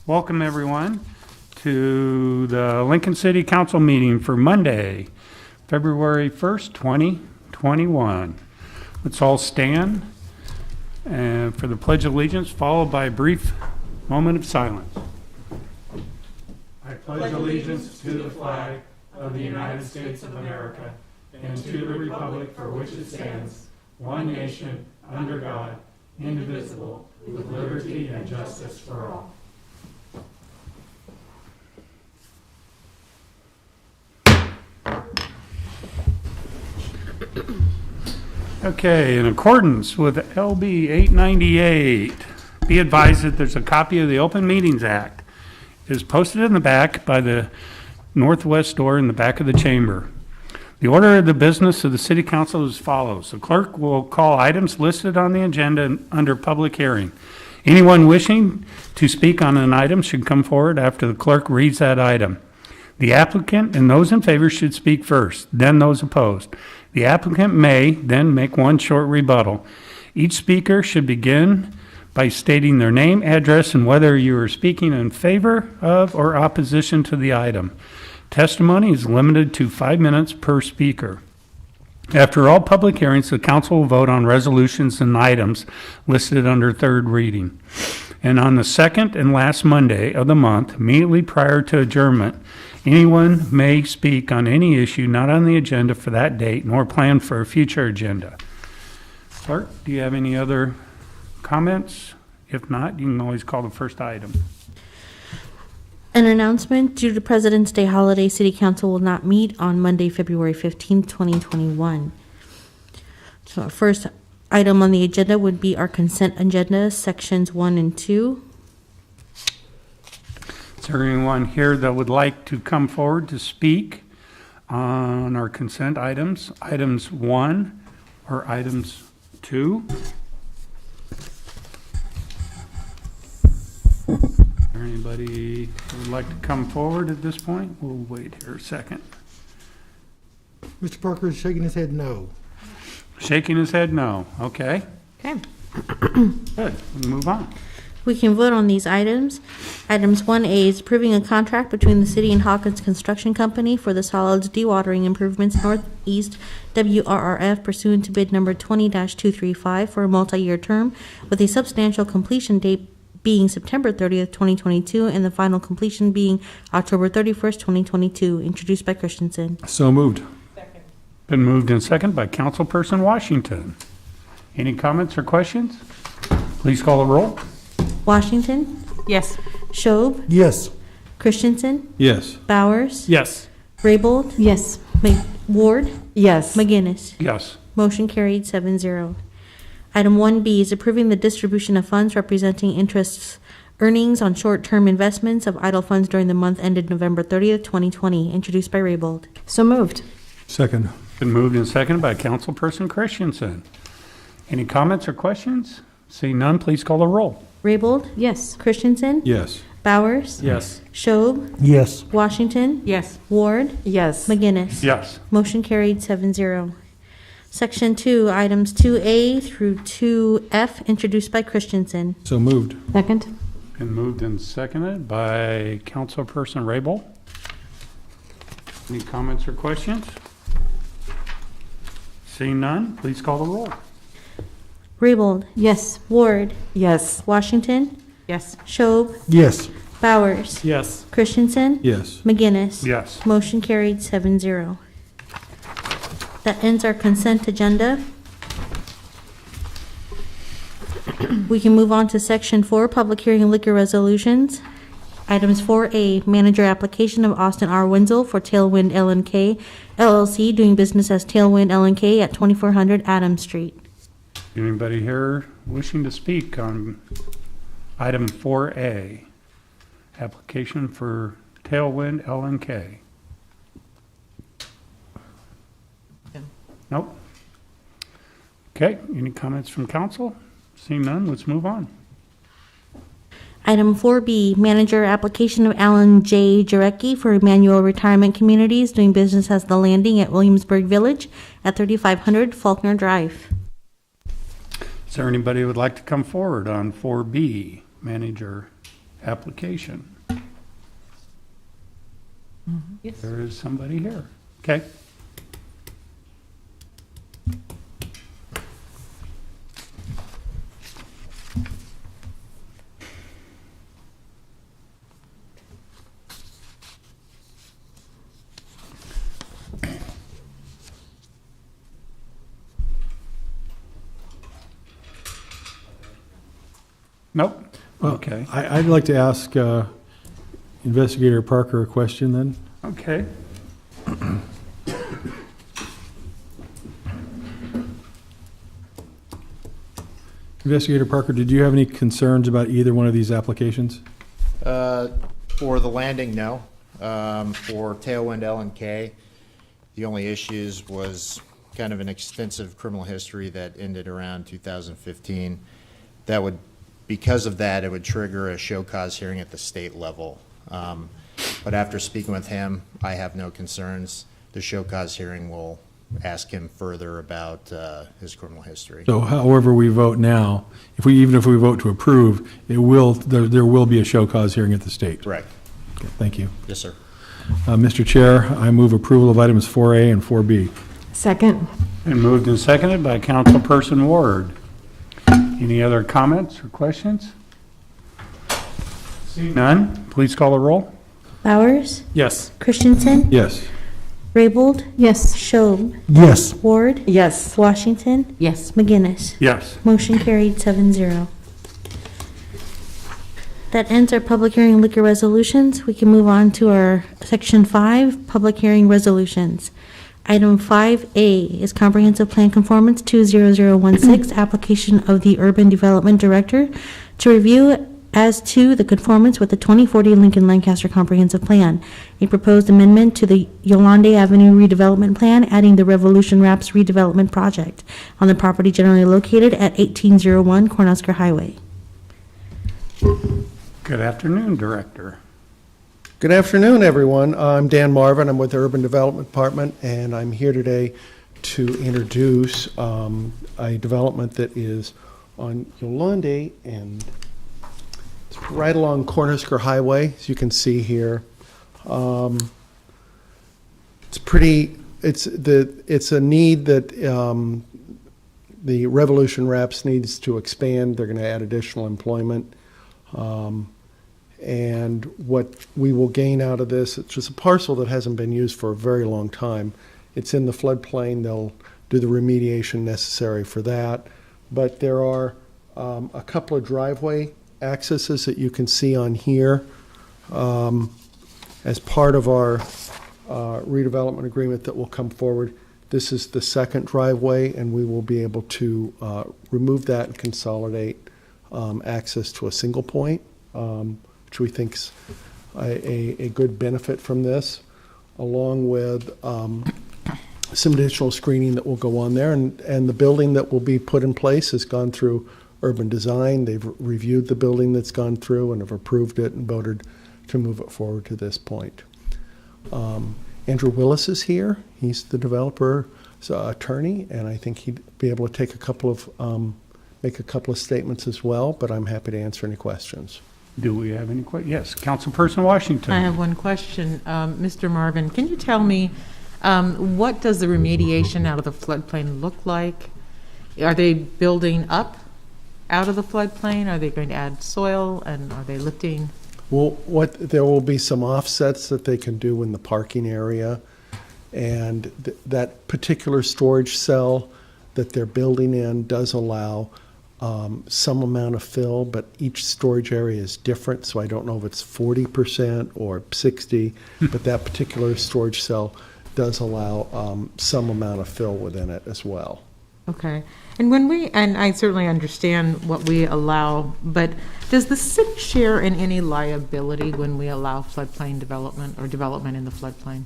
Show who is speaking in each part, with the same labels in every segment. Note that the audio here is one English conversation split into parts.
Speaker 1: Welcome everyone to the Lincoln City Council meeting for Monday, February 1st, 2021. Let's all stand for the Pledge of Allegiance, followed by a brief moment of silence. I pledge allegiance to the flag of the United States of America and to the republic for which it stands, one nation, under God, indivisible, with liberty and justice for all. Okay, in accordance with LB 898, be advised that there's a copy of the Open Meetings Act. It is posted in the back by the northwest door in the back of the chamber. The order of the business of the City Council is as follows. The clerk will call items listed on the agenda under public hearing. Anyone wishing to speak on an item should come forward after the clerk reads that item. The applicant and those in favor should speak first, then those opposed. The applicant may then make one short rebuttal. Each speaker should begin by stating their name, address, and whether you are speaking in favor of or opposition to the item. Testimony is limited to 5 minutes per speaker. After all public hearings, the council will vote on resolutions and items listed under third reading. And on the second and last Monday of the month, immediately prior to adjournment, anyone may speak on any issue not on the agenda for that date nor planned for a future agenda. Clerk, do you have any other comments? If not, you can always call the first item.
Speaker 2: An announcement: due to President's Day holiday, City Council will not meet on Monday, February 15th, 2021. So our first item on the agenda would be our consent agenda, sections 1 and 2.
Speaker 1: Is there anyone here that would like to come forward to speak on our consent items, items 1 or items 2? Is there anybody who would like to come forward at this point? We'll wait here a second.
Speaker 3: Mr. Parker is shaking his head no.
Speaker 1: Shaking his head no. Okay.
Speaker 2: Okay.
Speaker 1: Good. We'll move on.
Speaker 2: We can vote on these items. Items 1A is approving a contract between the city and Hawkins Construction Company for the solids dewatering improvements Northeast WRRF pursuant to bid number 20-235 for a multi-year term with a substantial completion date being September 30th, 2022, and the final completion being October 31st, 2022, introduced by Christensen.
Speaker 4: So moved.
Speaker 5: Second.
Speaker 1: Been moved and seconded by Councilperson Washington. Any comments or questions? Please call the roll.
Speaker 2: Washington,
Speaker 5: Yes.
Speaker 2: Schob,
Speaker 3: Yes.
Speaker 2: Christensen,
Speaker 4: Yes.
Speaker 2: Bowers,
Speaker 4: Yes.
Speaker 2: Raybold,
Speaker 5: Yes.
Speaker 2: Ward,
Speaker 5: Yes.
Speaker 2: McGinnis.
Speaker 1: Yes.
Speaker 2: Motion carried 7-0. Item 1B is approving the distribution of funds representing interests earnings on short-term investments of idle funds during the month ended November 30th, 2020, introduced by Raybold.
Speaker 5: So moved.
Speaker 4: Second.
Speaker 1: Been moved and seconded by Councilperson Christensen. Any comments or questions? Seeing none, please call the roll.
Speaker 2: Raybold,
Speaker 5: Yes.
Speaker 2: Christensen,
Speaker 4: Yes.
Speaker 2: Bowers,
Speaker 4: Yes.
Speaker 2: Schob,
Speaker 3: Yes.
Speaker 2: Washington,
Speaker 5: Yes.
Speaker 2: Ward,
Speaker 5: Yes.
Speaker 2: McGinnis.
Speaker 1: Yes.
Speaker 2: Motion carried 7-0. Section 2, items 2A through 2F, introduced by Christensen.
Speaker 4: So moved.
Speaker 5: Second.
Speaker 1: Been moved and seconded by Councilperson Raybold. Any comments or questions? Seeing none, please call the roll.
Speaker 2: Raybold,
Speaker 5: Yes.
Speaker 2: Ward,
Speaker 5: Yes.
Speaker 2: Washington,
Speaker 5: Yes.
Speaker 2: Schob,
Speaker 3: Yes.
Speaker 2: Bowers,
Speaker 4: Yes.
Speaker 2: Christensen,
Speaker 4: Yes.
Speaker 2: McGinnis.
Speaker 1: Yes.
Speaker 2: Motion carried 7-0. That ends our consent agenda. We can move on to section 4, public hearing and liquor resolutions. Items 4A, manager application of Austin R. Wenzel for Tailwind L&K LLC, doing business as Tailwind L&K at 2400 Adams Street.
Speaker 1: Anybody here wishing to speak on item 4A, application for Tailwind L&K? Nope. Okay, any comments from council? Seeing none, let's move on.
Speaker 2: Item 4B, manager application of Alan J. Jarecki for Emmanuel Retirement Communities, doing business as The Landing at Williamsburg Village at 3500 Faulkner Drive.
Speaker 1: Is there anybody who would like to come forward on 4B, manager application?
Speaker 4: Yes.
Speaker 1: There is somebody here. Okay. Nope.
Speaker 5: Well,
Speaker 1: Okay.
Speaker 5: I'd like to ask Investigator Parker a question then.
Speaker 1: Okay.
Speaker 5: Investigator Parker, did you have any concerns about either one of these applications?
Speaker 6: For the landing, no. For Tailwind L and K, the only issues was kind of an extensive criminal history that ended around 2015. That would, because of that, it would trigger a show cause hearing at the state level. But after speaking with him, I have no concerns. The show cause hearing will ask him further about his criminal history.
Speaker 5: So however we vote now, even if we vote to approve, there will be a show cause hearing at the state.
Speaker 6: Correct.
Speaker 5: Okay, thank you.
Speaker 6: Yes, sir.
Speaker 5: Mr. Chair, I move approval of items 4A and 4B.
Speaker 4: Second.
Speaker 1: And moved and seconded by Councilperson Ward. Any other comments or questions? Seeing none, please call the roll.
Speaker 2: Bowers,
Speaker 5: Yes.
Speaker 2: Christensen,
Speaker 5: Yes.
Speaker 2: Raybold,
Speaker 4: Yes.
Speaker 2: Schob,
Speaker 3: Yes.
Speaker 2: Ward,
Speaker 4: Yes.
Speaker 2: Washington,
Speaker 4: Yes.
Speaker 2: McGinnis.
Speaker 1: Yes.
Speaker 2: Motion carried 7-0. That ends our public hearing liquor resolutions. We can move on to our section 5, public hearing resolutions. Item 5A is comprehensive plan conformance 20016, application of the urban development director to review as to the conformance with the 2040 Lincoln Lancaster comprehensive plan. A proposed amendment to the Yolande Avenue redevelopment plan, adding the Revolution Wraps redevelopment project on the property generally located at 1801 Cornhusker Highway.
Speaker 1: Good afternoon, Director.
Speaker 7: Good afternoon, everyone. I'm Dan Marvin. I'm with the Urban Development Department, and I'm here today to introduce a development that is on Yolande, and it's right along Cornhusker Highway, as you can see here. It's a need that the Revolution Wraps needs to expand. They're going to add additional employment. And what we will gain out of this, it's just a parcel that hasn't been used for a very long time. It's in the floodplain. They'll do the remediation necessary for that. But there are a couple of driveway accesses that you can see on here. As part of our redevelopment agreement that will come forward, this is the second driveway, and we will be able to remove that and consolidate access to a single point, which we think's a good benefit from this, along with some additional screening that will go on there. And the building that will be put in place has gone through urban design. They've reviewed the building that's gone through and have approved it and voted to move it forward to this point. Andrew Willis is here. He's the developer's attorney, and I think he'd be able to take make a couple of statements as well, but I'm happy to answer any questions.
Speaker 1: Do we have any questions? Yes, Councilperson Washington.
Speaker 4: I have one question. Mr. Marvin, can you tell me, what does the remediation out of the floodplain look like? Are they building up out of the floodplain? Are they going to add soil, and are they lifting?
Speaker 7: Well, there will be some offsets that they can do in the parking area, and that particular storage cell that they're building in does allow some amount of fill, but each storage area is different, so I don't know if it's 40% or 60%, but that particular storage cell does allow some amount of fill within it as well.
Speaker 4: Okay. And I certainly understand what we allow, but does the city share in any liability when we allow floodplain development or development in the floodplain?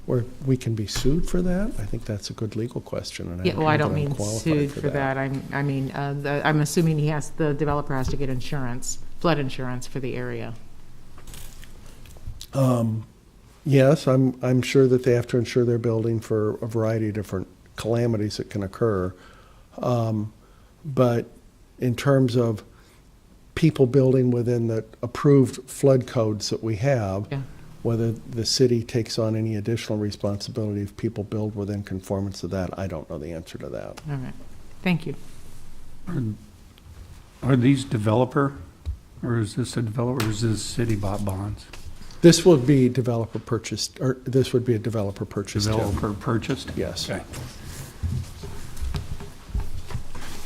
Speaker 7: Or we can be sued for that? I think that's a good legal question. And
Speaker 4: Yeah, well, I don't
Speaker 7: think I'm
Speaker 4: mean
Speaker 7: qualified
Speaker 4: sued for that. I'm assuming the developer has to get insurance, flood insurance for the area.
Speaker 7: Yes, I'm sure that they have to insure their building for a variety of different calamities that can occur. But in terms of people building within the approved flood codes that we have.
Speaker 4: Yeah.
Speaker 7: Whether the city takes on any additional responsibility if people build within conformance to that, I don't know the answer to that.
Speaker 4: All right. Thank you.
Speaker 1: Are these developer, or is this a developer, or is this city bought bonds?
Speaker 7: This would be developer purchased, or this would be a developer purchased too.
Speaker 1: Developer purchased?
Speaker 7: Yes.
Speaker 1: Okay.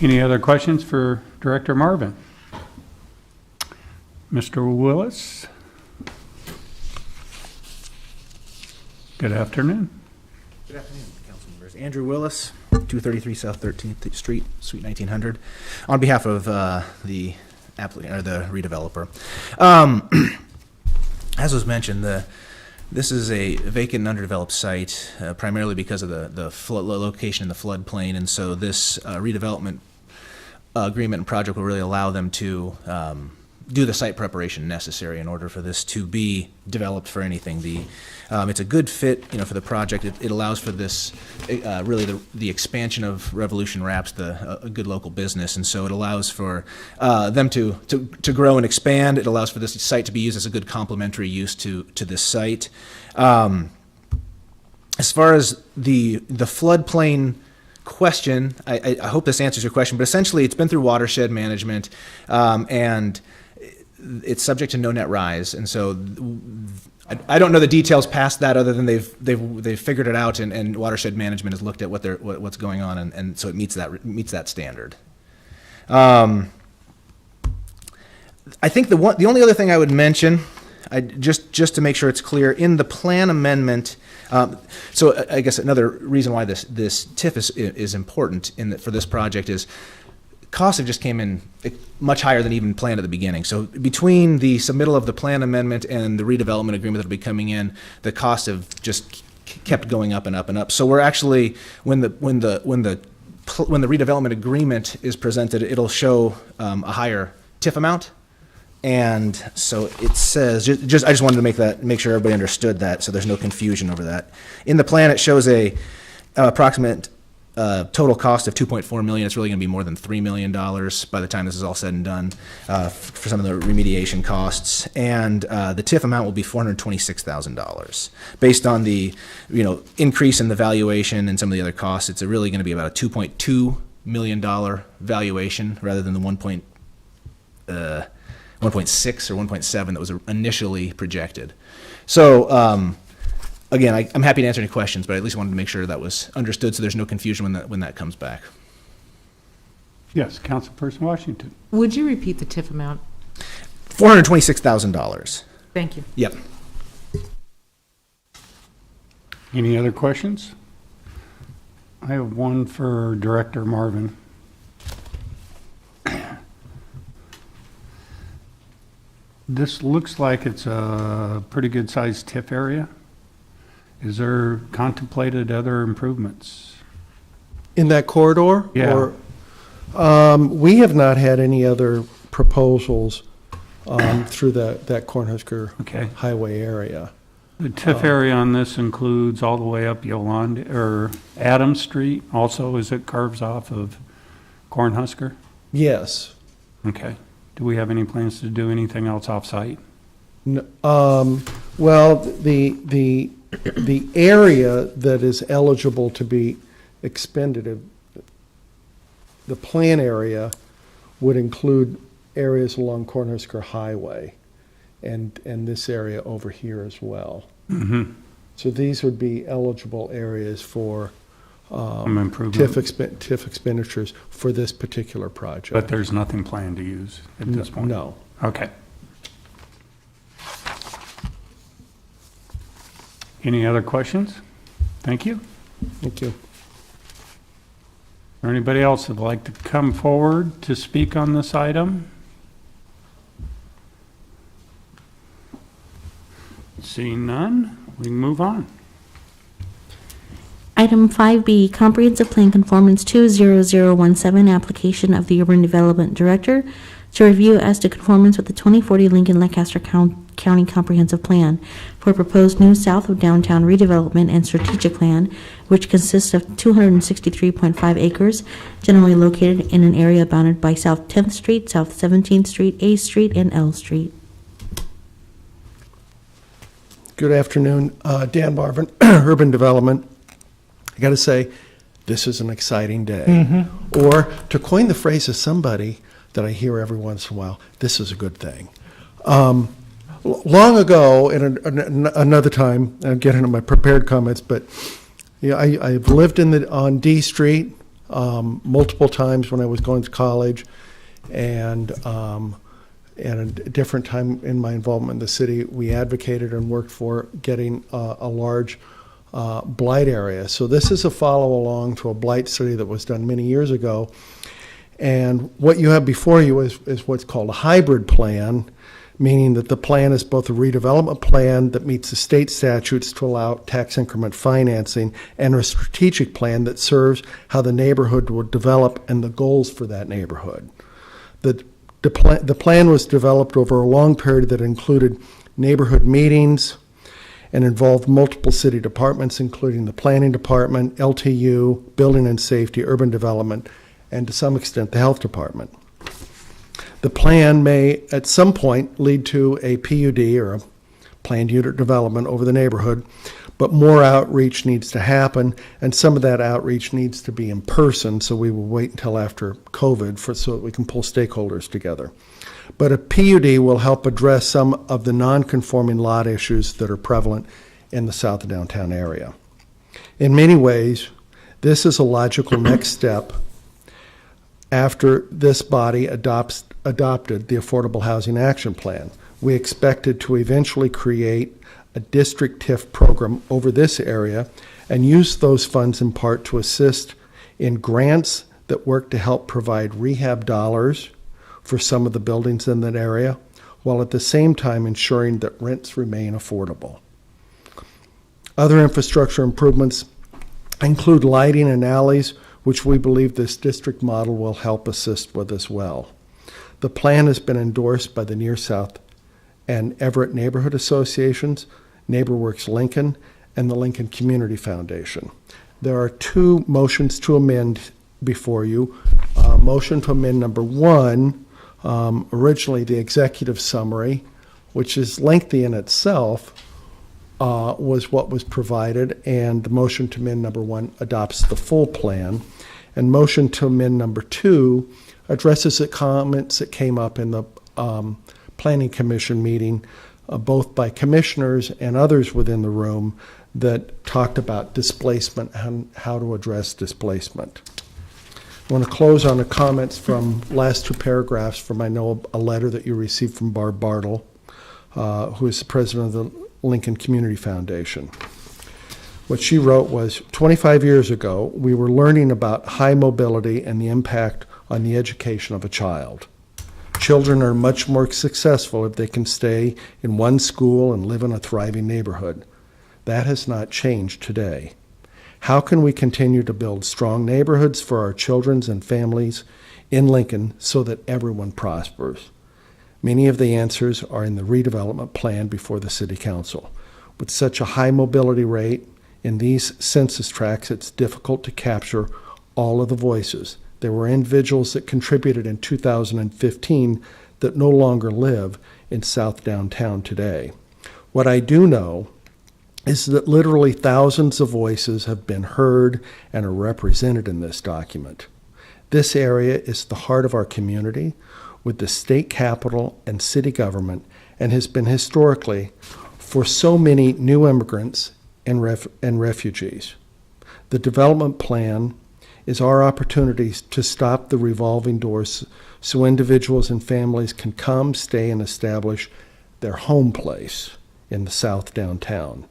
Speaker 1: Any other questions for Director Marvin? Mr. Willis? Good afternoon.
Speaker 8: Good afternoon, council members. Andrew Willis, 233 South 13th Street, Suite 1900, on behalf of the applicant or the redeveloper. As was mentioned, this is a vacant and underdeveloped site, primarily because of the location in the floodplain, and so this redevelopment agreement and project will really allow them to do the site preparation necessary in order for this to be developed for anything. It's a good fit, for the project. It allows for this, really the expansion of Revolution Wraps, a good local business, and so it allows for them to grow and expand. It allows for this site to be used as a good complementary use to this site. As far as the floodplain question, I hope this answers your question, but essentially it's been through watershed management, and it's subject to no net rise, and so I don't know the details past that, other than they've figured it out, and watershed management has looked at what's going on, and so it meets that standard. I think the only other thing I would mention, just to make sure it's clear, in the plan amendment. So I guess another reason why this TIF is important for this project is costs have just came in much higher than even planned at the beginning. So between the submittal of the plan amendment and the redevelopment agreement that will be coming in, the costs have just kept going up and up and up. So we're actually, when the redevelopment agreement is presented, it'll show a higher TIF amount. And so it says, I just wanted to make sure everybody understood that, so there's no confusion over that. In the plan, it shows a approximate total cost of $2.4 million. It's really going to be more than $3 million by the time this is all said and done for some of the remediation costs. And the TIF amount will be $426,000. Based on the increase in the valuation and some of the other costs, it's really going to be about a $2.2 million valuation rather than the 1.6 or 1.7 that was initially projected. So again, I'm happy to answer any questions, but I at least wanted to make sure that was understood so there's no confusion when that comes back.
Speaker 1: Yes, Councilperson Washington.
Speaker 4: Would you repeat the TIF amount?
Speaker 8: $426,000.
Speaker 4: Thank you.
Speaker 8: Yep.
Speaker 1: Any other questions? I have one for Director Marvin. This looks like it's a pretty good sized TIF area. Is there contemplated other improvements?
Speaker 7: In that corridor?
Speaker 1: Yeah.
Speaker 7: Or, we have not had any other proposals through that Cornhusker
Speaker 1: Okay.
Speaker 7: Highway area.
Speaker 1: The TIF area on this includes all the way up Yolande, or Adams Street also, as it curves off of Cornhusker?
Speaker 7: Yes.
Speaker 1: Okay. Do we have any plans to do anything else off-site?
Speaker 7: Well, the area that is eligible to be expended, the plan area would include areas along Cornhusker Highway and this area over here as well.
Speaker 1: Mm-hmm.
Speaker 7: So these would be eligible areas for
Speaker 1: Some improvement.
Speaker 7: TIF expenditures for this particular project.
Speaker 1: But there's nothing planned to use at this point?
Speaker 7: No.
Speaker 1: Okay. Any other questions? Thank you.
Speaker 7: Thank you.
Speaker 1: Or anybody else that would like to come forward to speak on this item? Seeing none, we can move on.
Speaker 2: Item 5B, Comprehensive Plan Conformance 20017, application of the Urban Development Director to review as to conformance with the 2040 Lincoln Lancaster County Comprehensive Plan for a proposed new south of downtown redevelopment and strategic plan, which consists of 263.5 acres, generally located in an area bounded by South 10th Street, South 17th Street, A Street, and L Street.
Speaker 7: Good afternoon. Dan Marvin, Urban Development. I got to say, this is an exciting day. Or, to coin the phrase of somebody that I hear every once in a while, this is a good thing. Long ago, in another time, I'll get into my prepared comments, but yeah, I've lived on D Street multiple times when I was going to college, and at a different time in my involvement in the city, we advocated and worked for getting a large blight area. So this is a follow-along to a blight study that was done many years ago. And what you have before you is what's called a hybrid plan, meaning that the plan is both a redevelopment plan that meets the state statutes to allow tax increment financing and a strategic plan that serves how the neighborhood will develop and the goals for that neighborhood. The plan was developed over a long period that included neighborhood meetings and involved multiple city departments, including the planning department, LTU, building and safety, urban development, and to some extent the health department. The plan may at some point lead to a PUD or a planned unit development over the neighborhood, but more outreach needs to happen, and some of that outreach needs to be in person, so we will wait until after COVID so that we can pull stakeholders together. But a PUD will help address some of the non-conforming lot issues that are prevalent in the south of downtown area. In many ways, this is a logical next step after this body adopted the Affordable Housing Action Plan. We expected to eventually create a district TIF program over this area and use those funds in part to assist in grants that work to help provide rehab dollars for some of the buildings in that area, while at the same time ensuring that rents remain affordable. Other infrastructure improvements include lighting in alleys, which we believe this district model will help assist with as well. The plan has been endorsed by the Near South and Everett Neighborhood Associations, NeighborWorks Lincoln, and the Lincoln Community Foundation. There are two motions to amend before you. Motion to amend number one, originally the executive summary, which is lengthy in itself, was what was provided, and the motion to amend number one adopts the full plan. And motion to amend number two addresses the comments that came up in the Planning Commission meeting, both by commissioners and others within the room, that talked about displacement and how to address displacement. I want to close on the comments from last two paragraphs from, I know, a letter that you received from Barb Bartle, who is the president of the Lincoln Community Foundation. What she wrote was, 25 years ago, we were learning about high mobility and the impact on the education of a child. Children are much more successful if they can stay in one school and live in a thriving neighborhood. That has not changed today. How can we continue to build strong neighborhoods for our children and families in Lincoln so that everyone prospers? Many of the answers are in the redevelopment plan before the City Council. With such a high mobility rate in these census tracts, it's difficult to capture all of the voices. There were individuals that contributed in 2015 that no longer live in South Downtown today. What I do know is that literally thousands of voices have been heard and are represented in this document. This area is the heart of our community, with the state capital and city government, and has been historically for so many new immigrants and refugees. The development plan is our opportunity to stop the revolving doors so individuals and families can come, stay, and establish their home place in the South Downtown.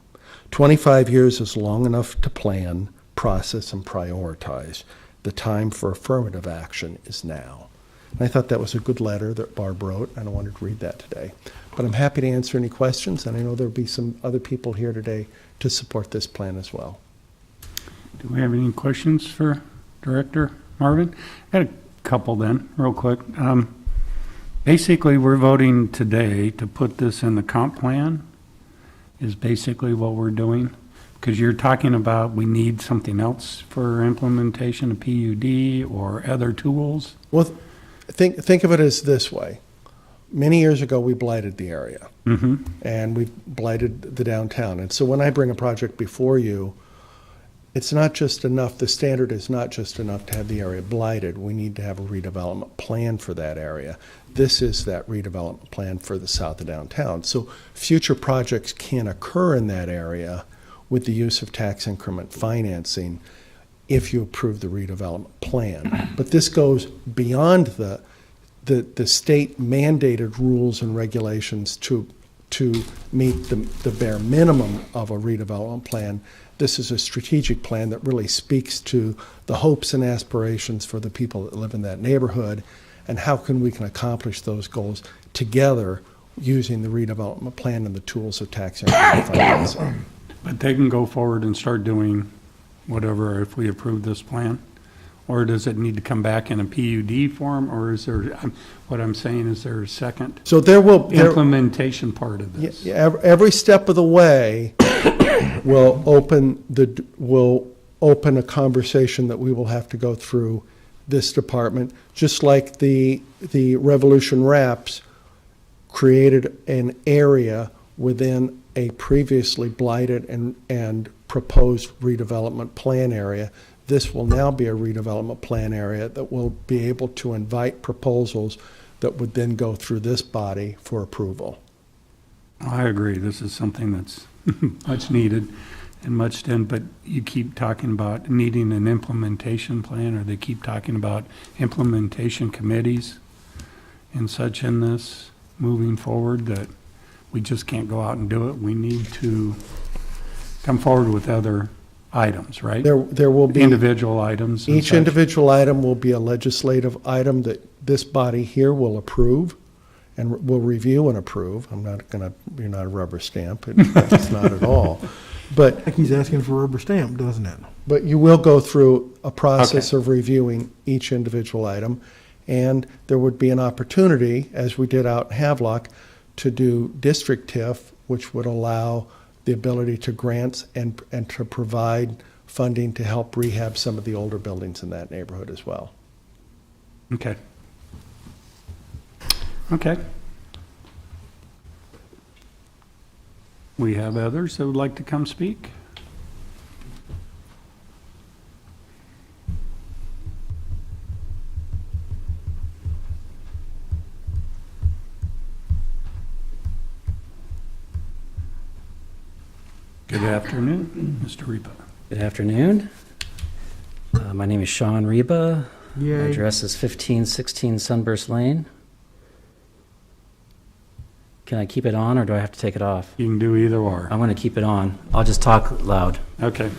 Speaker 7: 25 years is long enough to plan, process, and prioritize. The time for affirmative action is now. And I thought that was a good letter that Barb wrote, and I wanted to read that today. But I'm happy to answer any questions, and I know there'll be some other people here today to support this plan as well.
Speaker 1: Do we have any questions for Director Marvin? I had a couple then, real quick. Basically, we're voting today to put this in the comp plan, is basically what we're doing. Because you're talking about we need something else for implementation of PUD or other tools.
Speaker 7: Well, think of it as this way. Many years ago, we blighted the area. And we blighted the downtown. And so when I bring a project before you, it's not just enough, the standard is not just enough to have the area blighted. We need to have a redevelopment plan for that area. This is that redevelopment plan for the south of downtown. So future projects can occur in that area with the use of tax increment financing if you approve the redevelopment plan. But this goes beyond the state mandated rules and regulations to meet the bare minimum of a redevelopment plan. This is a strategic plan that really speaks to the hopes and aspirations for the people that live in that neighborhood, and how we can accomplish those goals together using the redevelopment plan and the tools of tax increment financing.
Speaker 1: But they can go forward and start doing whatever if we approve this plan? Or does it need to come back in a PUD form, or is there, what I'm saying, is there a second
Speaker 7: So there
Speaker 1: implementation part of this?
Speaker 7: every step of the way will open a conversation that we will have to go through this department, just like the Revolution Wraps created an area within a previously blighted and proposed redevelopment plan area. This will now be a redevelopment plan area that will be able to invite proposals that would then go through this body for approval.
Speaker 1: I agree, this is something that's much needed and much done, but you keep talking about needing an implementation plan, or they keep talking about implementation committees and such in this moving forward, that we just can't go out and do it. We need to come forward with other items, right?
Speaker 7: There will be
Speaker 1: individual items. And
Speaker 7: each
Speaker 1: such.
Speaker 7: individual item will be a legislative item that this body here will approve and will review and approve. You're not a rubber stamp. It's not at all.
Speaker 3: I think he's asking for a rubber stamp, doesn't it?
Speaker 7: But you will go through a process of reviewing each individual item, and there would be an opportunity, as we did out in Havelock, to do district TIF, which would allow the ability to grant and to provide funding to help rehab some of the older buildings in that neighborhood as well.
Speaker 1: Okay. Okay. We have others that would like to come speak? Good afternoon, Mr. Repa.
Speaker 9: Good afternoon. My name is Sean Reba. My
Speaker 3: Yay.
Speaker 9: address is 1516 Sunburst Lane. Can I keep it on, or do I have to take it off?
Speaker 1: You can do either or.
Speaker 9: I'm going to keep it on. I'll just talk loud.
Speaker 1: Okay.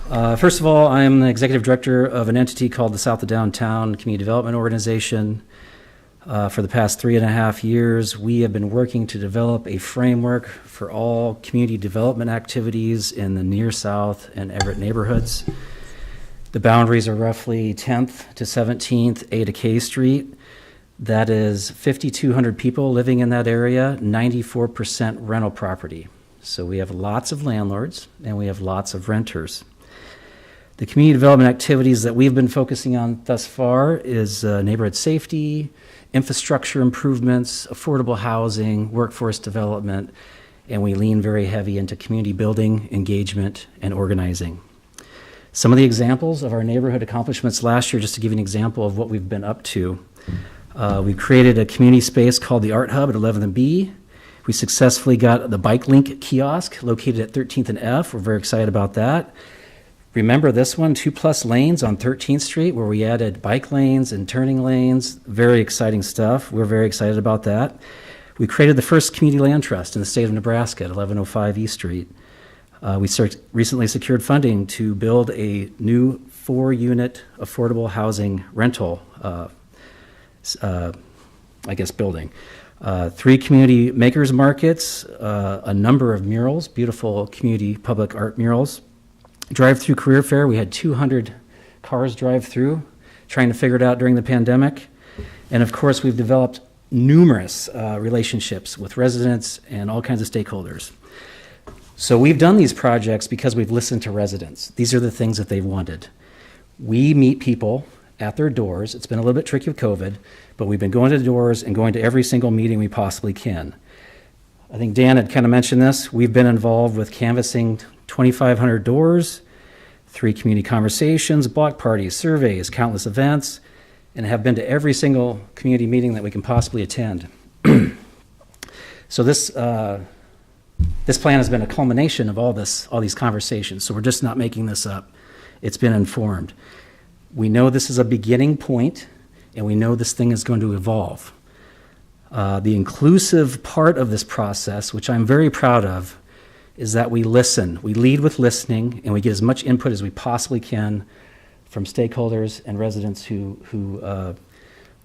Speaker 9: First of all, I'm the executive director of an entity called the South of Downtown Community Development Organization. For the past 3.5 years, we have been working to develop a framework for all community development activities in the Near South and Everett neighborhoods. The boundaries are roughly 10th to 17th A to K Street. That is 5,200 people living in that area, 94% rental property. So we have lots of landlords and we have lots of renters. The community development activities that we've been focusing on thus far is neighborhood safety, infrastructure improvements, affordable housing, workforce development, and we lean very heavy into community building, engagement, and organizing. Some of the examples of our neighborhood accomplishments last year, just to give you an example of what we've been up to. We created a community space called the Art Hub at 11th and B. We successfully got the Bike Link kiosk located at 13th and F. We're very excited about that. Remember this one, 2+ lanes on 13th Street, where we added bike lanes and turning lanes. Very exciting stuff. We're very excited about that. We created the first community land trust in the state of Nebraska at 1105 East Street. We recently secured funding to build a new 4-unit affordable housing rental, building. 3 community makers markets, a number of murals, beautiful community public art murals. Drive-through career fair, we had 200 cars drive through, trying to figure it out during the pandemic. And of course, we've developed numerous relationships with residents and all kinds of stakeholders. So we've done these projects because we've listened to residents. These are the things that they've wanted. We meet people at their doors. It's been a little bit tricky with COVID, but we've been going to the doors and going to every single meeting we possibly can. I think Dan had kind of mentioned this. We've been involved with canvassing 2,500 doors, 3 community conversations, block parties, surveys, countless events, and have been to every single community meeting that we can possibly attend. So this plan has been a culmination of all these conversations. So we're just not making this up. It's been informed. We know this is a beginning point, and we know this thing is going to evolve. The inclusive part of this process, which I'm very proud of, is that we listen. We lead with listening, and we get as much input as we possibly can from stakeholders and residents who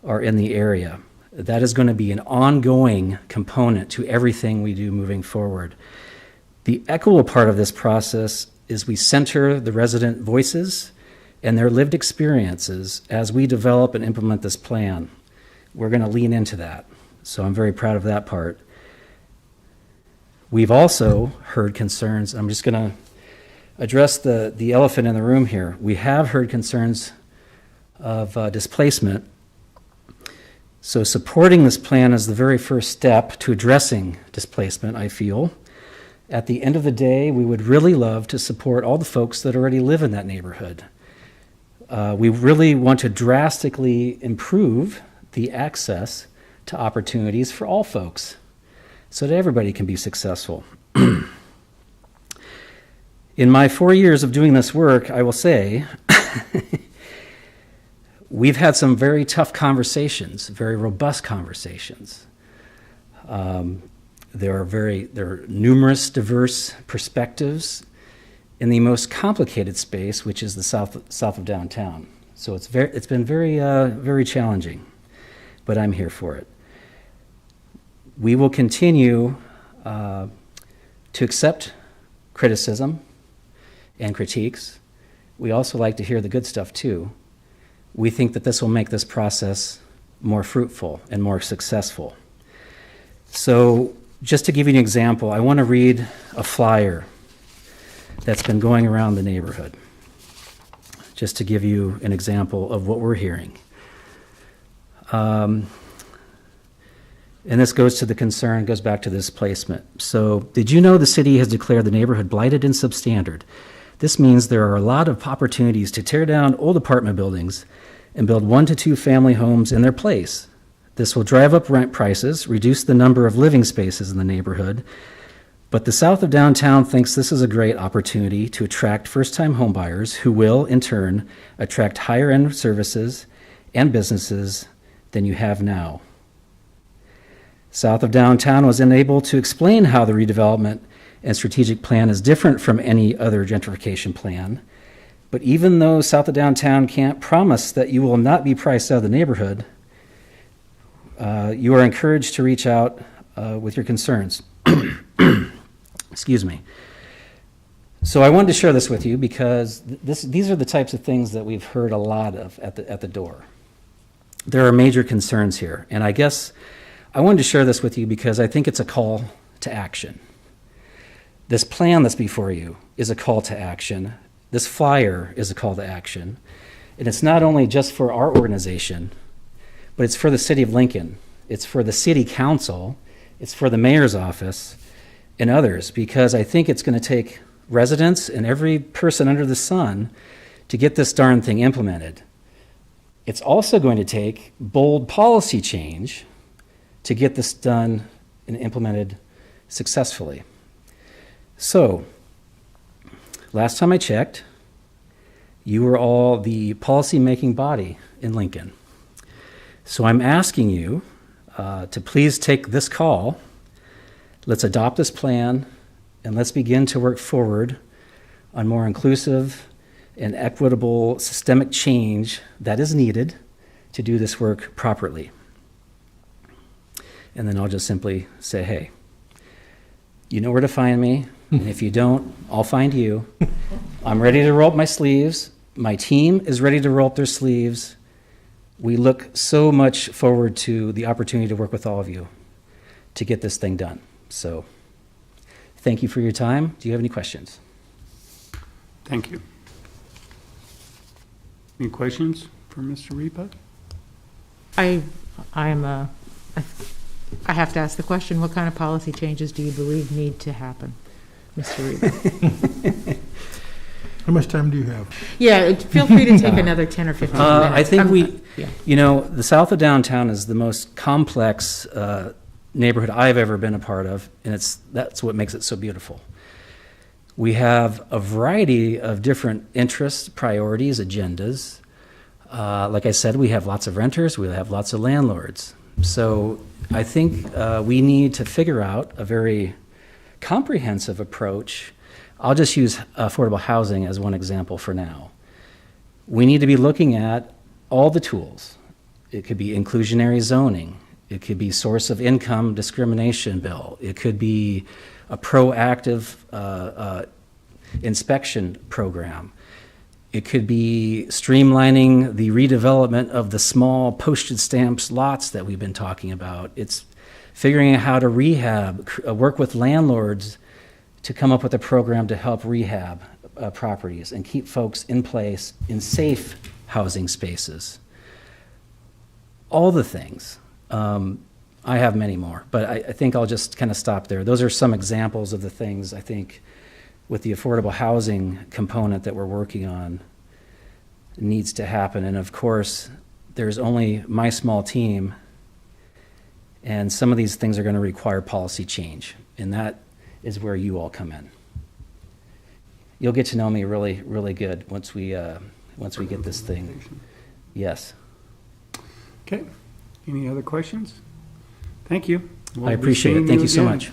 Speaker 9: are in the area. That is going to be an ongoing component to everything we do moving forward. The equitable part of this process is we center the resident voices and their lived experiences as we develop and implement this plan. We're going to lean into that. So I'm very proud of that part. We've also heard concerns. I'm just going to address the elephant in the room here. We have heard concerns of displacement. So supporting this plan is the very first step to addressing displacement, I feel. At the end of the day, we would really love to support all the folks that already live in that neighborhood. We really want to drastically improve the access to opportunities for all folks so that everybody can be successful. In my 4 years of doing this work, I will say, we've had some very tough conversations, very robust conversations. There are numerous diverse perspectives in the most complicated space, which is the south of downtown. So it's been very challenging, but I'm here for it. We will continue to accept criticism and critiques. We also like to hear the good stuff too. We think that this will make this process more fruitful and more successful. So just to give you an example, I want to read a flyer that's been going around the neighborhood, just to give you an example of what we're hearing. And this goes to the concern, goes back to displacement. So, did you know the city has declared the neighborhood blighted and substandard? This means there are a lot of opportunities to tear down old apartment buildings and build 1 to 2 family homes in their place. This will drive up rent prices, reduce the number of living spaces in the neighborhood, but the south of downtown thinks this is a great opportunity to attract first-time homebuyers who will, in turn, attract higher-end services and businesses than you have now. South of downtown was unable to explain how the redevelopment and strategic plan is different from any other gentrification plan. But even though south of downtown can't promise that you will not be priced out of the neighborhood, you are encouraged to reach out with your concerns. Excuse me. So I wanted to share this with you because these are the types of things that we've heard a lot of at the door. There are major concerns here, and I guess I wanted to share this with you because I think it's a call to action. This plan that's before you is a call to action. This flyer is a call to action. And it's not only just for our organization, but it's for the city of Lincoln. It's for the city council. It's for the mayor's office and others, because I think it's going to take residents and every person under the sun to get this darn thing implemented. It's also going to take bold policy change to get this done and implemented successfully. So, last time I checked, you were all the policy-making body in Lincoln. So I'm asking you to please take this call. Let's adopt this plan, and let's begin to work forward on more inclusive and equitable systemic change that is needed to do this work properly. And then I'll just simply say, hey, you know where to find me. And if you don't, I'll find you. I'm ready to roll up my sleeves. My team is ready to roll up their sleeves. We look so much forward to the opportunity to work with all of you to get this thing done. So thank you for your time. Do you have any questions?
Speaker 1: Thank you. Any questions for Mr. Repa?
Speaker 4: I have to ask the question, what kind of policy changes do you believe need to happen, Mr. Reba?
Speaker 3: How much time do you have?
Speaker 4: Yeah, feel free to take another 10 or 15 minutes.
Speaker 9: I think
Speaker 4: yeah.
Speaker 9: the south of downtown is the most complex neighborhood I've ever been a part of, and that's what makes it so beautiful. We have a variety of different interests, priorities, agendas. Like I said, we have lots of renters, we have lots of landlords. So I think we need to figure out a very comprehensive approach. I'll just use affordable housing as one example for now. We need to be looking at all the tools. It could be inclusionary zoning. It could be source of income discrimination bill. It could be a proactive inspection program. It could be streamlining the redevelopment of the small postage stamps lots that we've been talking about. It's figuring out how to rehab, work with landlords to come up with a program to help rehab properties and keep folks in place in safe housing spaces. All the things. I have many more, but I think I'll just kind of stop there. Those are some examples of the things I think with the affordable housing component that we're working on needs to happen. And of course, there's only my small team, and some of these things are going to require policy change, and that is where you all come in. You'll get to know me really, really good once we get this thing. Yes.
Speaker 1: Okay. Any other questions? Thank you.
Speaker 9: I appreciate it. Thank you so much.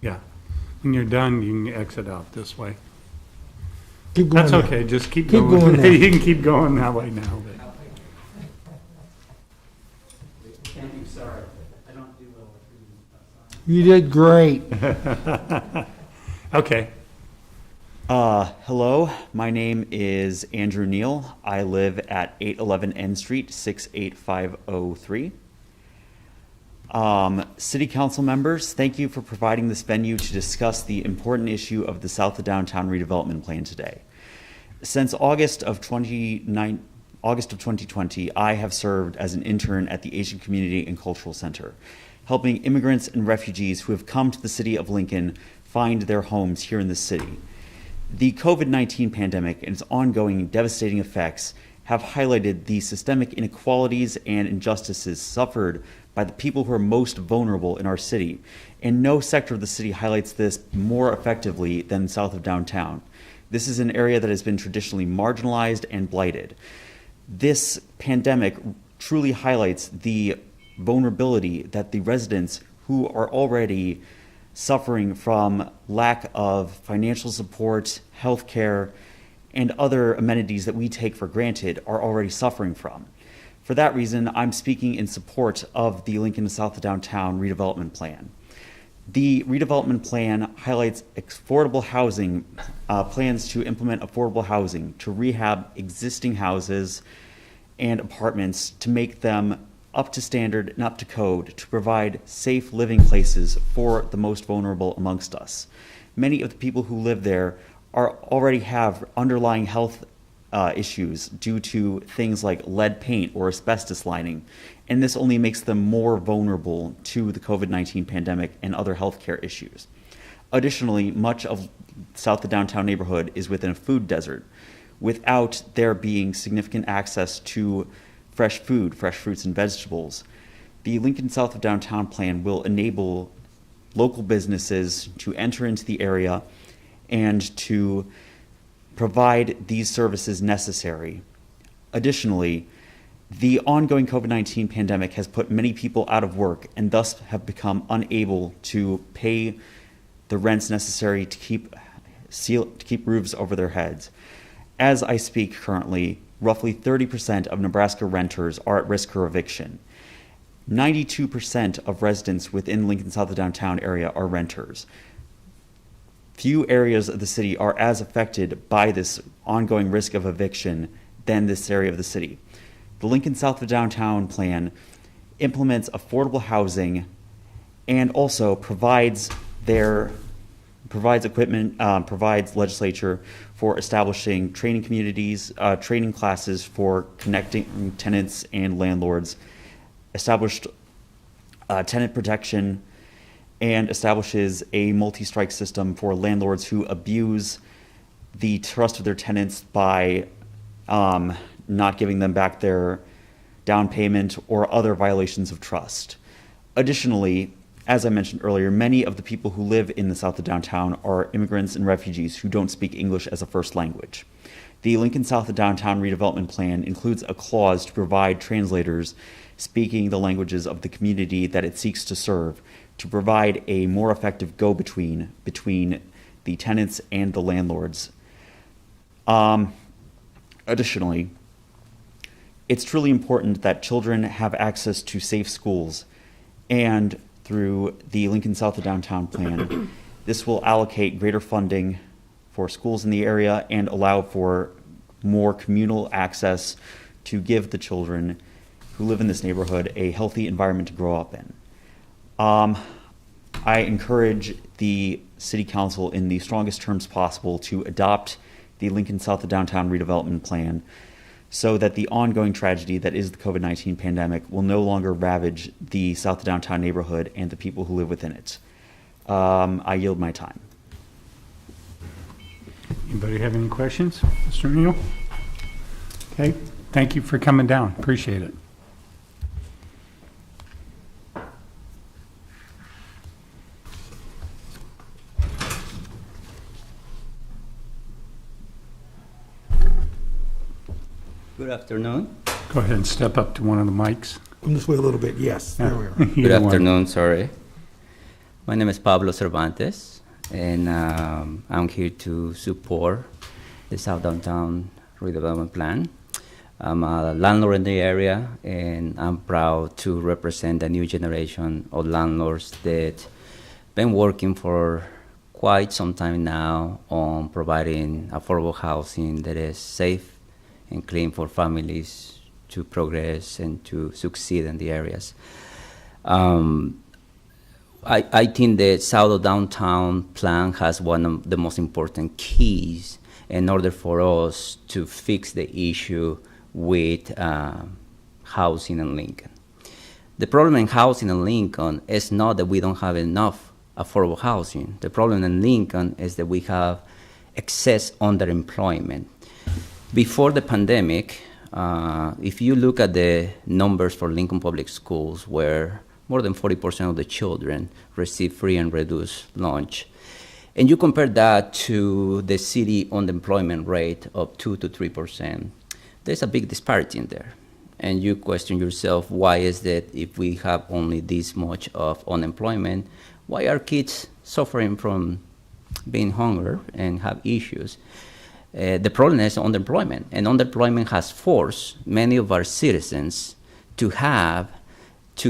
Speaker 1: Yeah. When you're done, you can exit out this way.
Speaker 3: Keep going.
Speaker 1: That's
Speaker 3: now.
Speaker 1: okay. Just keep
Speaker 3: Keep
Speaker 1: going.
Speaker 3: going now.
Speaker 1: You can keep going that way now.
Speaker 9: Thank you. Sorry. I don't do well with
Speaker 3: You did great.
Speaker 1: Okay.
Speaker 10: Hello, my name is Andrew Neal. I live at 811 N Street, 68503. City Council members, thank you for providing this venue to discuss the important issue of the South of Downtown redevelopment plan today. Since August of 2020, I have served as an intern at the Asian Community and Cultural Center, helping immigrants and refugees who have come to the city of Lincoln find their homes here in the city. The COVID-19 pandemic and its ongoing devastating effects have highlighted the systemic inequalities and injustices suffered by the people who are most vulnerable in our city, and no sector of the city highlights this more effectively than south of downtown. This is an area that has been traditionally marginalized and blighted. This pandemic truly highlights the vulnerability that the residents who are already suffering from lack of financial support, health care, and other amenities that we take for granted are already suffering from. For that reason, I'm speaking in support of the Lincoln South of Downtown redevelopment plan. The redevelopment plan highlights affordable housing, plans to implement affordable housing, to rehab existing houses and apartments to make them up to standard and up to code, to provide safe living places for the most vulnerable amongst us. Many of the people who live there already have underlying health issues due to things like lead paint or asbestos lining, and this only makes them more vulnerable to the COVID-19 pandemic and other healthcare issues. Additionally, much of South of Downtown neighborhood is within a food desert, without there being significant access to fresh food, fresh fruits and vegetables. The Lincoln South of Downtown plan will enable local businesses to enter into the area and to provide these services necessary. Additionally, the ongoing COVID-19 pandemic has put many people out of work and thus have become unable to pay the rents necessary to keep roofs over their heads. As I speak currently, roughly 30% of Nebraska renters are at risk for eviction. 92% of residents within Lincoln South of Downtown area are renters. Few areas of the city are as affected by this ongoing risk of eviction than this area of the city. The Lincoln South of Downtown plan implements affordable housing and also provides legislature for establishing training communities, training classes for connecting tenants and landlords, established tenant protection, and establishes a multi-strike system for landlords who abuse the trust of their tenants by not giving them back their down payment or other violations of trust. Additionally, as I mentioned earlier, many of the people who live in the south of downtown are immigrants and refugees who don't speak English as a first language. The Lincoln South of Downtown redevelopment plan includes a clause to provide translators speaking the languages of the community that it seeks to serve to provide a more effective go-between between the tenants and the landlords. Additionally, it's truly important that children have access to safe schools, and through the Lincoln South of Downtown plan, this will allocate greater funding for schools in the area and allow for more communal access to give the children who live in this neighborhood a healthy environment to grow up in. I encourage the City Council in the strongest terms possible to adopt the Lincoln South of Downtown redevelopment plan so that the ongoing tragedy that is the COVID-19 pandemic will no longer ravage the South of Downtown neighborhood and the people who live within it. I yield my time.
Speaker 1: Anybody have any questions? Mr. Neal? Okay, thank you for coming down. Appreciate it.
Speaker 11: Good afternoon.
Speaker 1: Go ahead and step up to one of the mics.
Speaker 3: Come this way a little bit, yes, there we are.
Speaker 11: Good
Speaker 1: Either one.
Speaker 11: afternoon, sorry. My name is Pablo Cervantes, and I'm here to support the South Downtown redevelopment plan. I'm a landlord in the area, and I'm proud to represent the new generation of landlords that been working for quite some time now on providing affordable housing that is safe and clean for families to progress and to succeed in the areas. I think the South of Downtown plan has one of the most important keys in order for us to fix the issue with housing in Lincoln. The problem in housing in Lincoln is not that we don't have enough affordable housing. The problem in Lincoln is that we have excess underemployment. Before the pandemic, if you look at the numbers for Lincoln Public Schools, where more than 40% of the children receive free and reduced lunch, and you compare that to the city unemployment rate of 2 to 3%, there's a big disparity in there. And you question yourself, why is that if we have only this much of unemployment, why are kids suffering from being hungry and have issues? The problem is underemployment, and underemployment has forced many of our citizens to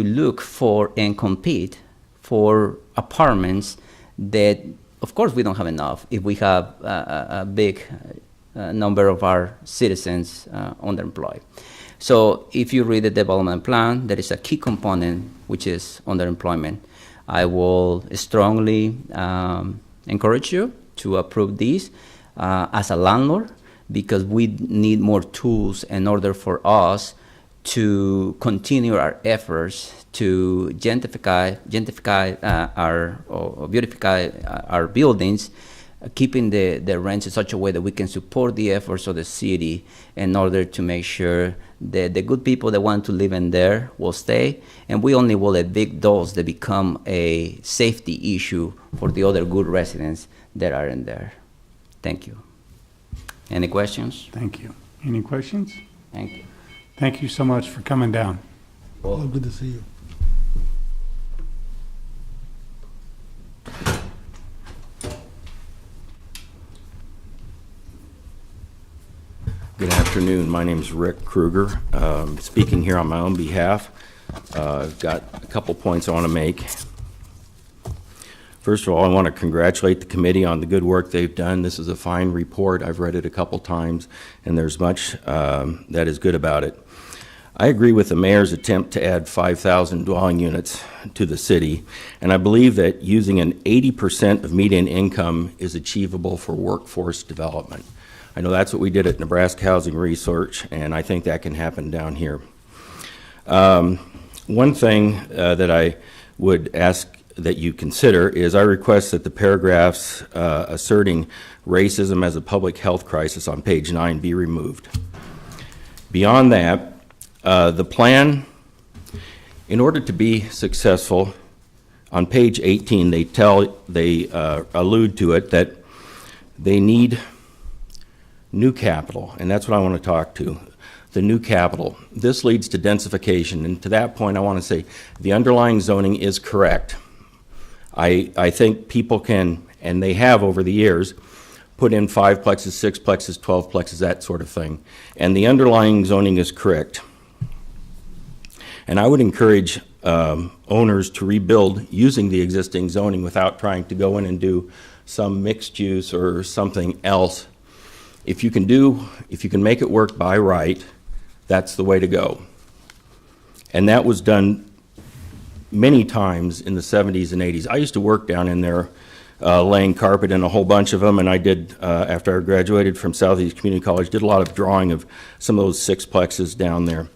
Speaker 11: look for and compete for apartments that, of course, we don't have enough if we have a big number of our citizens underemployed. So if you read the development plan, there is a key component, which is underemployment. I will strongly encourage you to approve these as a landlord, because we need more tools in order for us to continue our efforts to gentrify or beautify our buildings, keeping the rents in such a way that we can support the efforts of the city in order to make sure that the good people that want to live in there will stay, and we only will evict those that become a safety issue for the other good residents that are in there. Thank you. Any questions?
Speaker 1: Thank you. Any questions?
Speaker 11: Thank you.
Speaker 1: Thank you so much for coming down.
Speaker 3: Well, good to see you.
Speaker 12: Good afternoon. My name is Rick Kruger, speaking here on my own behalf. I've got a couple points I want to make. First of all, I want to congratulate the committee on the good work they've done. This is a fine report. I've read it a couple times, and there's much that is good about it. I agree with the mayor's attempt to add 5,000 dwelling units to the city, and I believe that using an 80% of median income is achievable for workforce development. I know that's what we did at Nebraska Housing Research, and I think that can happen down here. One thing that I would ask that you consider is I request that the paragraphs asserting racism as a public health crisis on page 9 be removed. Beyond that, the plan, in order to be successful, on page 18, they allude to it that they need new capital, and that's what I want to talk to, the new capital. This leads to densification, and to that point, I want to say the underlying zoning is correct. I think people can, and they have over the years, put in 5 plexes, 6 plexes, 12 plexes, that sort of thing, and the underlying zoning is correct. And I would encourage owners to rebuild using the existing zoning without trying to go in and do some mixed use or something else. If you can make it work by right, that's the way to go. And that was done many times in the 70s and 80s. I used to work down in there laying carpet in a whole bunch of them, and I did, after I graduated from Southeast Community College, did a lot of drawing of some of those 6 plexes down there.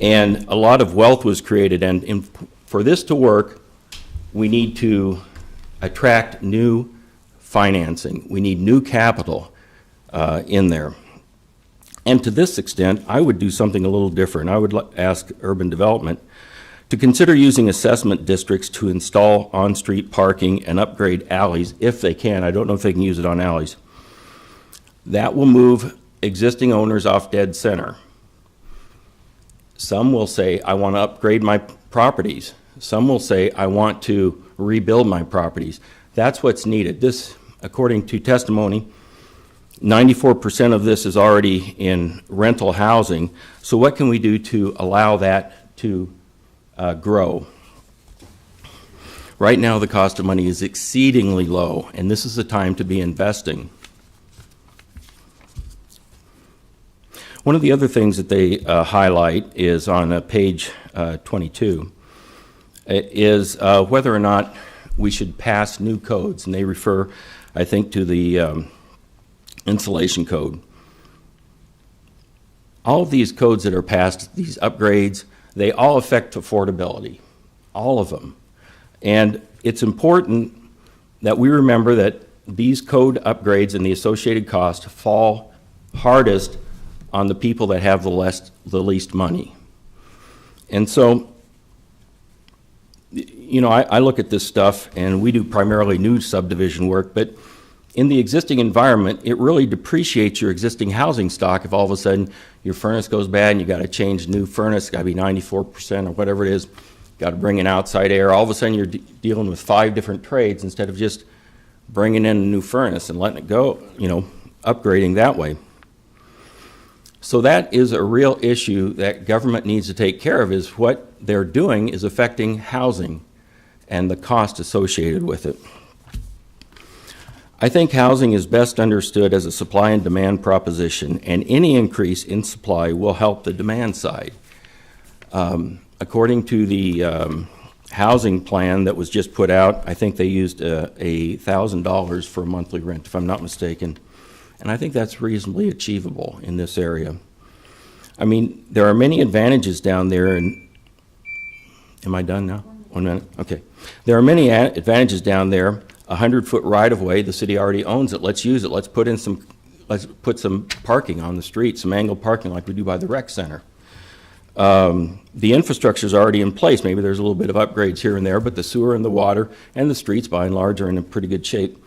Speaker 12: And a lot of wealth was created, and for this to work, we need to attract new financing. We need new capital in there. And to this extent, I would do something a little different. I would ask urban development to consider using assessment districts to install on-street parking and upgrade alleys if they can. I don't know if they can use it on alleys. That will move existing owners off dead center. Some will say, I want to upgrade my properties. Some will say, I want to rebuild my properties. That's what's needed. This, according to testimony, 94% of this is already in rental housing. So what can we do to allow that to grow? Right now, the cost of money is exceedingly low, and this is the time to be investing. One of the other things that they highlight is on page 22, is whether or not we should pass new codes, and they refer, I think, to the insulation code. All of these codes that are passed, these upgrades, they all affect affordability, all of them. And it's important that we remember that these code upgrades and the associated cost fall hardest on the people that have the least money. And so, you know, I look at this stuff, and we do primarily new subdivision work, but in the existing environment, it really depreciates your existing housing stock if all of a sudden your furnace goes bad and you got to change new furnace, got to be 94% or whatever it is, got to bring in outside air. All of a sudden you're dealing with 5 different trades instead of just bringing in a new furnace and letting it go, you know, upgrading that way. So that is a real issue that government needs to take care of, is what they're doing is affecting housing and the cost associated with it. I think housing is best understood as a supply and demand proposition, and any increase in supply will help the demand side. According to the housing plan that was just put out, I think they used $1,000 for a monthly rent, if I'm not mistaken. And I think that's reasonably achievable in this area. I mean, there are many advantages down there, and am I done now? 1 minute? Okay. There are many advantages down there. 100-foot right-of-way, the city already owns it. Let's use it. Let's put some parking on the street, some angled parking like we do by the rec center. The infrastructure is already in place. Maybe there's a little bit of upgrades here and there, but the sewer and the water and the streets, by and large, are in a pretty good shape.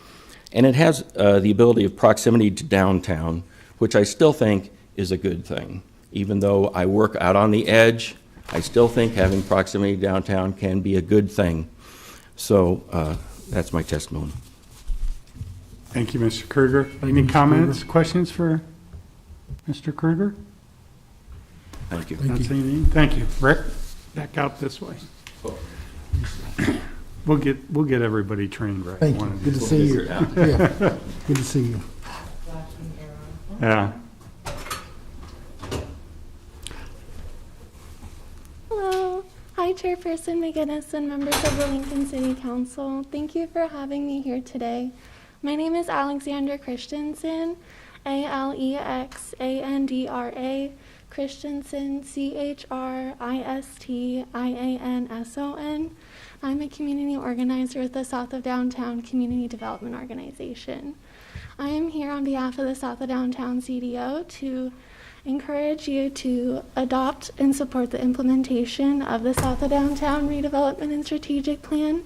Speaker 12: And it has the ability of proximity to downtown, which I still think is a good thing. Even though I work out on the edge, I still think having proximity to downtown can be a good thing. So that's my testimony.
Speaker 1: Thank you, Mr. Kruger. Any comments, questions for Mr. Kruger?
Speaker 12: Thank you.
Speaker 1: Not seeing any? Thank you. Rick, back out this way. We'll get everybody trained right.
Speaker 3: Thank
Speaker 1: one
Speaker 3: you.
Speaker 1: of
Speaker 3: Good to
Speaker 1: these
Speaker 3: see
Speaker 1: days.
Speaker 3: you. Yeah, good to see you.
Speaker 1: Yeah.
Speaker 13: Hello. Hi, Chairperson McGinnis and members of the Lincoln City Council. Thank you for having me here today. My name is Alexandra Christensen, Alexandra Christensen, Christianson. I'm a community organizer with the South of Downtown Community Development Organization. I am here on behalf of the South of Downtown CDO to encourage you to adopt and support the implementation of the South of Downtown Redevelopment and Strategic Plan.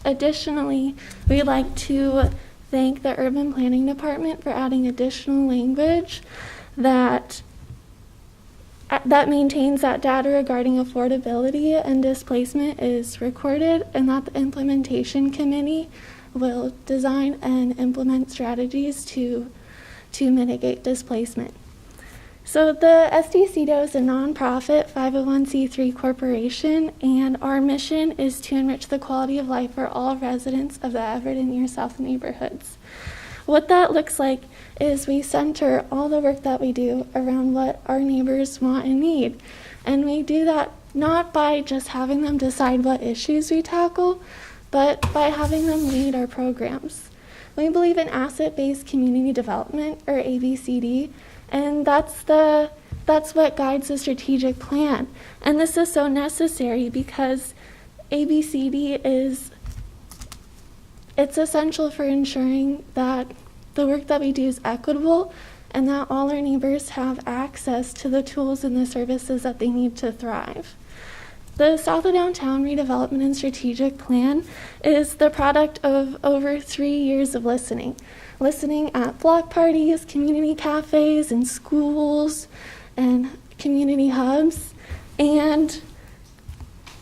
Speaker 13: Additionally, we'd like to thank the Urban Planning Department for adding additional language that maintains that data regarding affordability and displacement is recorded, and that the implementation committee will design and implement strategies to mitigate displacement. So the SDCDO is a nonprofit 501c3 corporation, and our mission is to enrich the quality of life for all residents of the Everett and Near South neighborhoods. What that looks like is we center all the work that we do around what our neighbors want and need. And we do that not by just having them decide what issues we tackle, but by having them lead our programs. We believe in asset-based community development, or ABCD, and that's what guides the strategic plan. And this is so necessary because ABCD it's essential for ensuring that the work that we do is equitable and that all our neighbors have access to the tools and the services that they need to thrive. The South of Downtown Redevelopment and Strategic Plan is the product of over 3 years of listening at block parties, community cafes, and schools, and community hubs. And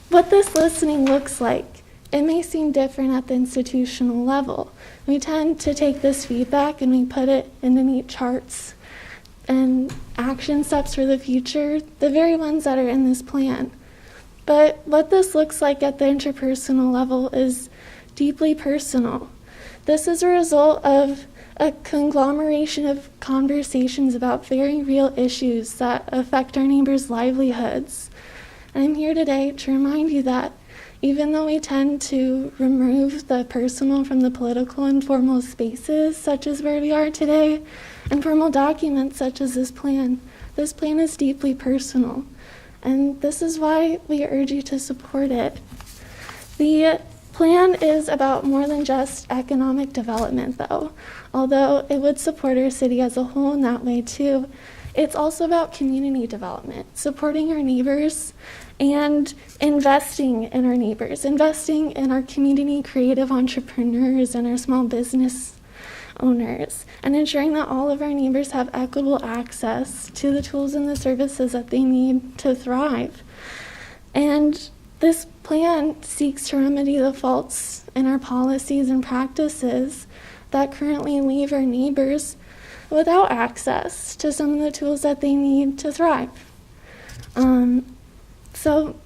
Speaker 13: what this listening looks like, it may seem different at the institutional level. We tend to take this feedback and we put it into neat charts and action steps for the future, the very ones that are in this plan. But what this looks like at the interpersonal level is deeply personal. This is a result of a conglomeration of conversations about very real issues that affect our neighbors' livelihoods. And I'm here today to remind you that even though we tend to remove the personal from the political and formal spaces, such as where we are today, and formal documents such as this plan is deeply personal. And this is why we urge you to support it. The plan is about more than just economic development, though. Although it would support our city as a whole in that way, too. It's also about community development, supporting our neighbors and investing in our neighbors, investing in our community creative entrepreneurs and our small business owners, and ensuring that all of our neighbors have equitable access to the tools and the services that they need to thrive. And this plan seeks to remedy the faults in our policies and practices that currently leave our neighbors without access to some of the tools that they need to thrive. So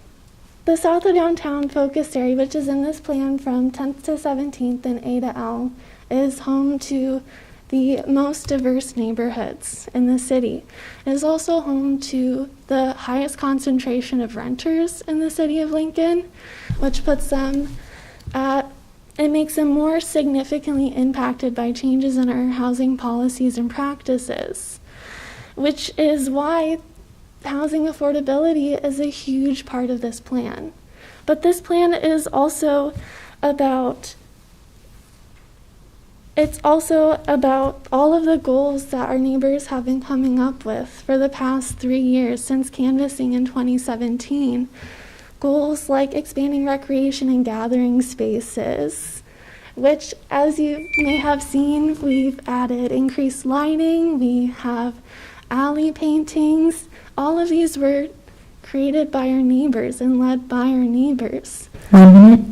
Speaker 13: the South of Downtown focus area, which is in this plan from 10th to 17th and A to L, is home to the most diverse neighborhoods in the city. It is also home to the highest concentration of renters in the city of Lincoln, which puts them it makes them more significantly impacted by changes in our housing policies and practices, which is why housing affordability is a huge part of this plan. But this plan is also about all of the goals that our neighbors have been coming up with for the past 3 years since canvassing in 2017. Goals like expanding recreation and gathering spaces, which, as you may have seen, we've added increased lighting, we have alley paintings. All of these were created by our neighbors and led by our neighbors.
Speaker 2: 1 minute.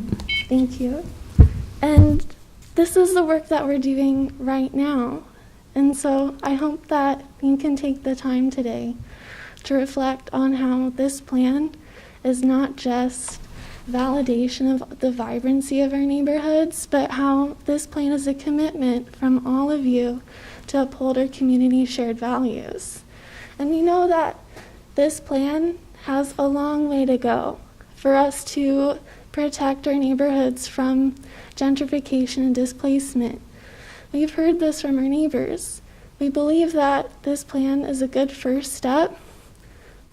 Speaker 13: Thank you. And this is the work that we're doing right now. And so I hope that you can take the time today to reflect on how this plan is not just validation of the vibrancy of our neighborhoods, but how this plan is a commitment from all of you to uphold our community's shared values. And we know that this plan has a long way to go for us to protect our neighborhoods from gentrification and displacement. We've heard this from our neighbors. We believe that this plan is a good first step,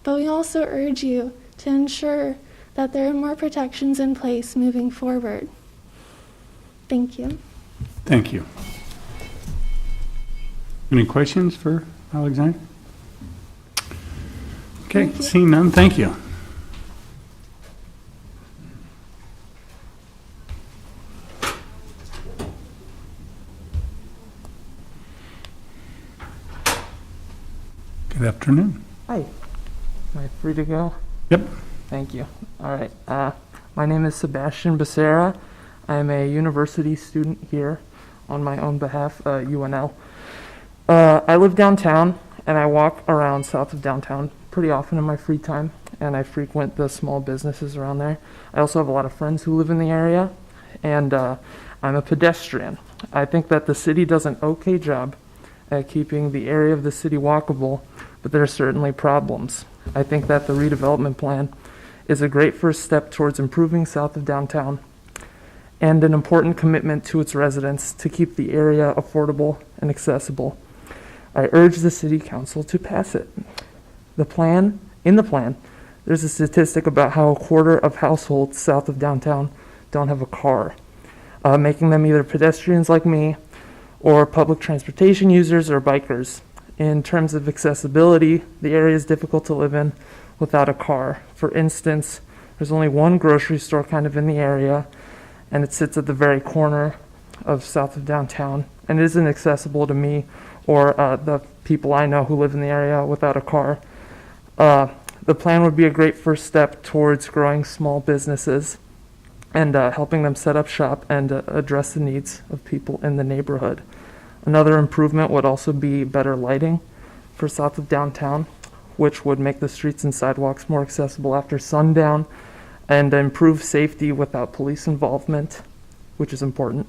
Speaker 13: but we also urge you to ensure that there are more protections in place moving forward. Thank you.
Speaker 1: Thank you. Any questions for Alexander? Okay, seeing none, thank you. Good afternoon.
Speaker 14: Hi. Am I free to go?
Speaker 1: Yep.
Speaker 14: Thank you. All right. My name is Sebastian Becerra. I'm a university student here on my own behalf, UNL. I live downtown, and I walk around south of downtown pretty often in my free time, and I frequent the small businesses around there. I also have a lot of friends who live in the area, and I'm a pedestrian. I think that the city does an okay job at keeping the area of the city walkable, but there are certainly problems. I think that the redevelopment plan is a great first step towards improving south of downtown and an important commitment to its residents to keep the area affordable and accessible. I urge the city council to pass it. In the plan, there's a statistic about how a quarter of households south of downtown don't have a car, making them either pedestrians like me or public transportation users or bikers. In terms of accessibility, the area is difficult to live in without a car. For instance, there's only one grocery store kind of in the area, and it sits at the very corner of south of downtown, and it isn't accessible to me or the people I know who live in the area without a car. The plan would be a great first step towards growing small businesses and helping them set up shop and address the needs of people in the neighborhood. Another improvement would also be better lighting for south of downtown, which would make the streets and sidewalks more accessible after sundown and improve safety without police involvement, which is important.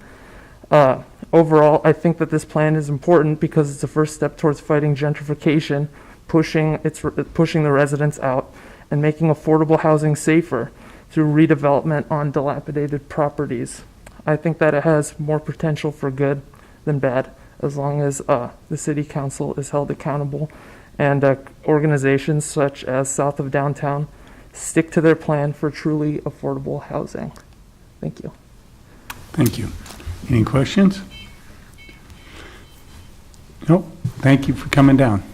Speaker 14: Overall, I think that this plan is important because it's the first step towards fighting gentrification, pushing the residents out, and making affordable housing safer through redevelopment on dilapidated properties. I think that it has more potential for good than bad, as long as the city council is held accountable and organizations such as South of Downtown stick to their plan for truly affordable housing. Thank you.
Speaker 1: Thank you. Any questions? Nope. Thank you for coming down.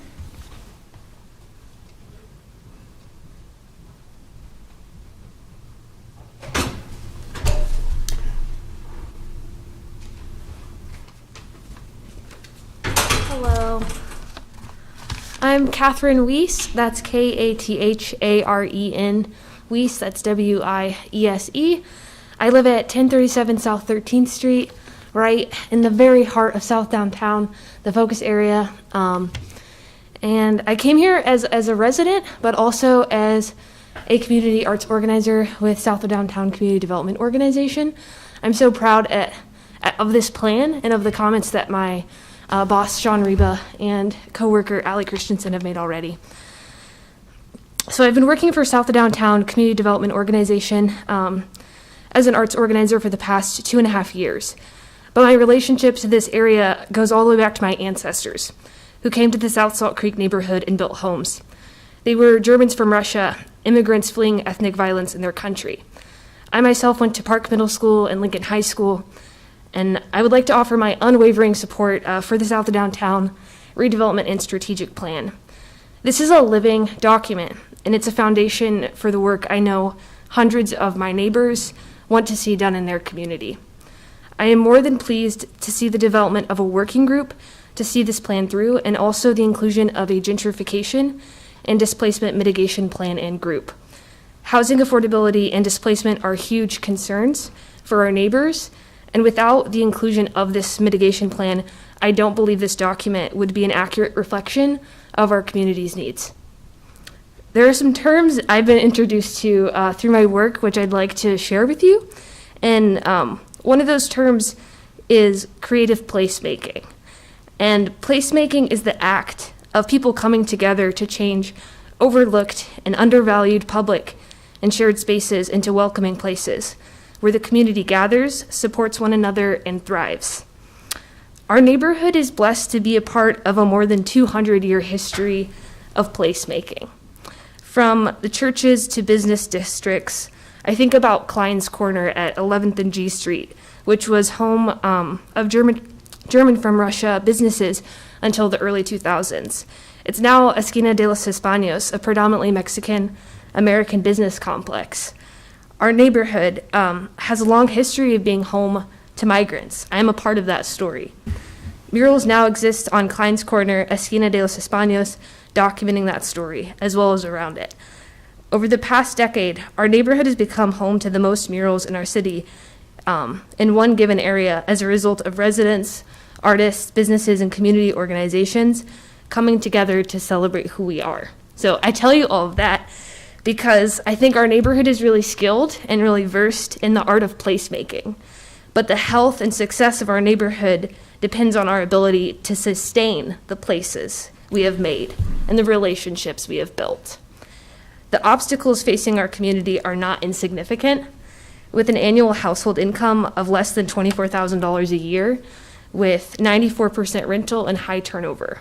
Speaker 15: Hello. I'm Catherine Weiss. That's Katharen Weiss. That's Wiese. I live at 1037 South 13th Street, right in the very heart of South Downtown, the focus area. And I came here as a resident, but also as a community arts organizer with South of Downtown Community Development Organization. I'm so proud of this plan and of the comments that my boss, Sean Reba, and coworker, Allie Christensen, have made already. So I've been working for South of Downtown Community Development Organization as an arts organizer for the past 2.5 years. But my relationship to this area goes all the way back to my ancestors, who came to the South Salt Creek neighborhood and built homes. They were Germans from Russia, immigrants fleeing ethnic violence in their country. I myself went to Park Middle School and Lincoln High School, and I would like to offer my unwavering support for the South of Downtown redevelopment and strategic plan. This is a living document, and it's a foundation for the work I know hundreds of my neighbors want to see done in their community. I am more than pleased to see the development of a working group to see this plan through, and also the inclusion of a gentrification and displacement mitigation plan and group. Housing affordability and displacement are huge concerns for our neighbors, and without the inclusion of this mitigation plan, I don't believe this document would be an accurate reflection of our community's needs. There are some terms I've been introduced to through my work, which I'd like to share with you. And one of those terms is creative placemaking. And placemaking is the act of people coming together to change overlooked and undervalued public and shared spaces into welcoming places where the community gathers, supports one another, and thrives. Our neighborhood is blessed to be a part of a more than 200-year history of placemaking. From the churches to business districts, I think about Klein's Corner at 11th and G Street, which was home of German from Russia businesses until the early 2000s. It's now Esquina de los Españos, a predominantly Mexican-American business complex. Our neighborhood has a long history of being home to migrants. I am a part of that story. Murals now exist on Klein's Corner, Esquina de los Españos, documenting that story, as well as around it. Over the past decade, our neighborhood has become home to the most murals in our city in one given area as a result of residents, artists, businesses, and community organizations coming together to celebrate who we are. So I tell you all of that because I think our neighborhood is really skilled and really versed in the art of placemaking. But the health and success of our neighborhood depends on our ability to sustain the places we have made and the relationships we have built. The obstacles facing our community are not insignificant. With an annual household income of less than $24,000 a year, with 94% rental and high turnover.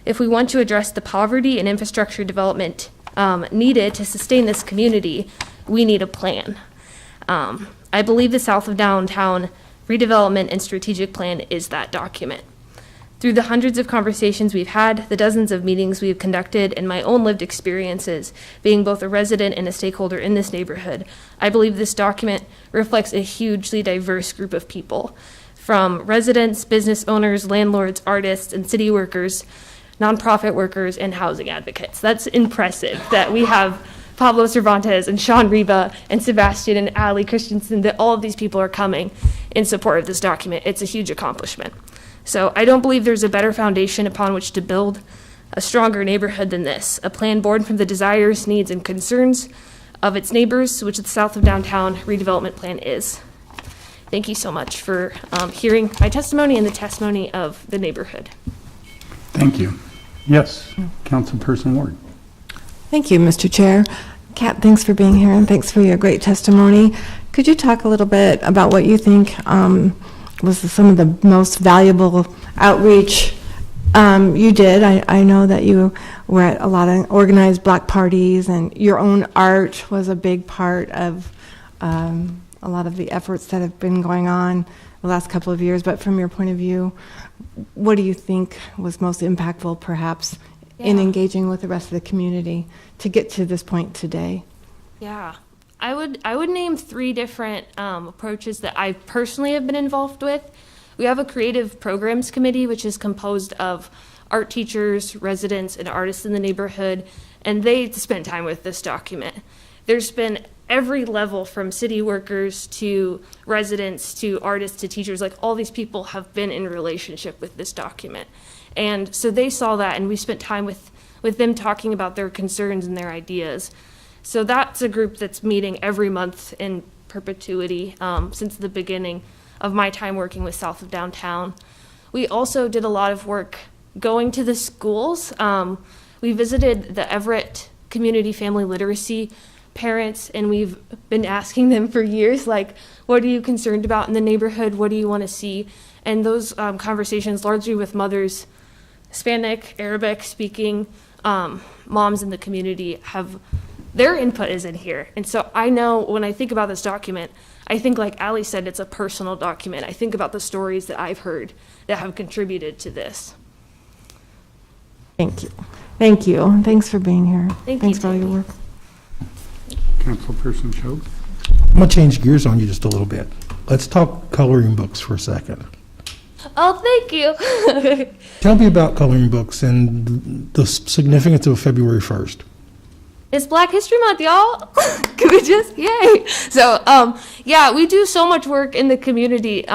Speaker 15: If we want to address the poverty and infrastructure development needed to sustain this community, we need a plan. I believe the South of Downtown redevelopment and strategic plan is that document. Through the hundreds of conversations we've had, the dozens of meetings we've conducted, and my own lived experiences, being both a resident and a stakeholder in this neighborhood, I believe this document reflects a hugely diverse group of people, from residents, business owners, landlords, artists, and city workers, nonprofit workers, and housing advocates. That's impressive that we have Pablo Cervantes and Sean Riva and Sebastian and Ali Christensen, that all of these people are coming in support of this document. It's a huge accomplishment. So I don't believe there's a better foundation upon which to build a stronger neighborhood than this, a plan born from the desires, needs, and concerns of its neighbors, which the South of Downtown redevelopment plan is. Thank you so much for hearing my testimony and the testimony of the neighborhood.
Speaker 1: Thank you. Yes, Councilperson Ward.
Speaker 16: Thank you, Mr. Chair. Kat, thanks for being here and thanks for your great testimony. Could you talk a little bit about what you think was some of the most valuable outreach you did? I know that you were at a lot of organized block parties, and your own art was a big part of a lot of the efforts that have been going on the last couple of years. But from your point of view, what do you think was most impactful, perhaps, in engaging with the rest of the community to get to this point today?
Speaker 15: Yeah. I would name three different approaches that I personally have been involved with. We have a creative programs committee, which is composed of art teachers, residents, and artists in the neighborhood, and they spent time with this document. There's been every level from city workers to residents to artists to teachers, like all these people have been in relationship with this document. And so they saw that, and we spent time with them talking about their concerns and their ideas. So that's a group that's meeting every month in perpetuity since the beginning of my time working with South of Downtown. We also did a lot of work going to the schools. We visited the Everett Community Family Literacy parents, and we've been asking them for years, like, what are you concerned about in the neighborhood? What do you want to see? And those conversations, largely with mothers, Hispanic, Arabic speaking moms in the community, have their input is in here. And so I know when I think about this document, I think, like Ali said, it's a personal document. I think about the stories that I've heard that have contributed to this.
Speaker 16: Thank you. Thank you. Thanks for being here. Thanks for all your work.
Speaker 1: Councilperson Choate.
Speaker 3: I'm going to change gears on you just a little bit. Let's talk coloring books for a second.
Speaker 15: Oh, thank you.
Speaker 3: Tell me about coloring books and the significance of February 1st.
Speaker 15: It's Black History Month, y'all. Can we just, yay. So, yeah, we do so much work in the community.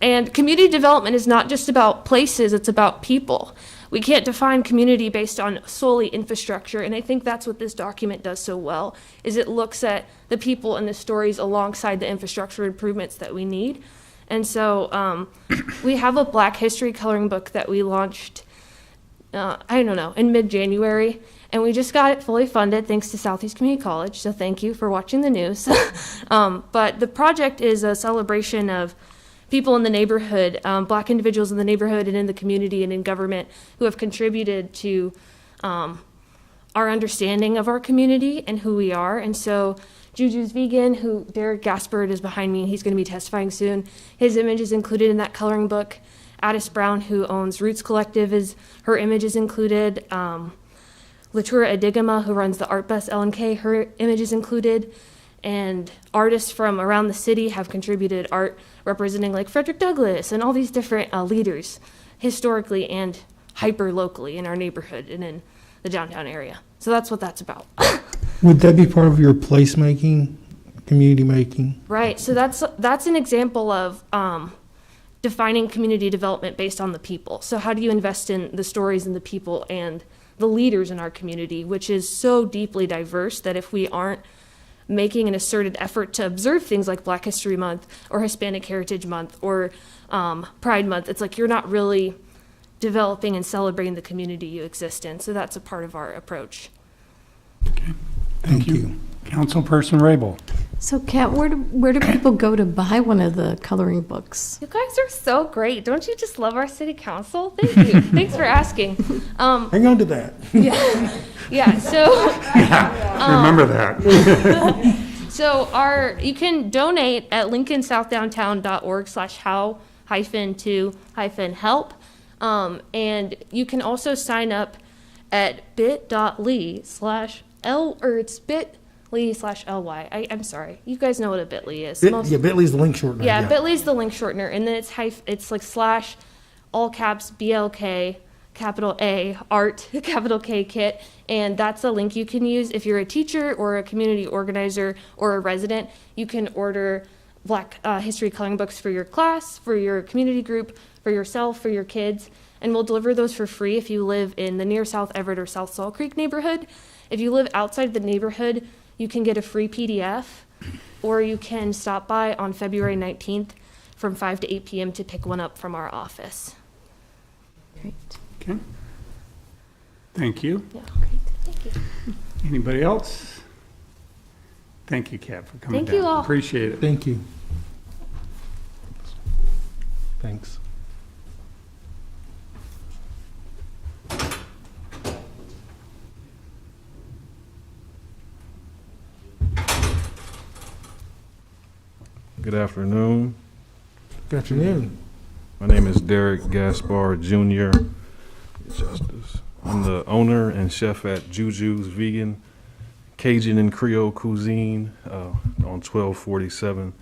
Speaker 15: And community development is not just about places, it's about people. We can't define community based on solely infrastructure, and I think that's what this document does so well, is it looks at the people and the stories alongside the infrastructure improvements that we need. And so we have a Black History coloring book that we launched, in mid-January, and we just got it fully funded thanks to Southeast Community College, so thank you for watching the news. But the project is a celebration of people in the neighborhood, Black individuals in the neighborhood and in the community and in government who have contributed to our understanding of our community and who we are. And so Juju's Vegan, who Derek Gaspard is behind me, he's going to be testifying soon. His image is included in that coloring book. Addis Brown, who owns Roots Collective, her image is included. Latura Adigama, who runs the Art Bus LNK, her image is included. And artists from around the city have contributed art representing like Frederick Douglass and all these different leaders historically and hyper locally in our neighborhood and in the downtown area. So that's what that's about.
Speaker 3: Would that be part of your placemaking, community making?
Speaker 15: Right. So that's an example of defining community development based on the people. So how do you invest in the stories and the people and the leaders in our community, which is so deeply diverse that if we aren't making an asserted effort to observe things like Black History Month or Hispanic Heritage Month or Pride Month, it's like you're not really developing and celebrating the community you exist in. So that's a part of our approach.
Speaker 1: Okay, thank you. Councilperson Rabel.
Speaker 17: So, Kat, where do people go to buy one of the coloring books?
Speaker 15: You guys are so great. Don't you just love our city council? Thank you. Thanks for asking.
Speaker 3: Hang on to that.
Speaker 15: Yeah. So
Speaker 1: Remember that.
Speaker 15: So you can donate at lincolnsouthdowntownorg/how-to-help, and you can also sign up at bit.ly/L/ly. I'm sorry. You guys know what a bit.ly is.
Speaker 3: Bit.ly is the link shortener.
Speaker 15: Yeah, bit.ly is the link shortener, and then it's like slash, all caps, BLK, capital A, art, capital K, kit, and that's a link you can use if you're a teacher or a community organizer or a resident. You can order Black history coloring books for your class, for your community group, for yourself, for your kids, and we'll deliver those for free if you live in the near South Everett or South Salt Creek neighborhood. If you live outside the neighborhood, you can get a free PDF, or you can stop by on February 19th from 5 to 8 p.m. to pick one up from our office.
Speaker 17: Great.
Speaker 1: Okay. Thank you.
Speaker 15: Yeah, great. Thank you.
Speaker 1: Anybody else? Thank you, Kat, for coming
Speaker 15: Thank
Speaker 1: down.
Speaker 15: you all.
Speaker 1: Appreciate it.
Speaker 3: Thank you. Thanks.
Speaker 18: Good afternoon.
Speaker 3: Good afternoon.
Speaker 18: My name is Derek Gaspar Jr. Justice. I'm the owner and chef at Juju's Vegan Cajun and Creole Cuisine on 1247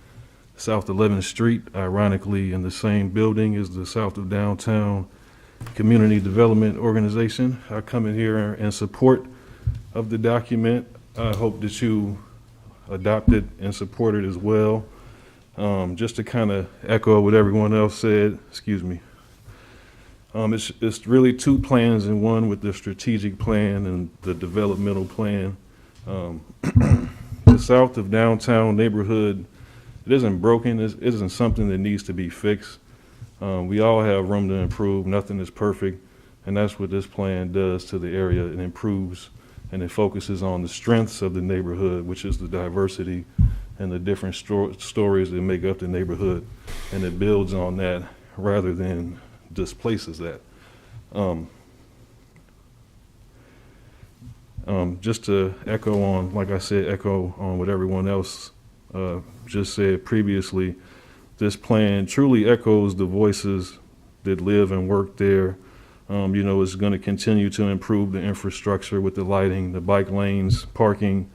Speaker 18: South 11th Street, ironically in the same building as the South of Downtown Community Development Organization. I come in here in support of the document. I hope that you adopt it and support it as well. Just to kind of echo what everyone else said, excuse me. It's really two plans in one, with the strategic plan and the developmental plan. The South of Downtown neighborhood, it isn't broken, it isn't something that needs to be fixed. We all have room to improve, nothing is perfect, and that's what this plan does to the area. It improves and it focuses on the strengths of the neighborhood, which is the diversity and the different stories that make up the neighborhood, and it builds on that rather than displaces that. Just to echo on, like I said, echo on what everyone else just said previously, this plan truly echoes the voices that live and work there. It's going to continue to improve the infrastructure with the lighting, the bike lanes, parking.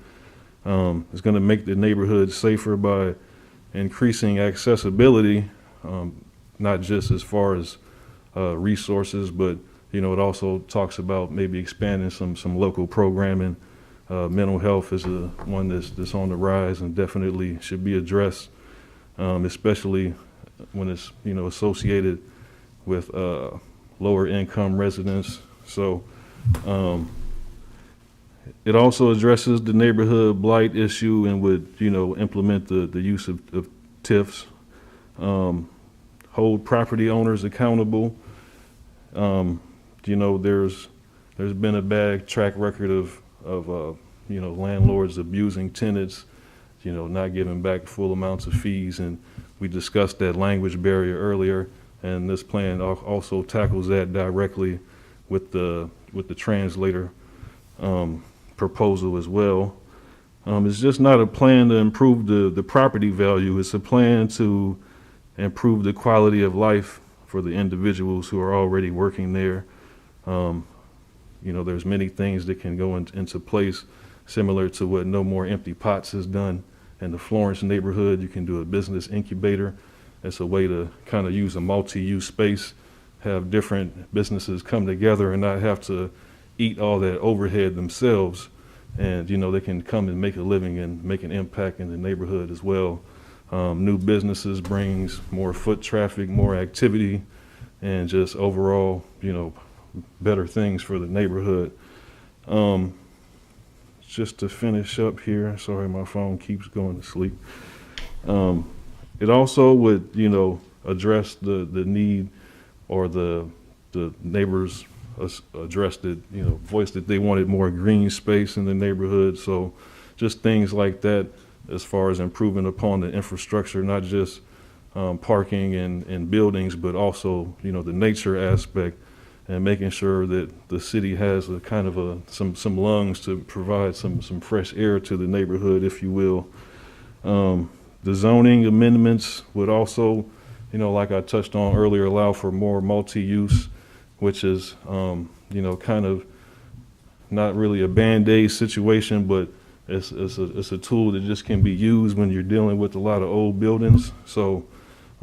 Speaker 18: It's going to make the neighborhood safer by increasing accessibility, not just as far as resources, but it also talks about maybe expanding some local programming. Mental health is one that's on the rise and definitely should be addressed, especially when it's, you know, associated with lower income residents. So it also addresses the neighborhood blight issue and would, you know, implement the use of TIFs, hold property owners accountable. You know, there's been a bad track record of you know, landlords abusing tenants, you know, not giving back full amounts of fees, and we discussed that language barrier earlier, and this plan also tackles that directly with the translator proposal as well. It's just not a plan to improve the property value. It's a plan to improve the quality of life for the individuals who are already working there. You know, there's many things that can go into place, similar to what No More Empty Pots has done in the Florence neighborhood. You can do a business incubator. It's a way to kind of use a multi-use space, have different businesses come together and not have to eat all that overhead themselves. And, you know, they can come and make a living and make an impact in the neighborhood as well. New businesses brings more foot traffic, more activity, and just overall, you know, better things for the neighborhood. Just to finish up here, sorry, my phone keeps going to sleep. It also would, you know, address the need, or the neighbors addressed it, you know, voiced that they wanted more green space in the neighborhood. So just things like that as far as improving upon the infrastructure, not just parking and buildings, but also, you know, the nature aspect, and making sure that the city has a kind of some lungs to provide some fresh air to the neighborhood, if you will. The zoning amendments would also, you know, like I touched on earlier, allow for more multi-use, which is, you know, kind of not really a Band-Aid situation, but it's a tool that just can be used when you're dealing with a lot of old buildings. So,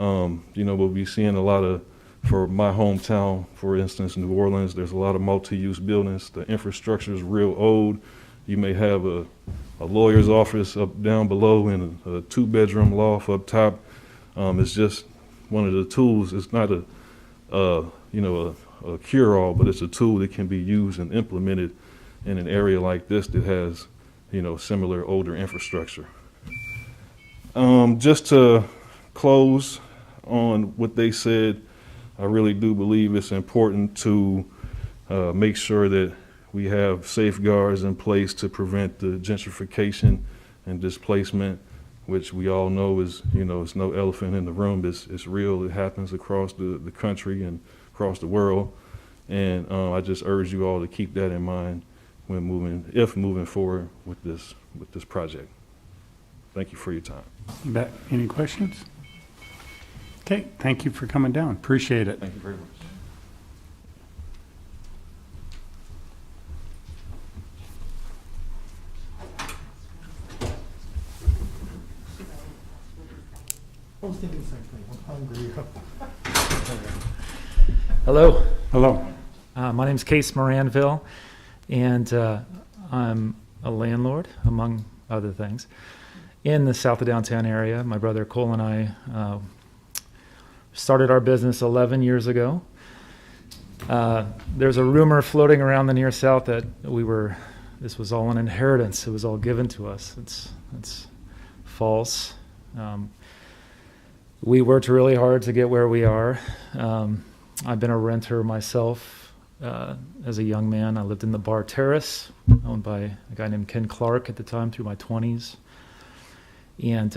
Speaker 18: you know, we'll be seeing a lot of, for my hometown, for instance, New Orleans, there's a lot of multi-use buildings. The infrastructure is real old. You may have a lawyer's office up down below and a two-bedroom loft up top. It's just one of the tools. It's not a you know, a cure-all, but it's a tool that can be used and implemented in an area like this that has, you know, similar older infrastructure. Just to close on what they said, I really do believe it's important to make sure that we have safeguards in place to prevent the gentrification and displacement, which we all know is, you know, it's no elephant in the room. It's real. It happens across the country and across the world. And I just urge you all to keep that in mind when moving forward with this project. Thank you for your time.
Speaker 1: You bet. Any questions? Okay, thank you for coming down. Appreciate it.
Speaker 18: Thank you very much.
Speaker 3: I was thinking the same thing. I'm hungry.
Speaker 19: Hello.
Speaker 1: Hello.
Speaker 19: My name's Case Moranville, and I'm a landlord, among other things, in the south of downtown area. My brother Cole and I started our business 11 years ago. There's a rumor floating around the near south that this was all an inheritance. It was all given to us. It's false. We worked really hard to get where we are. I've been a renter myself as a young man. I lived in the Bar Terrace, owned by a guy named Ken Clark at the time, through my 20s. And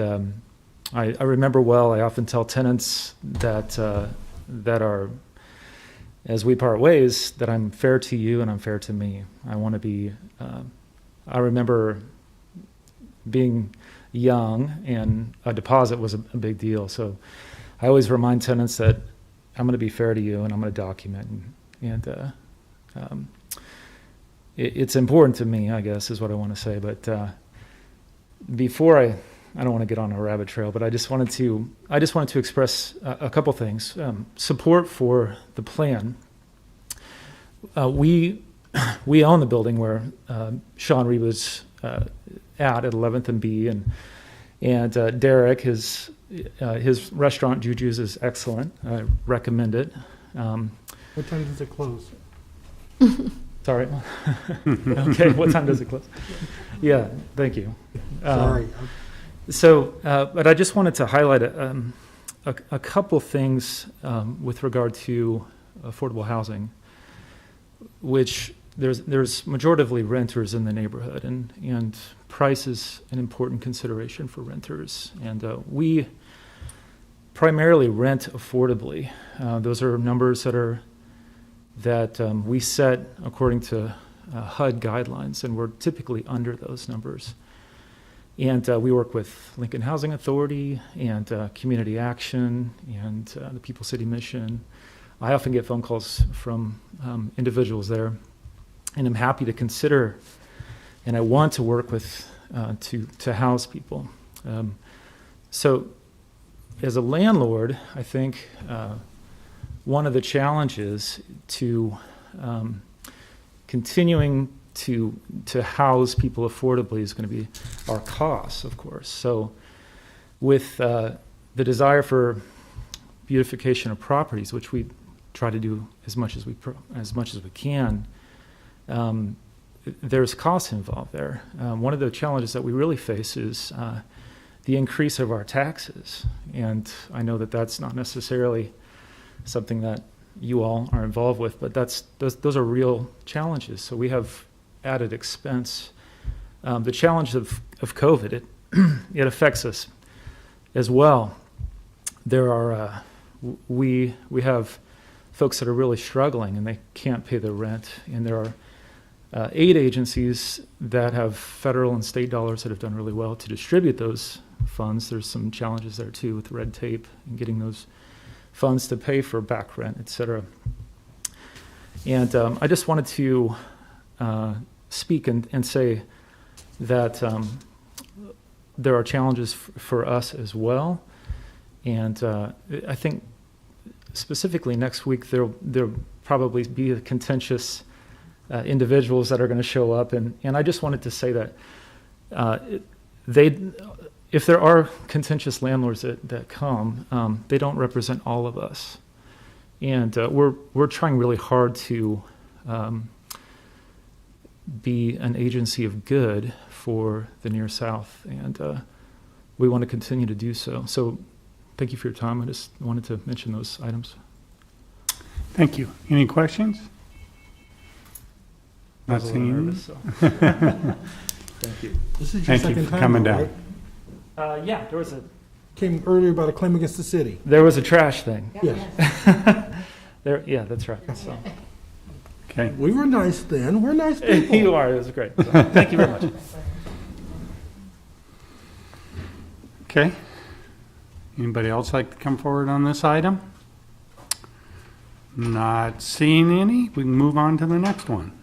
Speaker 19: I remember well, I often tell tenants that are, as we part ways, that I'm fair to you and I'm fair to me. I want to be, I remember being young and a deposit was a big deal. So I always remind tenants that I'm going to be fair to you and I'm going to document. And it's important to me, I guess, is what I want to say. But before I don't want to get on a rabbit trail, but I just wanted to express a couple things. Support for the plan. We own the building where Sean Reed was at 11th and B, And Derek, his restaurant Juju's is excellent. I recommend it.
Speaker 3: What time does it close?
Speaker 19: Sorry. Okay, what time does it close? Yeah, thank you.
Speaker 3: Sorry.
Speaker 19: But I just wanted to highlight a couple things with regard to affordable housing, which there's majoritively renters in the neighborhood, and price is an important consideration for renters. And we primarily rent affordably. Those are numbers that we set according to HUD guidelines, and we're typically under those numbers. And we work with Lincoln Housing Authority and Community Action and the People City Mission. I often get phone calls from individuals there, and I'm happy to consider, and I want to work with to house people. So as a landlord, I think one of the challenges to continuing to house people affordably is going to be our costs, of course. So with the desire for beautification of properties, which we try to do as much as we can, there's costs involved there. One of the challenges that we really face is the increase of our taxes. And I know that that's not necessarily something that you all are involved with, but those are real challenges. So we have added expense. The challenge of COVID, it affects us as well. There are we have folks that are really struggling and they can't pay their rent, and there are aid agencies that have federal and state dollars that have done really well to distribute those funds. There's some challenges there too with red tape and getting those funds to pay for back rent, et cetera. And I just wanted to speak and say that there are challenges for us as well. And I think specifically next week there'll probably be a contentious individuals that are going to show up. And I just wanted to say that if there are contentious landlords that come, they don't represent all of us. And we're trying really hard to be an agency of good for the Near South, and we want to continue to do so. So thank you for your time. I just wanted to mention those items.
Speaker 1: Thank you. Any questions? Not seeing any.
Speaker 19: Nervous, so. Thank you.
Speaker 3: This is your
Speaker 1: Thank you
Speaker 3: second
Speaker 1: for
Speaker 3: time,
Speaker 1: coming
Speaker 3: though,
Speaker 1: down.
Speaker 3: right?
Speaker 19: Yeah, there was
Speaker 3: Came earlier about a claim against the city.
Speaker 19: There was a trash thing.
Speaker 3: Yes.
Speaker 19: Yeah, that's right. So.
Speaker 1: Okay.
Speaker 3: We were nice then. We're nice people.
Speaker 19: You are. It was great. So, thank you very much.
Speaker 1: Okay. Anybody else like to come forward on this item? Not seeing any. We can move on to the next one.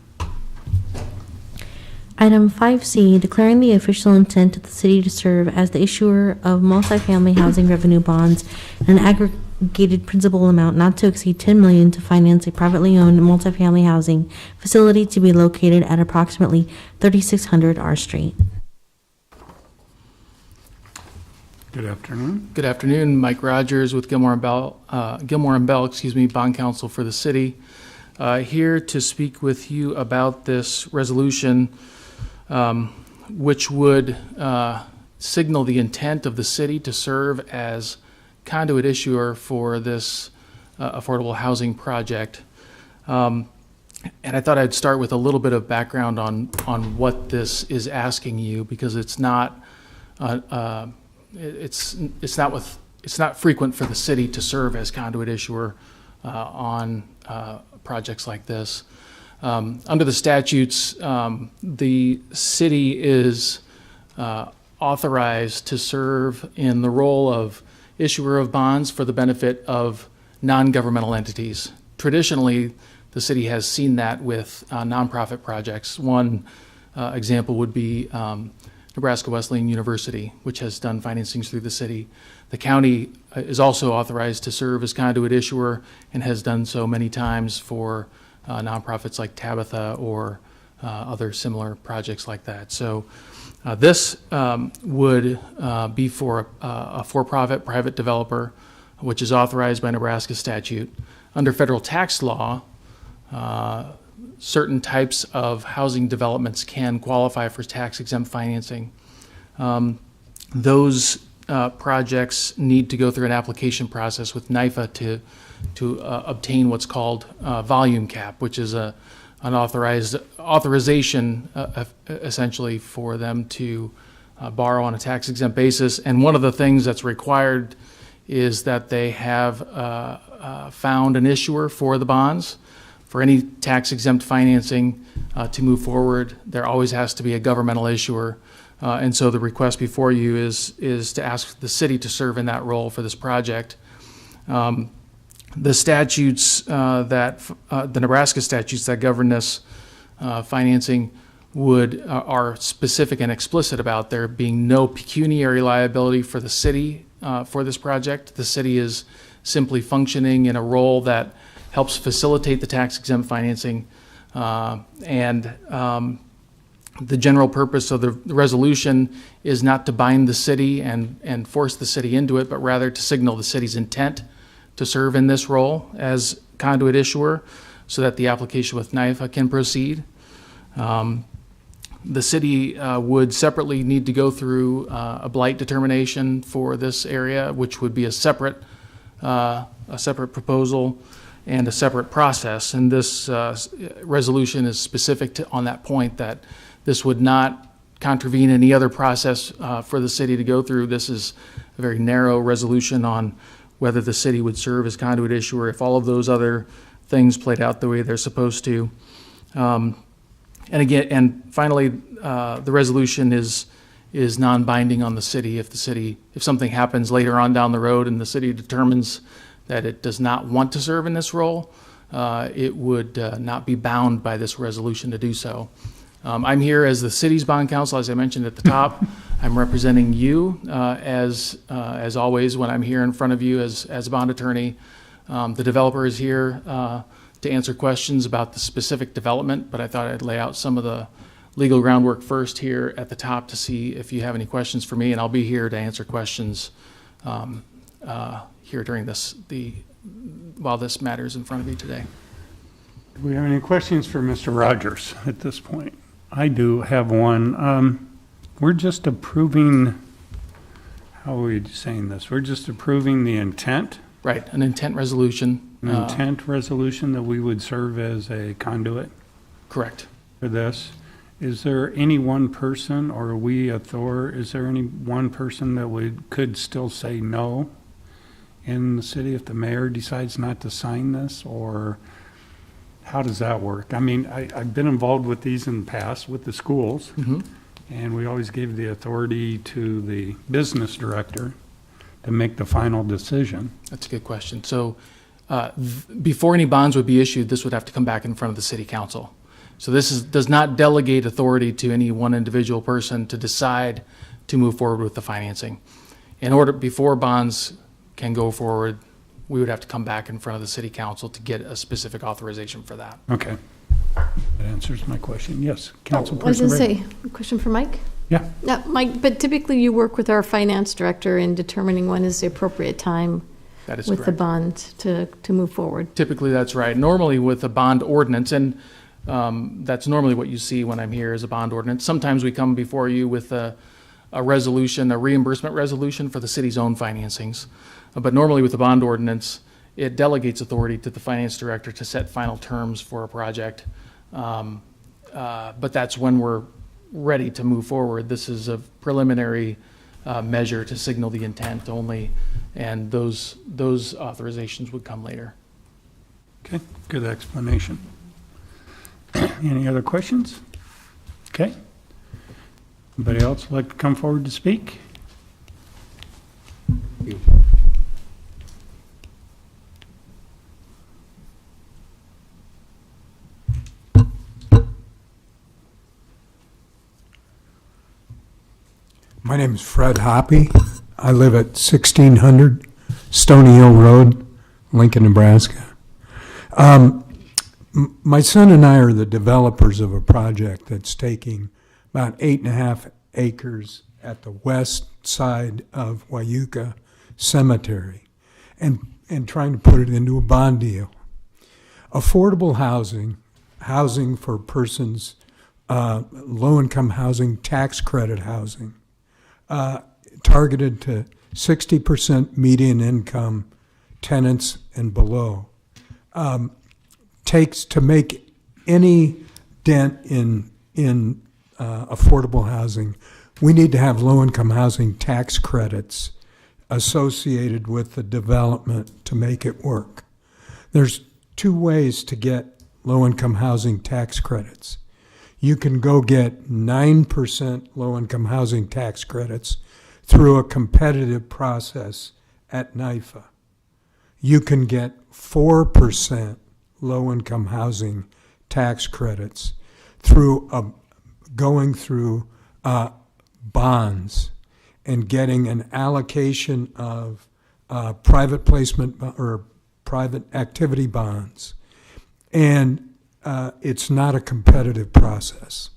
Speaker 2: Item 5C, declaring the official intent of the city to serve as the issuer of multifamily housing revenue bonds in an aggregated principal amount not to exceed $10 million to finance a privately owned multifamily housing facility to be located at approximately 3600 R Street.
Speaker 1: Good afternoon.
Speaker 14: Good afternoon. Mike Rogers with Gilmore and Bell, bond counsel for the city. Here to speak with you about this resolution, which would signal the intent of the city to serve as conduit issuer for this affordable housing project. And I thought I'd start with a little bit of background on what this is asking you, because it's not it's not frequent for the city to serve as conduit issuer on projects like this. Under the statutes, the city is authorized to serve in the role of issuer of bonds for the benefit of non-governmental entities. Traditionally, the city has seen that with nonprofit projects. One example would be Nebraska Wesleyan University, which has done financings through the city. The county is also authorized to serve as conduit issuer and has done so many times for nonprofits like Tabitha or other similar projects like that. So This would be for a for-profit private developer, which is authorized by Nebraska statute. Under federal tax law, certain types of housing developments can qualify for tax-exempt financing. Those projects need to go through an application process with NYFA to obtain what's called volume cap, which is an authorization essentially for them to borrow on a tax-exempt basis. And one of the things that's required is that they have found an issuer for the bonds. For any tax-exempt financing to move forward, there always has to be a governmental issuer. And so the request before you is to ask the city to serve in that role for this project. The statutes the Nebraska statutes that govern this financing are specific and explicit about there being no pecuniary liability for the city for this project. The city is simply functioning in a role that helps facilitate the tax-exempt financing. The general purpose of the resolution is not to bind the city and force the city into it, but rather to signal the city's intent to serve in this role as conduit issuer so that the application with NYFA can proceed. The city would separately need to go through a blight determination for this area, which would be a separate proposal and a separate process. And this resolution is specific on that point, that this would not contravene any other process for the city to go through. This is a very narrow resolution on whether the city would serve as conduit issuer if all of those other things played out the way they're supposed to. And finally, the resolution is non-binding on the city. If something happens later on down the road and the city determines that it does not want to serve in this role, it would not be bound by this resolution to do so. I'm here as the city's bond counsel, as I mentioned at the top. I'm representing you as always when I'm here in front of you as a bond attorney. The developer is here to answer questions about the specific development, but I thought I'd lay out some of the legal groundwork first here at the top to see if you have any questions for me, and I'll be here to answer questions here during while this matter is in front of you today.
Speaker 1: Do we have any questions for Mr. Rogers at this point? I do have one. We're just approving, how are we saying this? We're just approving the intent?
Speaker 14: Right, an intent resolution.
Speaker 1: An intent resolution that we would serve as a conduit?
Speaker 14: Correct.
Speaker 1: For this. Is there any one person, or is there any one person that could still say no in the city if the mayor decides not to sign this, or how does that work? I mean, I've been involved with these in the past with the schools, and we always gave the authority to the business director to make the final decision.
Speaker 14: That's a good question. So before any bonds would be issued, this would have to come back in front of the city council. So this does not delegate authority to any one individual person to decide to move forward with the financing. Before bonds can go forward, we would have to come back in front of the city council to get a specific authorization for that.
Speaker 1: Okay. That answers my question. Yes, Councilperson
Speaker 17: I was going to
Speaker 1: Ray.
Speaker 17: say, a question for Mike?
Speaker 1: Yeah.
Speaker 17: Mike, but typically you work with our finance director in determining when is the appropriate time
Speaker 14: That is
Speaker 17: with the
Speaker 14: correct.
Speaker 17: bond to move forward.
Speaker 14: Typically, that's right. Normally with a bond ordinance, and that's normally what you see when I'm here is a bond ordinance. Sometimes we come before you with a resolution, a reimbursement resolution for the city's own financings. But normally with the bond ordinance, it delegates authority to the finance director to set final terms for a project. But that's when we're ready to move forward. This is a preliminary measure to signal the intent only, and those authorizations would come later.
Speaker 1: Okay, good explanation. Any other questions? Okay. Anybody else like to come forward to speak?
Speaker 20: My name is Fred Hoppy. I live at 1600 Stony Hill Road, Lincoln, Nebraska. My son and I are the developers of a project that's taking about 8.5 acres at the west side of Wayuka Cemetery and trying to put it into a bond deal. Affordable housing for persons, low-income housing, tax credit housing, targeted to 60% median income tenants and below. Takes to make any dent in affordable housing, we need to have low-income housing tax credits associated with the development to make it work. There's two ways to get low-income housing tax credits. You can go get 9% low-income housing tax credits through a competitive process at NYFA. You can get 4% low-income housing tax credits through going through bonds and getting an allocation of private placement or private activity bonds. And it's not a competitive process.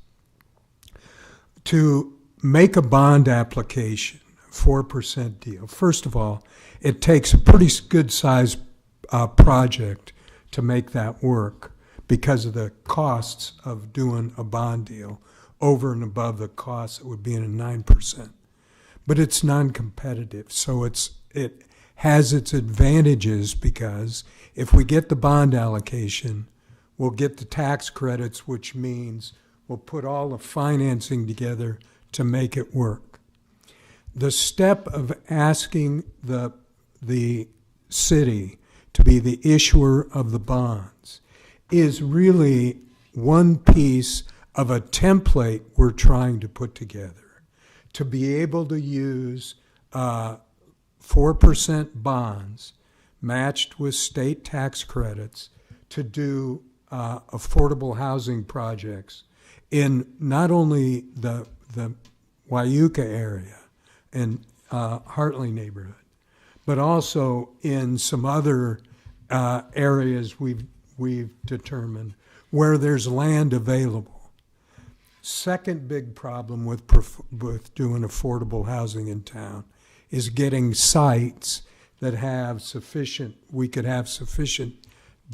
Speaker 20: To make a bond application, 4% deal, first of all, it takes a pretty good sized project to make that work because of the costs of doing a bond deal over and above the costs that would be in a 9%. But it's non-competitive, so it has its advantages because if we get the bond allocation, we'll get the tax credits, which means we'll put all the financing together to make it work. The step of asking the city to be the issuer of the bonds is really one piece of a template we're trying to put together to be able to use 4% bonds matched with state tax credits to do affordable housing projects in not only the Wayuka area and Hartley neighborhood, but also in some other areas we've determined where there's land available. Second big problem with doing affordable housing in town is getting sites that have sufficient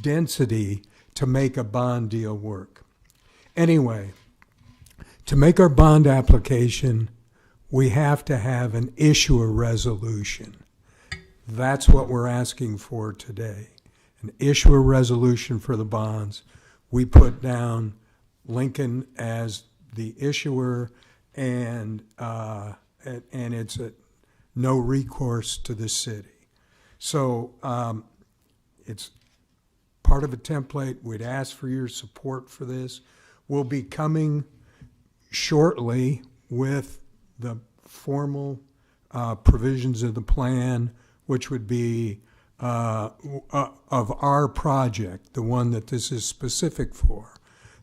Speaker 20: density to make a bond deal work. Anyway, to make our bond application, we have to have an issuer resolution. That's what we're asking for today. An issuer resolution for the bonds. We put down Lincoln as the issuer, and it's no recourse to the city. So it's part of a template. We'd ask for your support for this. We'll be coming shortly with the formal provisions of the plan, which would be of our project, the one that this is specific for,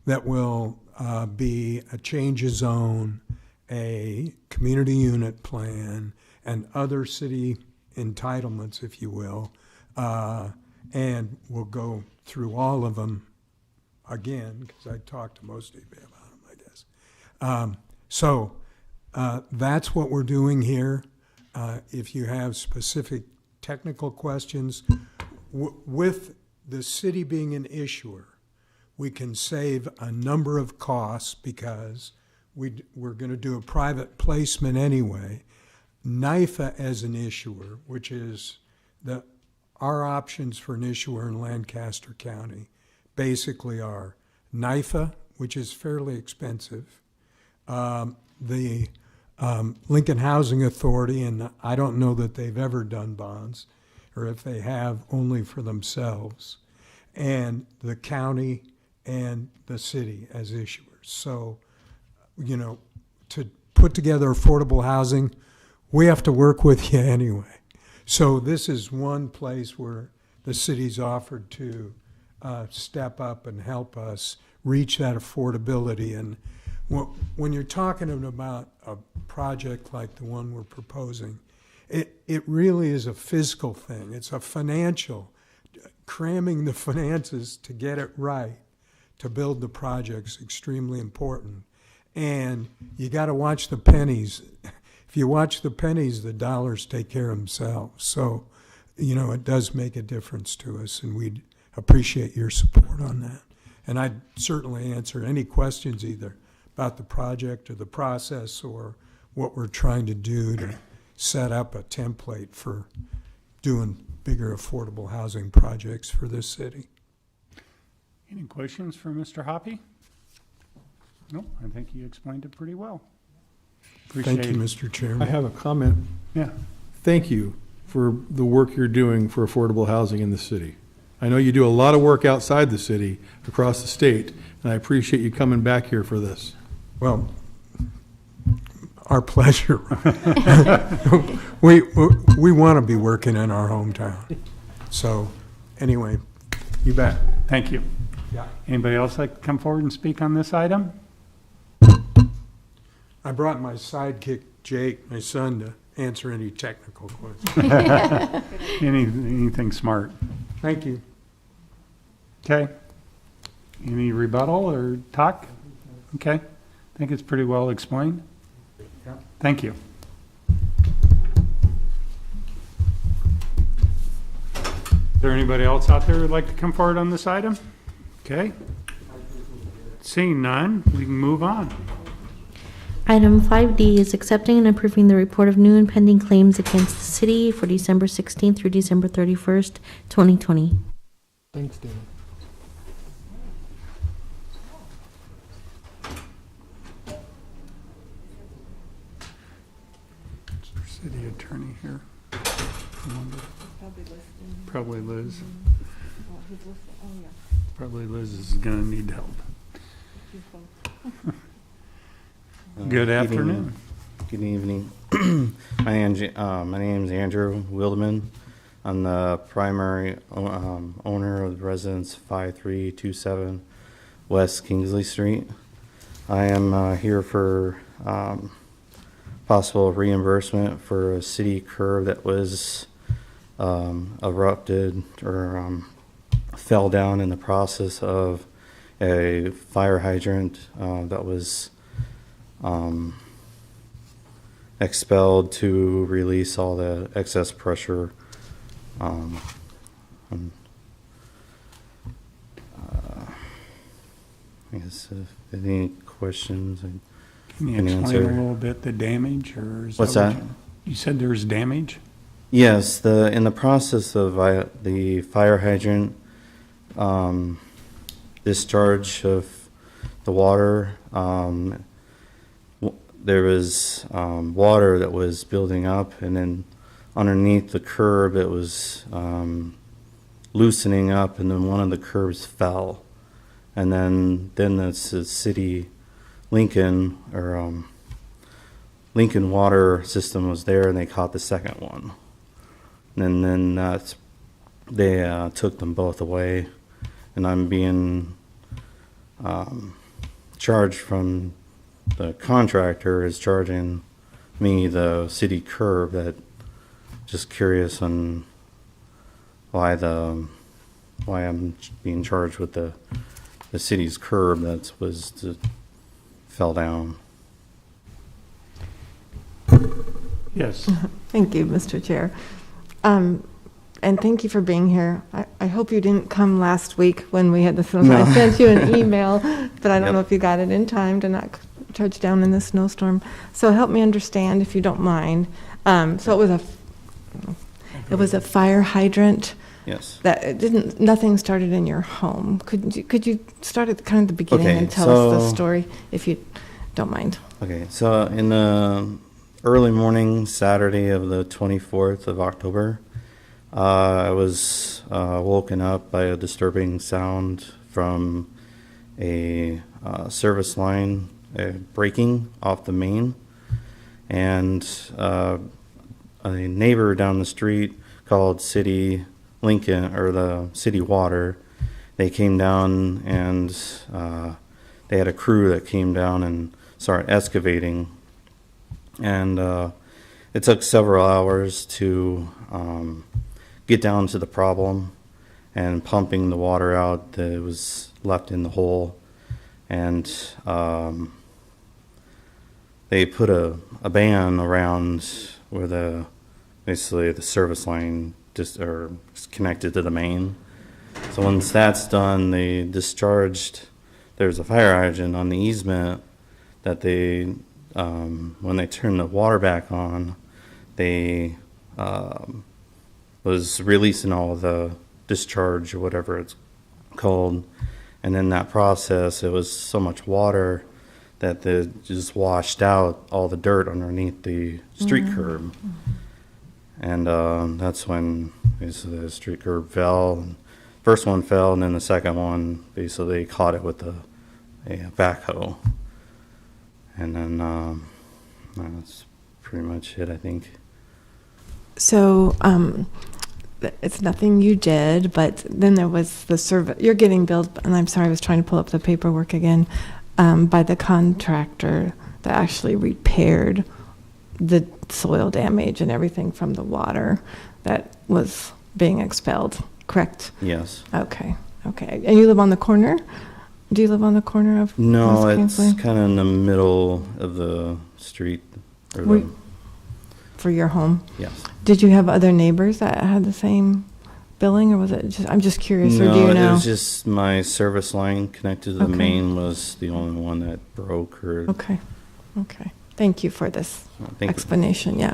Speaker 20: that will be a change of zone, a community unit plan, and other city entitlements, if you will, and we'll go through all of them again, because I talked to most of you about them, I guess. So that's what we're doing here. If you have specific technical questions, with the city being an issuer, we can save a number of costs because we're going to do a private placement anyway. NYFA as an issuer, which is our options for an issuer in Lancaster County, basically are NYFA, which is fairly expensive, the Lincoln Housing Authority, and I don't know that they've ever done bonds, or if they have, only for themselves, and the county and the city as issuers. So, to put together affordable housing, we have to work with you anyway. So this is one place where the city's offered to step up and help us reach that affordability. And when you're talking about a project like the one we're proposing, it really is a fiscal thing. It's a financial, cramming the finances to get it right, to build the project's extremely important. And you got to watch the pennies. If you watch the pennies, the dollars take care of themselves. So, you know, it does make a difference to us, and we'd appreciate your support on that. And I'd certainly answer any questions either about the project or the process or what we're trying to do to set up a template for doing bigger affordable housing projects for this city.
Speaker 1: Any questions for Mr. Hoppy? No, I think he explained it pretty well.
Speaker 20: Thank you, Mr. Chairman.
Speaker 5: I have a comment.
Speaker 1: Yeah.
Speaker 5: Thank you for the work you're doing for affordable housing in the city. I know you do a lot of work outside the city, across the state, and I appreciate you coming back here for this.
Speaker 20: Well, our pleasure. we want to be working in our hometown. So anyway, you bet.
Speaker 1: Thank you.
Speaker 20: Yeah.
Speaker 1: Anybody else like to come forward and speak on this item?
Speaker 20: I brought my sidekick, Jake, my son, to answer any technical questions.
Speaker 1: Anything smart.
Speaker 20: Thank you.
Speaker 1: Okay. Any rebuttal or talk? Okay. I think it's pretty well explained.
Speaker 20: Yeah.
Speaker 1: Thank you. Is there anybody else out there who'd like to come forward on this item? Okay. Seeing none, we can move on.
Speaker 2: Item 5D is accepting and approving the report of new and pending claims against the city for December 16th through December 31st, 2020.
Speaker 20: Thanks, Dan.
Speaker 1: Is our city attorney here? Probably Liz. Probably Liz is going to need help. Good afternoon.
Speaker 21: Good evening. My name is Andrew Wildeman. I'm the primary owner of the residence 5327 West Kingsley Street. I am here for possible reimbursement for a city curb that was erupted or fell down in the process of a fire hydrant that was expelled to release all the excess pressure. I guess if any questions, I
Speaker 1: Can you
Speaker 21: can
Speaker 1: explain
Speaker 21: answer.
Speaker 1: a little bit the damage, or is
Speaker 21: What's
Speaker 1: what
Speaker 21: that?
Speaker 1: You said there's damage?
Speaker 21: Yes, in the process of the fire hydrant discharge of the water, there was water that was building up, and then underneath the curb it was loosening up, and then one of the curbs fell, and then the city Lincoln or Lincoln water system was there, and they caught the second one. And then they took them both away, and I'm being charged from the contractor is charging me the city curb. That just curious on why I'm being charged with the city's curb that fell down.
Speaker 1: Yes.
Speaker 16: Thank you, Mr. Chair. And thank you for being here. I hope you didn't come last week when we had the snow.
Speaker 21: No.
Speaker 16: I sent you an email, but I don't
Speaker 21: Yep.
Speaker 16: know if you got it in time to not touch down in the snowstorm. So help me understand, if you don't mind. So it was a fire hydrant.
Speaker 21: Yes.
Speaker 16: That it didn't. Nothing started in your home. Could you start at kind of the beginning
Speaker 21: Okay,
Speaker 16: and tell us the
Speaker 21: so-
Speaker 16: story, if you don't mind?
Speaker 21: Okay, so in the early morning, Saturday of the 24th of October, I was woken up by a disturbing sound from a service line breaking off the main, and a neighbor down the street called City Lincoln, or the City Water. They came down, and they had a crew that came down and started excavating, and it took several hours to get down to the problem and pumping the water out that was left in the hole. And they put a band around where basically the service line just are connected to the main. So once that's done, they discharged, there's a fire hydrant on the easement that they, when they turn the water back on, they was releasing all the discharge or whatever it's called. And in that process, it was so much water that they just washed out all the dirt underneath the street curb. And that's when basically the street curb fell. First one fell, and then the second one, basically they caught it with a backhoe. And then that's pretty much it, I think.
Speaker 16: So it's nothing you did, but then there was the service. You're getting billed, and I'm sorry, I was trying to pull up the paperwork again, by the contractor that actually repaired the soil damage and everything from the water that was being expelled, correct?
Speaker 21: Yes.
Speaker 16: Okay. And you live on the corner? Do you live on the corner of?
Speaker 21: No,
Speaker 16: West
Speaker 21: it's
Speaker 16: Kingsway?
Speaker 21: kind of in the middle of the street. Or
Speaker 16: Were- For your home?
Speaker 21: Yes.
Speaker 16: Did you have other neighbors that had the same billing, or was it just, I'm just curious, or do you
Speaker 21: No,
Speaker 16: know?
Speaker 21: it was just my service line connected to the
Speaker 16: Okay.
Speaker 21: main was the only one that broke or.
Speaker 16: Okay. Thank you for this
Speaker 21: Thank you.
Speaker 16: explanation, yeah.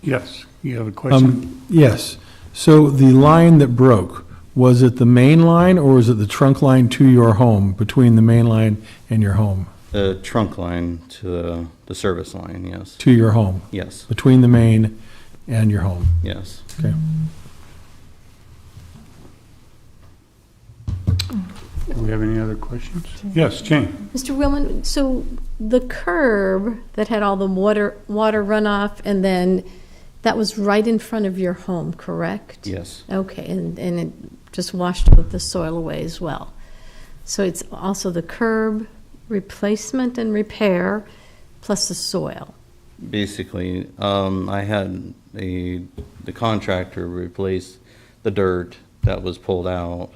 Speaker 1: Yes, you have a question?
Speaker 5: Yes. So the line that broke, was it the main line or was it the trunk line to your home, between the main line and your home?
Speaker 21: The trunk line to the service line, yes.
Speaker 5: To your home?
Speaker 21: Yes.
Speaker 5: Between the main and your home?
Speaker 21: Yes.
Speaker 5: Okay.
Speaker 1: Do we have any other questions? Yes, Jane?
Speaker 17: Mr. Willman, so the curb that had all the water runoff, and then that was right in front of your home, correct?
Speaker 21: Yes.
Speaker 17: Okay, and it just washed the soil away as well. So it's also the curb replacement and repair plus the soil.
Speaker 21: Basically, I had the contractor replace the dirt that was pulled out.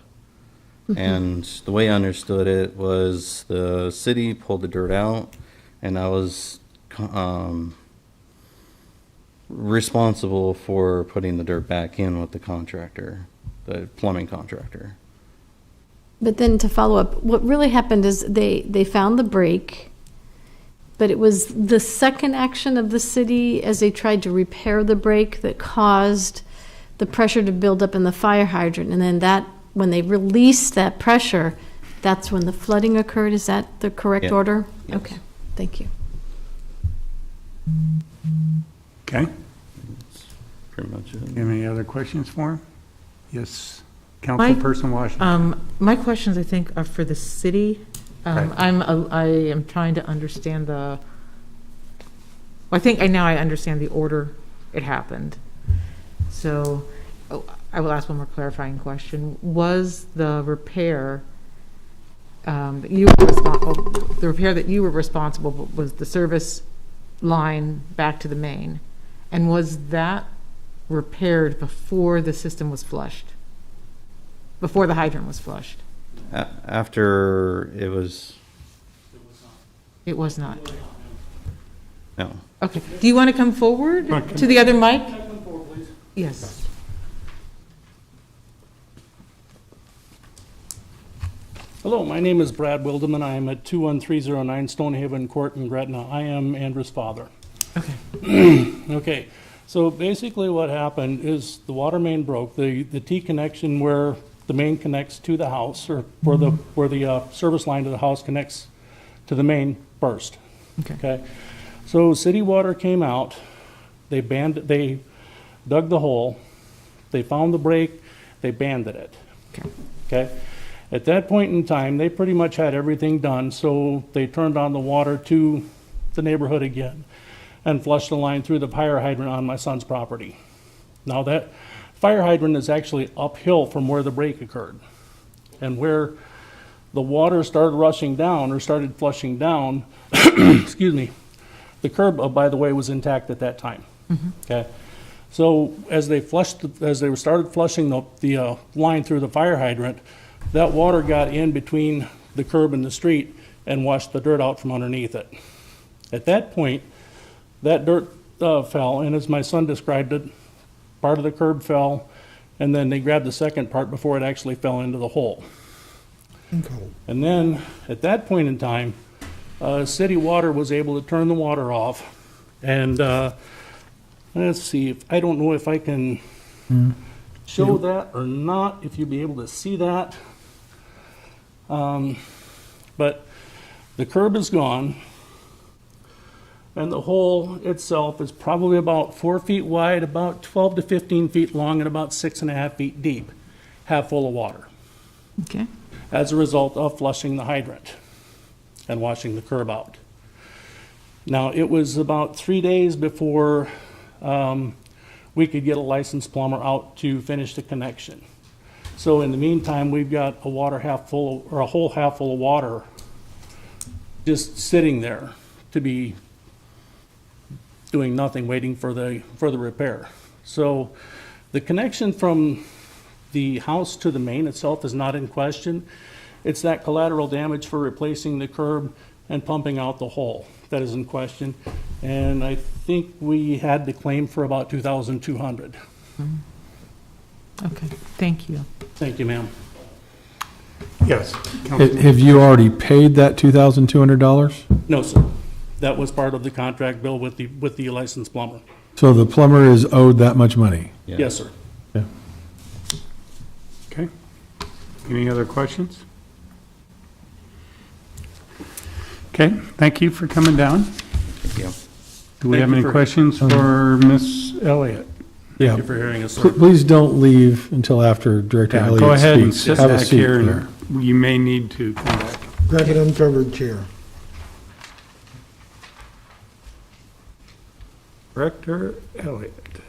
Speaker 21: And the way I understood it was the city pulled the dirt out, and I was responsible for putting the dirt back in with the contractor, the plumbing contractor.
Speaker 17: But then to follow up, what really happened is they found the break, but it was the second action of the city as they tried to repair the break that caused the pressure to build up in the fire hydrant. And then when they released that pressure, that's when the flooding occurred. Is that the correct
Speaker 21: Yeah.
Speaker 17: order?
Speaker 21: Yes.
Speaker 17: Okay, thank you.
Speaker 1: Okay.
Speaker 21: That's pretty much it.
Speaker 1: You have any other questions for him? Yes,
Speaker 4: My-
Speaker 1: Councilperson Washington.
Speaker 4: My questions, I think, are for the city.
Speaker 1: Okay.
Speaker 4: I am trying to understand I think now I understand the order it happened. So I will ask one more clarifying question. Was the repair that you were responsible for was the service line back to the main, and was that repaired before the system was flushed? Before the hydrant was flushed?
Speaker 21: After it was,
Speaker 4: It was not.
Speaker 21: no.
Speaker 4: Okay. Do you want to come forward to the other mic? Yes.
Speaker 6: Hello, my name is Brad Wildeman. I am at 21309 Stonehaven Court in Gretna. I am Andrew's father.
Speaker 4: Okay.
Speaker 6: Okay, so basically what happened is the water main broke. The T connection where the main connects to the house, or where the service line to the house connects to the main, burst. Okay. So city water came out. They dug the hole. They found the break. They banded it. Okay. At that point in time, they pretty much had everything done, so they turned on the water to the neighborhood again and flushed the line through the fire hydrant on my son's property. Now that fire hydrant is actually uphill from where the break occurred. And where the water started rushing down or started flushing down, excuse me, the curb, by the way, was intact at that time. Okay. So as they started flushing the line through the fire hydrant, that water got in between the curb and the street and washed the dirt out from underneath it. At that point, that dirt fell, and as my son described it, part of the curb fell, and then they grabbed the second part before it actually fell into the hole. And then, at that point in time, city water was able to turn the water off. And let's see, I don't know if I can show that or not, if you'll be able to see that. But the curb is gone, and the hole itself is probably about 4 feet wide, about 12 to 15 feet long, and about 6.5 feet deep, half full of water.
Speaker 4: Okay.
Speaker 6: As a result of flushing the hydrant and washing the curb out. Now, it was about 3 days before we could get a licensed plumber out to finish the connection. So in the meantime, we've got a water half full, or a whole half full of water just sitting there to be doing nothing, waiting for the repair. So the connection from the house to the main itself is not in question. It's that collateral damage for replacing the curb and pumping out the hole that is in question. And I think we had the claim for about $2,200.
Speaker 4: Okay, thank you.
Speaker 6: Thank you, ma'am.
Speaker 1: Yes.
Speaker 5: Have you already paid that $2,200?
Speaker 6: No, sir. That was part of the contract bill with the licensed plumber.
Speaker 5: So the plumber is owed that much money?
Speaker 6: Yes, sir.
Speaker 5: Yeah.
Speaker 1: Okay. Any other questions? Okay, thank you for coming down.
Speaker 11: Thank you.
Speaker 1: Do we
Speaker 6: Thank
Speaker 1: have
Speaker 6: you
Speaker 1: any
Speaker 6: for-
Speaker 1: questions for Ms. Elliott?
Speaker 5: Yeah.
Speaker 6: Thank you for hearing us, sir.
Speaker 5: Please don't leave until after Director
Speaker 1: Yeah,
Speaker 5: Elliott
Speaker 1: go ahead and
Speaker 5: speaks.
Speaker 1: sit
Speaker 5: Have a
Speaker 1: back
Speaker 5: seat
Speaker 1: here,
Speaker 5: there.
Speaker 1: and you may need to come back.
Speaker 3: Grab an uncovered chair.
Speaker 1: Director Elliott.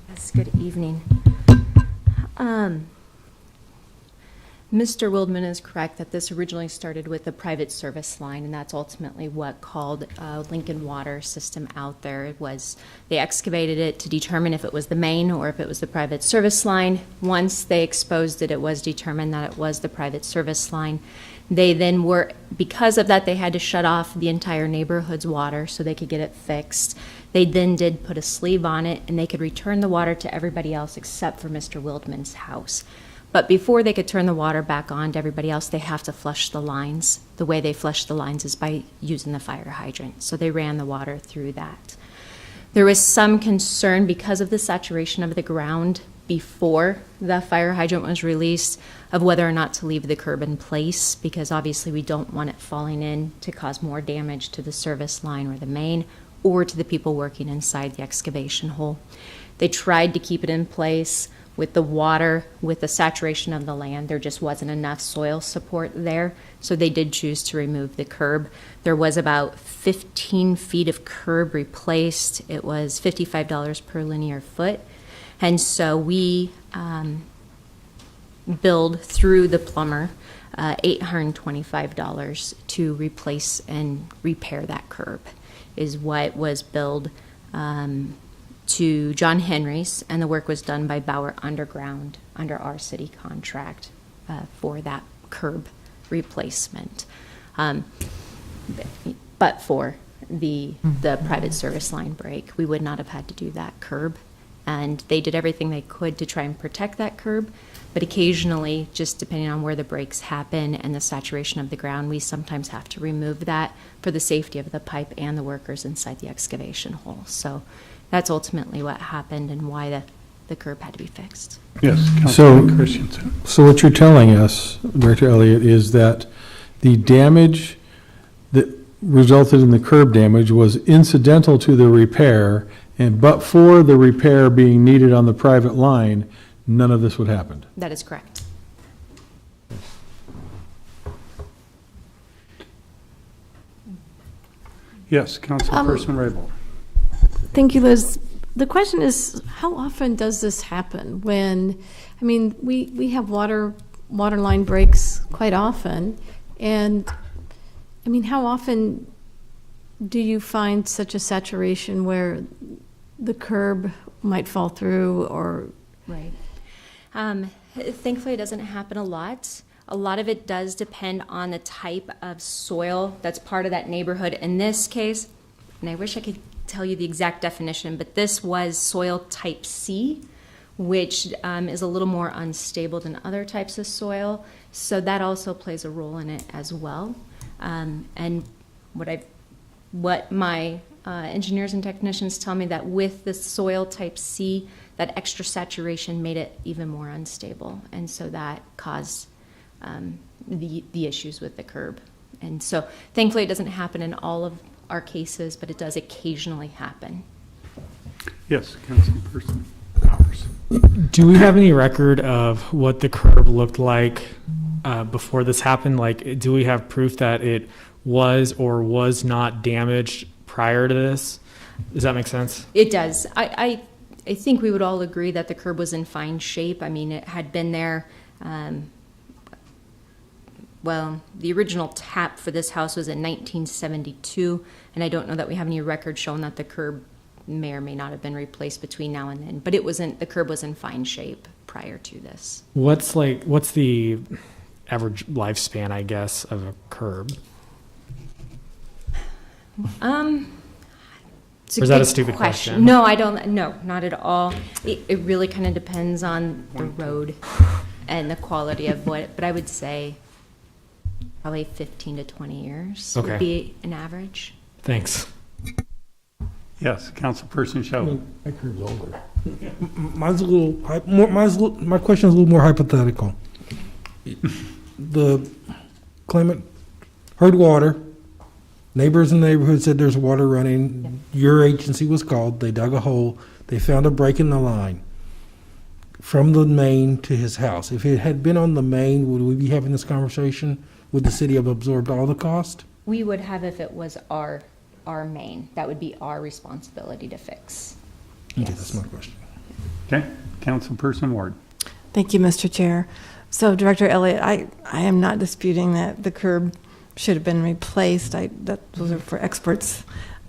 Speaker 8: Yes, good evening. Mr. Wildman is correct that this originally started with a private service line, and that's ultimately what called Lincoln Water System out there. It was, they excavated it to determine if it was the main or if it was the private service line. Once they exposed it, it was determined that it was the private service line. They then were, because of that, they had to shut off the entire neighborhood's water so they could get it fixed. They then did put a sleeve on it, and they could return the water to everybody else except for Mr. Wildman's house. But before they could turn the water back on to everybody else, they have to flush the lines. The way they flush the lines is by using the fire hydrant. So they ran the water through that. There was some concern because of the saturation of the ground before the fire hydrant was released of whether or not to leave the curb in place, because obviously we don't want it falling in to cause more damage to the service line or the main or to the people working inside the excavation hole. They tried to keep it in place. With the water, with the saturation of the land, there just wasn't enough soil support there, so they did choose to remove the curb. There was about 15 feet of curb replaced. It was $55 per linear foot, and so we billed through the plumber $825 to replace and repair that curb, is what was billed to John Henry's, and the work was done by Bauer Underground under our city contract for that curb replacement. But for the private service line break, we would not have had to do that curb. And they did everything they could to try and protect that curb, but occasionally, just depending on where the breaks happen and the saturation of the ground, we sometimes have to remove that for the safety of the pipe and the workers inside the excavation hole. So that's ultimately what happened and why the curb had to be fixed.
Speaker 1: Yes,
Speaker 5: So,
Speaker 1: Councilman Christensen.
Speaker 5: so what you're telling us, Director Elliott, is that the damage that resulted in the curb damage was incidental to the repair, and but for the repair being needed on the private line, none of this would happen.
Speaker 8: That is correct.
Speaker 1: Yes, Councilperson Rabel.
Speaker 17: Thank you, Liz. The question is, how often does this happen? When, I mean, we have water line breaks quite often, and I mean, how often do you find such a saturation where the curb might fall through or?
Speaker 8: Right. Thankfully, it doesn't happen a lot. A lot of it does depend on the type of soil that's part of that neighborhood. In this case, and I wish I could tell you the exact definition, but this was soil type C, which is a little more unstable than other types of soil. So that also plays a role in it as well. And what my engineers and technicians tell me, that with the soil type C, that extra saturation made it even more unstable. And so that caused the issues with the curb. And so thankfully it doesn't happen in all of our cases, but it does occasionally happen.
Speaker 1: Yes, Councilperson Powers.
Speaker 7: Do we have any record of what the curb looked like before this happened? Like, do we have proof that it was or was not damaged prior to this? Does that make sense?
Speaker 8: It does. I think we would all agree that the curb was in fine shape. I mean, it had been there. Well, the original tap for this house was in 1972, and I don't know that we have any record showing that the curb may or may not have been replaced between now and then. But the curb was in fine shape prior to this.
Speaker 7: What's the average lifespan, I guess, of a curb? Or is that a stupid question?
Speaker 8: No, I don't. No, not at all. It really kind of depends on the road and the quality of what. But I would say probably 15 to 20 years would be an average.
Speaker 7: Thanks.
Speaker 1: Yes, Councilperson Show.
Speaker 3: My career's older. My question is a little more hypothetical. The claimant heard water. Neighbors in the neighborhood said there's water running. Your agency was called. They dug a hole. They found a break in the line from the main to his house. If it had been on the main, would we be having this conversation? Would the city have absorbed all the cost?
Speaker 8: We would have if it was our main. That would be our responsibility to fix.
Speaker 3: Okay, that's my question.
Speaker 1: Okay, Councilperson Ward.
Speaker 16: Thank you, Mr. Chair. So, Director Elliott, I am not disputing that the curb should have been replaced. Those are for experts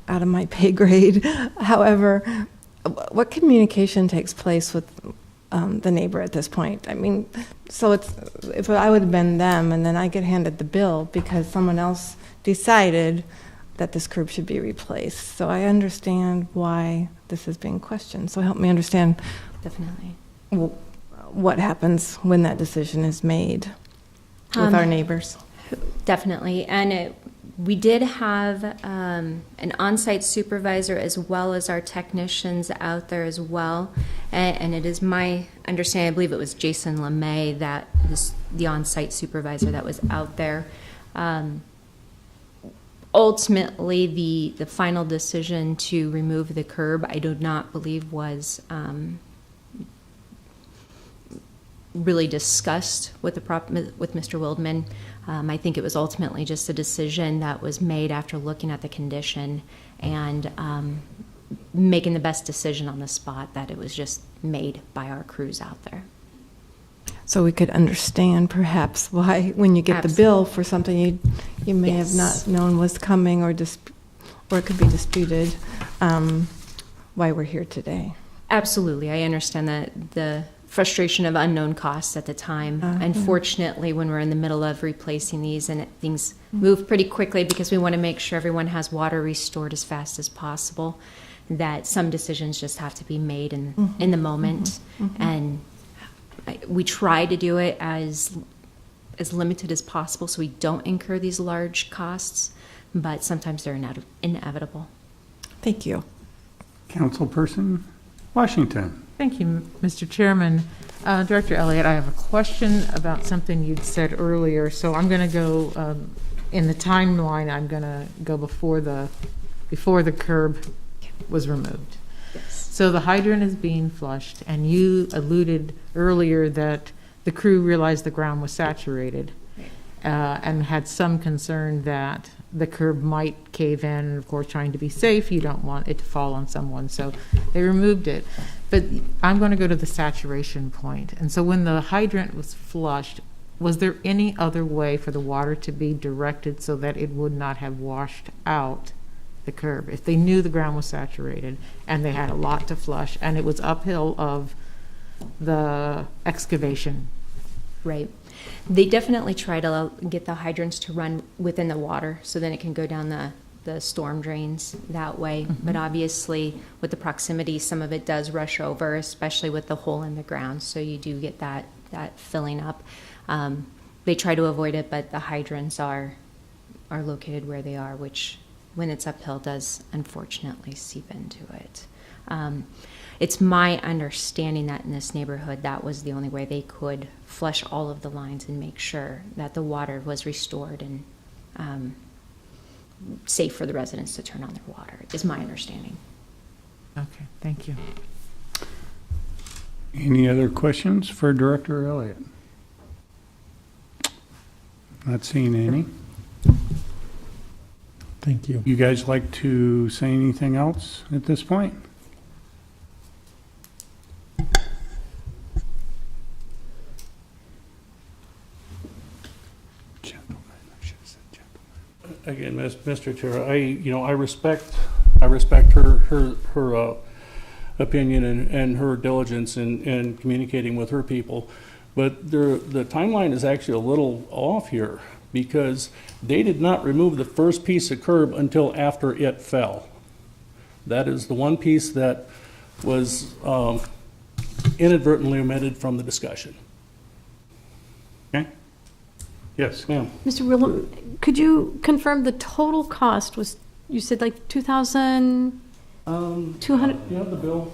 Speaker 16: out of my pay grade. However, what communication takes place with the neighbor at this point? I mean, so if I would have been them and then I get handed the bill because someone else decided that this curb should be replaced. So I understand why this is being questioned. So help me understand.
Speaker 8: Definitely.
Speaker 16: What happens when that decision is made with our neighbors?
Speaker 8: Definitely. And we did have an on-site supervisor as well as our technicians out there as well. And it is my understanding, I believe it was Jason LeMay, that the on-site supervisor that was out there. Ultimately, the final decision to remove the curb, I do not believe was really discussed with Mr. Wildman. I think it was ultimately just a decision that was made after looking at the condition and making the best decision on the spot, that it was just made by our crews out there.
Speaker 16: So we could understand perhaps why, when you get the bill for something you may have not known was coming, or it could be disputed, why we're here today.
Speaker 8: Absolutely. I understand that the frustration of unknown costs at the time. Unfortunately, when we're in the middle of replacing these and things move pretty quickly because we want to make sure everyone has water restored as fast as possible, that some decisions just have to be made in the moment. And we try to do it as limited as possible so we don't incur these large costs, but sometimes they're inevitable.
Speaker 16: Thank you.
Speaker 1: Councilperson Washington.
Speaker 4: Thank you, Mr. Chairman. Director Elliott, I have a question about something you'd said earlier. So I'm going to go in the timeline. I'm going to go before the curb was removed. So the hydrant is being flushed, and you alluded earlier that the crew realized the ground was saturated and had some concern that the curb might cave in. And of course, trying to be safe, you don't want it to fall on someone, so they removed it. But I'm going to go to the saturation point. And so when the hydrant was flushed, was there any other way for the water to be directed so that it would not have washed out the curb? If they knew the ground was saturated and they had a lot to flush and it was uphill of the excavation.
Speaker 8: Right. They definitely try to get the hydrants to run within the water so then it can go down the the storm drains that way. But obviously, with the proximity, some of it does rush over, especially with the hole in the ground. So you do get that filling up. They try to avoid it, but the hydrants are located where they are, which, when it's uphill, does unfortunately seep into it. It's my understanding that in this neighborhood, that was the only way they could flush all of the lines and make sure that the water was restored and safe for the residents to turn on their water, is my understanding.
Speaker 4: Okay, thank you.
Speaker 1: Any other questions for Director Elliott? Not seeing any.
Speaker 3: Thank you.
Speaker 1: You guys like to say anything else at this point?
Speaker 6: Again, Mr. Chair, I respect her opinion and her diligence in communicating with her people, but the timeline is actually a little off here because they did not remove the first piece of curb until after it fell. That is the one piece that was inadvertently omitted from the discussion.
Speaker 1: Okay. Yes, ma'am.
Speaker 17: Mr. Willem, could you confirm the total cost was, you said like 2,200?
Speaker 6: You have the bill?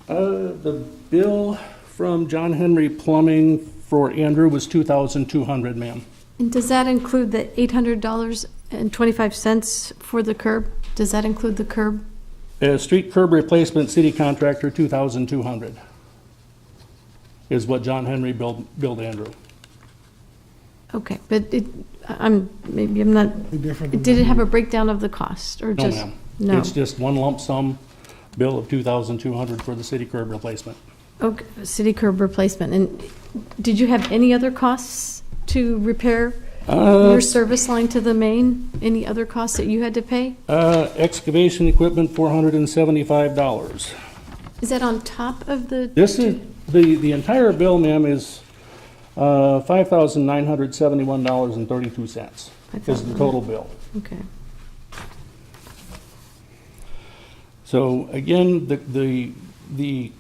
Speaker 6: The bill from John Henry Plumbing for Andrew was $2,200, ma'am.
Speaker 17: And does that include the $800.25 for the curb? Does that include the curb?
Speaker 6: Street curb replacement, city contractor, $2,200 is what John Henry billed Andrew.
Speaker 17: Okay, but maybe I'm not, did it have a breakdown of the cost or
Speaker 6: No,
Speaker 17: just?
Speaker 6: ma'am.
Speaker 17: No.
Speaker 6: It's just one lump sum bill of $2,200 for the city curb replacement.
Speaker 17: Okay, city curb replacement. And did you have any other costs to repair your service line to the main? Any other costs that you had to pay?
Speaker 6: Excavation equipment, $475.
Speaker 17: Is that on top of the?
Speaker 6: This is, the entire bill, ma'am, is $5,971.32 is the total bill.
Speaker 17: Okay.
Speaker 6: So again, the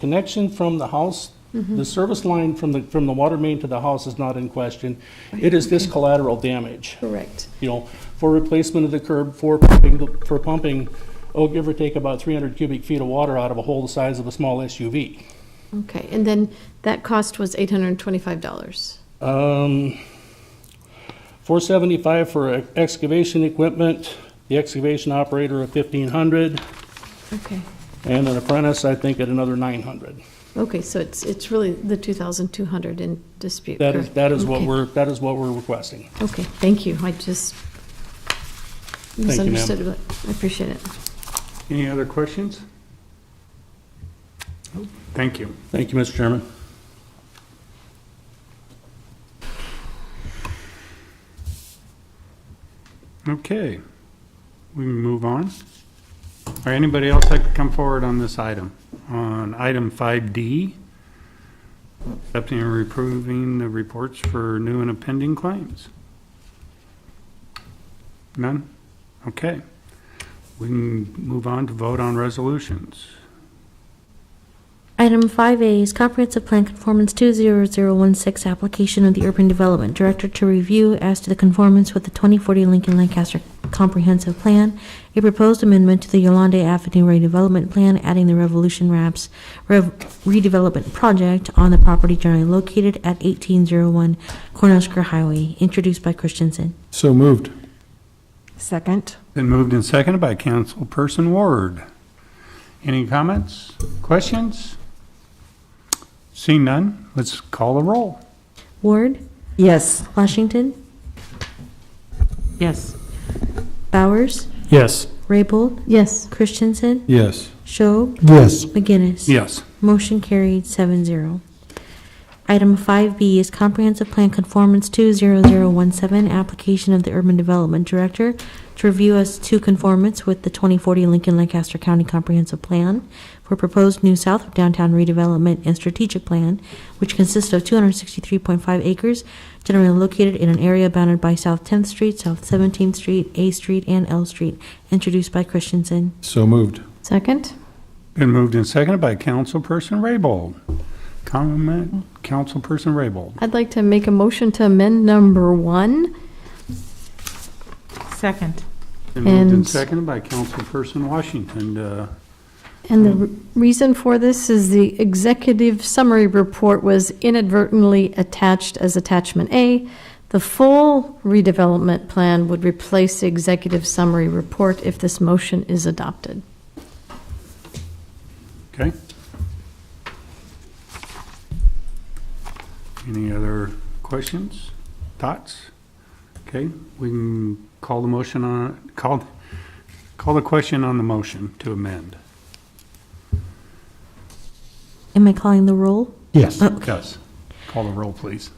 Speaker 6: connection from the house, the service line from the water main to the house is not in question. It is this collateral damage.
Speaker 17: Correct.
Speaker 6: For replacement of the curb, for pumping, give or take about 300 cubic feet of water out of a hole the size of a small SUV.
Speaker 17: Okay, and then that cost was $825.
Speaker 6: $475 for excavation equipment, the excavation operator at $1,500.
Speaker 17: Okay.
Speaker 6: And an apprentice, I think, at another $900.
Speaker 17: Okay, so it's really the 2,200 in dispute.
Speaker 6: That is
Speaker 17: okay.
Speaker 6: what we're requesting.
Speaker 17: Okay, thank you. I just misunderstood it. I appreciate it.
Speaker 1: Any other questions? Thank you.
Speaker 6: Thank you, Mr. Chairman.
Speaker 1: Okay, we can move on. Or anybody else like to come forward on this item? On item 5D, accepting and approving the reports for new and impending claims. None? Okay. We can move on to vote on resolutions.
Speaker 2: Item 5A is Comprehensive Plan Conformance 20016 application of the Urban Development Director to review as to the conformance with the 2040 Lincoln Lancaster Comprehensive Plan, a proposed amendment to the Yolande Avenue redevelopment plan, adding the Revolution Wraps redevelopment project on the property generally located at 1801 Cornhusker Highway, introduced by Christensen.
Speaker 5: So moved.
Speaker 16: Second.
Speaker 1: Been moved and seconded by Councilperson Ward. Any comments, questions? Seeing none, let's call the roll.
Speaker 2: Ward?
Speaker 16: Yes.
Speaker 2: Washington?
Speaker 4: Yes.
Speaker 2: Bowers?
Speaker 7: Yes.
Speaker 2: Raybold?
Speaker 17: Yes.
Speaker 2: Christensen?
Speaker 5: Yes.
Speaker 2: Schob?
Speaker 3: Yes.
Speaker 2: McGinnis?
Speaker 1: Yes.
Speaker 2: Motion carried 7-0. Item 5B is Comprehensive Plan Conformance 20017, application of the Urban Development Director to review as to conformance with the 2040 Lincoln-Lancaster County Comprehensive Plan for proposed new south of downtown redevelopment and strategic plan, which consists of 263.5 acres, generally located in an area bounded by South 10th Street, South 17th Street, A Street, and L Street, introduced by Christensen.
Speaker 5: So moved.
Speaker 17: Second?
Speaker 1: Been moved and seconded by Councilperson Raybold. Comment, Councilperson Raybold.
Speaker 17: I'd like to make a motion to amend number 1.
Speaker 4: Second.
Speaker 1: Been moved and
Speaker 17: And-
Speaker 1: seconded by Councilperson Washington.
Speaker 17: And the reason for this is the executive summary report was inadvertently attached as attachment A. The full redevelopment plan would replace the executive summary report if this motion is adopted.
Speaker 1: Okay. Any other questions, thoughts? Okay, we can call the motion on, call the question on the motion to amend.
Speaker 2: Am I calling the roll?
Speaker 3: Yes.
Speaker 2: Okay.
Speaker 1: Yes. Call the roll, please.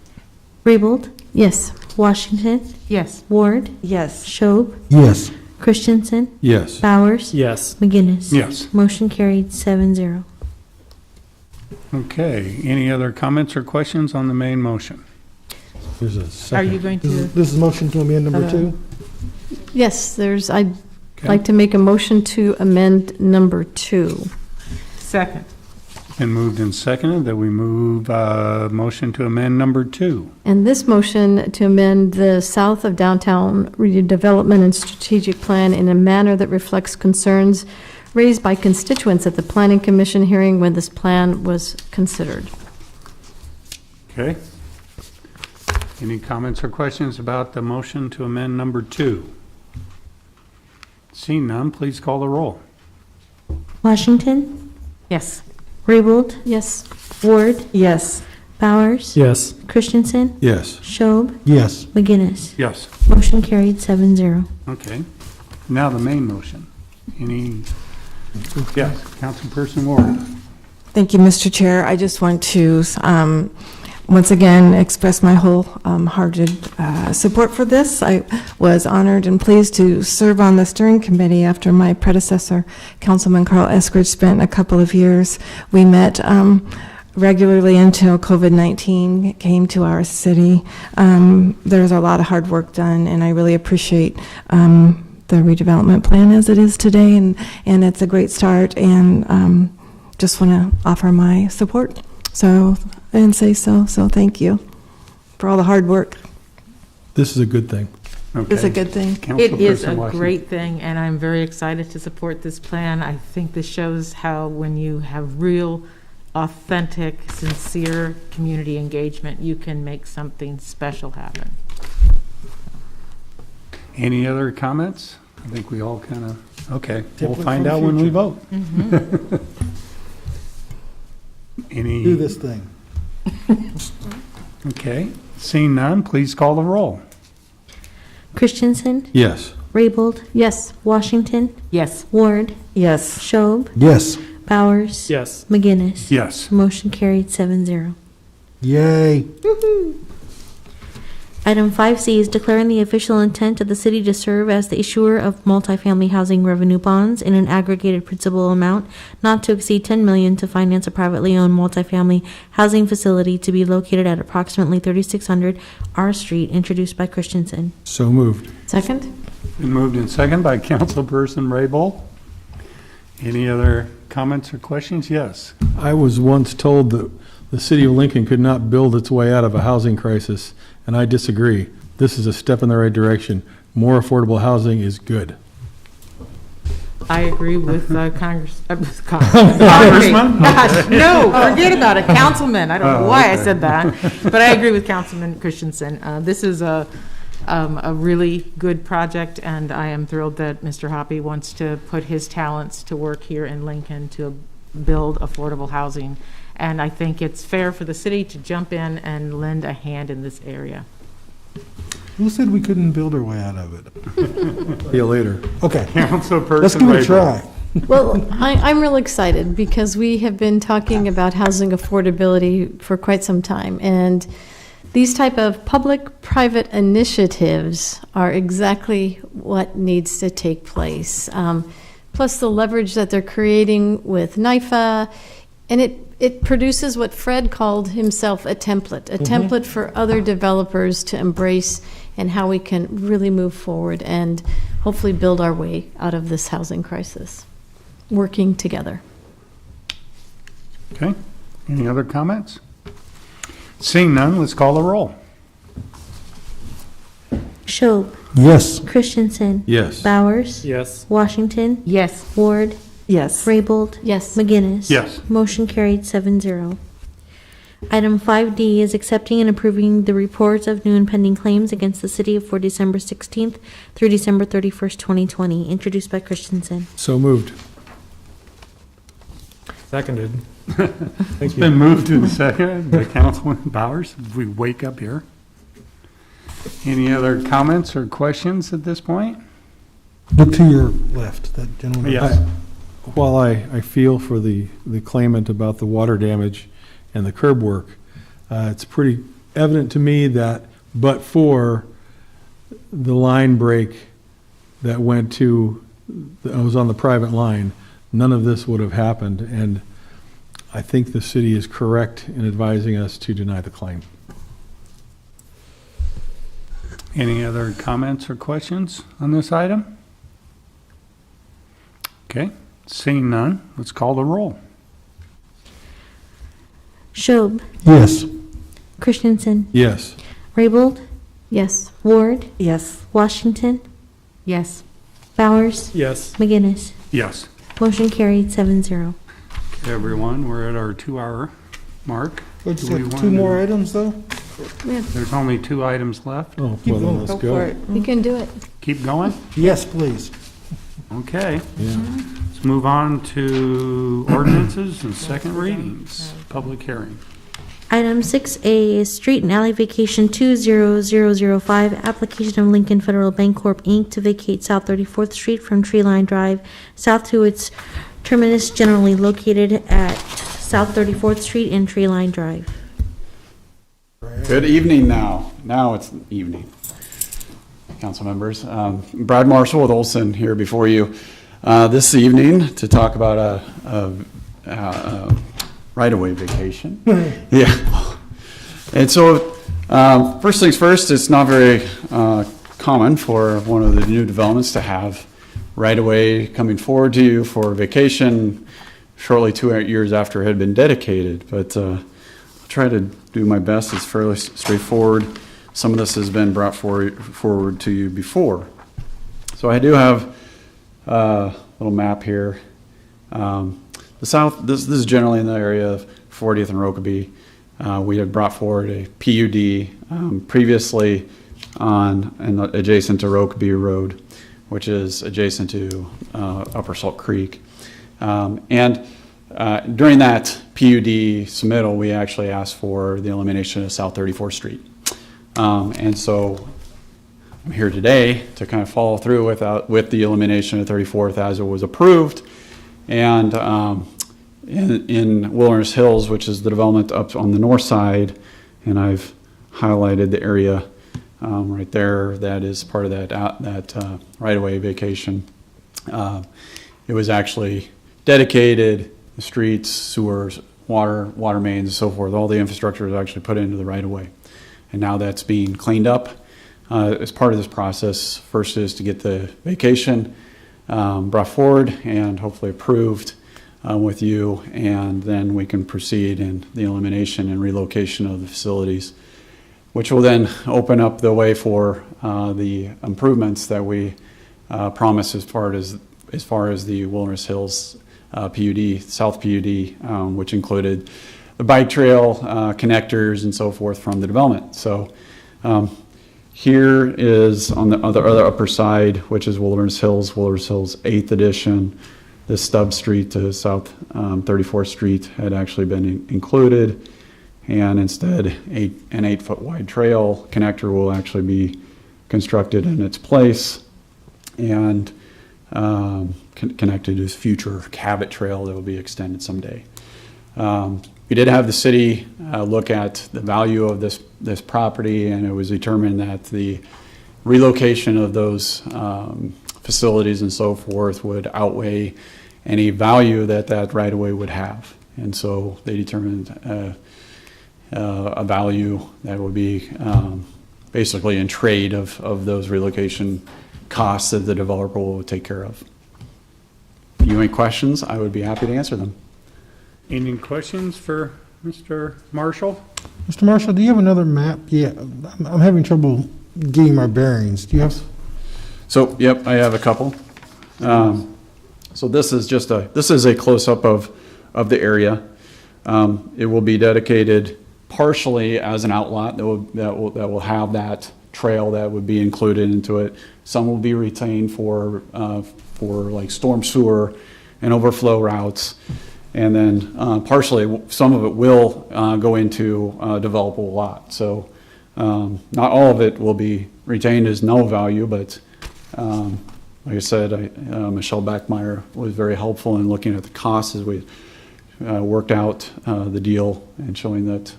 Speaker 2: Raybold?
Speaker 17: Yes.
Speaker 2: Washington?
Speaker 4: Yes.
Speaker 2: Ward?
Speaker 16: Yes.
Speaker 2: Schob?
Speaker 3: Yes.
Speaker 2: Christensen?
Speaker 5: Yes.
Speaker 2: Bowers?
Speaker 7: Yes.
Speaker 2: McGinnis?
Speaker 1: Yes.
Speaker 2: Motion carried 7-0.
Speaker 1: Okay, any other comments or questions on the main motion?
Speaker 5: There's a
Speaker 4: Are
Speaker 5: second.
Speaker 4: you going
Speaker 3: This
Speaker 4: to?
Speaker 3: is, this is motion to amend number 2?
Speaker 17: Yes, I'd
Speaker 1: Okay.
Speaker 17: like to make a motion to amend number 2.
Speaker 4: Second.
Speaker 1: Been moved and seconded that we move, motion to amend number 2.
Speaker 17: And this motion to amend the south of downtown redevelopment and strategic plan in a manner that reflects concerns raised by constituents at the Planning Commission hearing when this plan was considered.
Speaker 1: Okay. Any comments or questions about the motion to amend number 2? Seeing none, please call the roll.
Speaker 2: Washington?
Speaker 4: Yes.
Speaker 2: Raybold?
Speaker 17: Yes.
Speaker 2: Ward?
Speaker 16: Yes.
Speaker 2: Bowers?
Speaker 7: Yes.
Speaker 2: Christensen?
Speaker 5: Yes.
Speaker 2: Schob?
Speaker 3: Yes.
Speaker 2: McGinnis?
Speaker 1: Yes.
Speaker 2: Motion carried 7-0.
Speaker 1: Okay. Now the main motion. Any, yes, Councilperson Ward.
Speaker 16: Thank you, Mr. Chair. I just want to once again express my wholehearted support for this. I was honored and pleased to serve on the steering committee after my predecessor, Councilman Carl Eskridge, spent a couple of years. We met regularly until COVID-19 came to our city. There's a lot of hard work done, and I really appreciate the redevelopment plan as it is today, and it's a great start, and just want to offer my support. So thank you for all the hard work.
Speaker 5: This is a good thing.
Speaker 1: Okay.
Speaker 16: It's a good thing.
Speaker 4: It is a
Speaker 1: Councilperson Washington.
Speaker 4: great thing, and I'm very excited to support this plan. I think this shows how when you have real, authentic, sincere community engagement, you can make something special happen.
Speaker 1: Any other comments? I think we all kind of, okay, we'll
Speaker 3: Template
Speaker 1: find
Speaker 3: for
Speaker 1: out when we
Speaker 3: future.
Speaker 1: vote. Any?
Speaker 3: Do this thing.
Speaker 1: Okay, seeing none, please call the roll.
Speaker 2: Christensen?
Speaker 5: Yes.
Speaker 2: Raybold?
Speaker 17: Yes.
Speaker 2: Washington?
Speaker 4: Yes.
Speaker 2: Ward?
Speaker 16: Yes.
Speaker 2: Schob?
Speaker 3: Yes.
Speaker 2: Bowers?
Speaker 7: Yes.
Speaker 2: McGinnis?
Speaker 1: Yes.
Speaker 2: Motion carried 7-0.
Speaker 3: Yay.
Speaker 2: Item 5C is declaring the official intent of the city to serve as the issuer of multifamily housing revenue bonds in an aggregated principal amount not to exceed $10 million to finance a privately owned multifamily housing facility to be located at approximately 3600 R Street, introduced by Christensen.
Speaker 5: So moved.
Speaker 17: Second?
Speaker 1: Been moved and seconded by Councilperson Raybold. Any other comments or questions? Yes.
Speaker 5: I was once told that the city of Lincoln could not build its way out of a housing crisis, and I disagree. This is a step in the right direction. More affordable housing is good.
Speaker 4: I agree with Congressman.
Speaker 1: Congressman?
Speaker 4: No, forget about it, Councilman. I don't know why I said that, but I agree with Councilman Christensen. This is a really good project, and I am thrilled that Mr. Hoppy wants to put his talents to work here in Lincoln to build affordable housing. And I think it's fair for the city to jump in and lend a hand in this area.
Speaker 3: Who said we couldn't build our way out of it?
Speaker 5: See you later.
Speaker 3: Okay.
Speaker 1: Councilperson
Speaker 3: Let's give it a
Speaker 1: Raybold.
Speaker 3: try.
Speaker 17: Well, I'm real excited because we have been talking about housing affordability for quite some time. And these type of public-private initiatives are exactly what needs to take place. Plus the leverage that they're creating with NIFA. And it produces what Fred called himself a template for other developers to embrace and how we can really move forward and hopefully build our way out of this housing crisis, working together.
Speaker 1: Okay, any other comments? Seeing none, let's call the roll.
Speaker 2: Schob,
Speaker 3: Yes.
Speaker 2: Christensen,
Speaker 12: Yes.
Speaker 2: Bowers,
Speaker 7: Yes.
Speaker 2: Washington,
Speaker 4: Yes.
Speaker 2: Ward,
Speaker 16: Yes.
Speaker 2: Raybold,
Speaker 17: Yes.
Speaker 2: McGinnis.
Speaker 1: Yes.
Speaker 2: Motion carried 7-0. Item 5D is accepting and approving the reports of new and pending claims against the city for December 16th through December 31st, 2020, introduced by Christensen.
Speaker 5: So moved.
Speaker 7: Seconded.
Speaker 1: It's
Speaker 7: Thank
Speaker 1: been
Speaker 7: you.
Speaker 1: moved to the second by Councilman Bowers. We wake up here. Any other comments or questions at this point?
Speaker 3: Look to your left, that gentleman.
Speaker 1: Yes.
Speaker 5: While I feel for the claimant about the water damage and the curb work, it's pretty evident to me that but for the line break that was on the private line, none of this would have happened. And I think the city is correct in advising us to deny the claim.
Speaker 1: Any other comments or questions on this item? Okay, seeing none, let's call the roll.
Speaker 2: Schob,
Speaker 3: Yes.
Speaker 2: Christensen,
Speaker 5: Yes.
Speaker 2: Raybold,
Speaker 17: Yes.
Speaker 2: Ward,
Speaker 16: Yes.
Speaker 2: Washington,
Speaker 4: Yes.
Speaker 2: Bowers,
Speaker 7: Yes.
Speaker 2: McGinnis.
Speaker 1: Yes.
Speaker 2: Motion carried 7-0.
Speaker 1: Okay, everyone, we're at our 2-hour mark.
Speaker 3: Let's
Speaker 1: Do we
Speaker 3: have
Speaker 1: want
Speaker 3: two
Speaker 1: to-
Speaker 3: more items, though?
Speaker 1: There's only 2 items left.
Speaker 5: Oh,
Speaker 3: Keep
Speaker 5: well, then
Speaker 3: going.
Speaker 5: let's
Speaker 16: Go
Speaker 5: go.
Speaker 16: for it.
Speaker 17: You can do it.
Speaker 1: Keep going?
Speaker 3: Yes, please.
Speaker 1: Okay,
Speaker 5: Yeah.
Speaker 1: let's move on to ordinances and second readings, public hearing.
Speaker 2: Item 6A is Street and Alley Vacation 20005, application of Lincoln Federal Bancorp, Inc. to vacate South 34th Street from Tree Line Drive south to its terminus generally located at South 34th Street and Tree Line Drive.
Speaker 9: Good evening now. Now it's evening. Council members. Brad Marshall with Olson here before you this evening to talk about a right-of-way vacation. Yeah. And so, first things first, it's not very common for one of the new developments to have right-of-way coming forward to you for vacation shortly 2 years after it had been dedicated. But I'll try to do my best. It's fairly straightforward. Some of this has been brought forward to you before. So I do have a little map here. The south, this is generally in the area of 40th and Rokeby. We had brought forward a PUD previously adjacent to Rokeby Road, which is adjacent to Upper Salt Creek. During that PUD submittal, we actually asked for the elimination of South 34th Street. And so I'm here today to kind of follow through with the elimination of 34th as it was approved. And in Wilderness Hills, which is the development up on the north side, and I've highlighted the area right there that is part of that right-of-way vacation. It was actually dedicated, the streets, sewers, water mains, and so forth. All the infrastructure is actually put into the right-of-way. And now that's being cleaned up. As part of this process, first is to get the vacation brought forward and hopefully approved with you, and then we can proceed in the elimination and relocation of the facilities, which will then open up the way for the improvements that we promised as far as the Wilderness Hills PUD, South PUD, which included the bike trail connectors and so forth from the development. So here is on the other upper side, which is Wilderness Hills 8th edition. This stub street to South 34th Street had actually been included, and instead an 8-foot wide trail connector will actually be constructed in its place. And connected to this future Cabot Trail that will be extended someday. We did have the city look at the value of this property, and it was determined that the relocation of those facilities and so forth would outweigh any value that right-of-way would have. And so they determined a value that would be basically in trade of those relocation costs that the developer will take care of. If you have any questions, I would be happy to answer them.
Speaker 1: Any questions for Mr. Marshall?
Speaker 3: Mr. Marshall, do you have another map? Yeah, I'm having trouble getting my bearings. Do you have?
Speaker 9: So, yep, I have a couple. So this is a close-up of the area. It will be dedicated partially as an outlot that will have that trail that would be included into it. Some will be retained for like storm sewer and overflow routes. And then partially, some of it will go into a developable lot. So not all of it will be retained as no value, but like I said, Michelle Backmeyer was very helpful in looking at the costs as we worked out the deal and showing that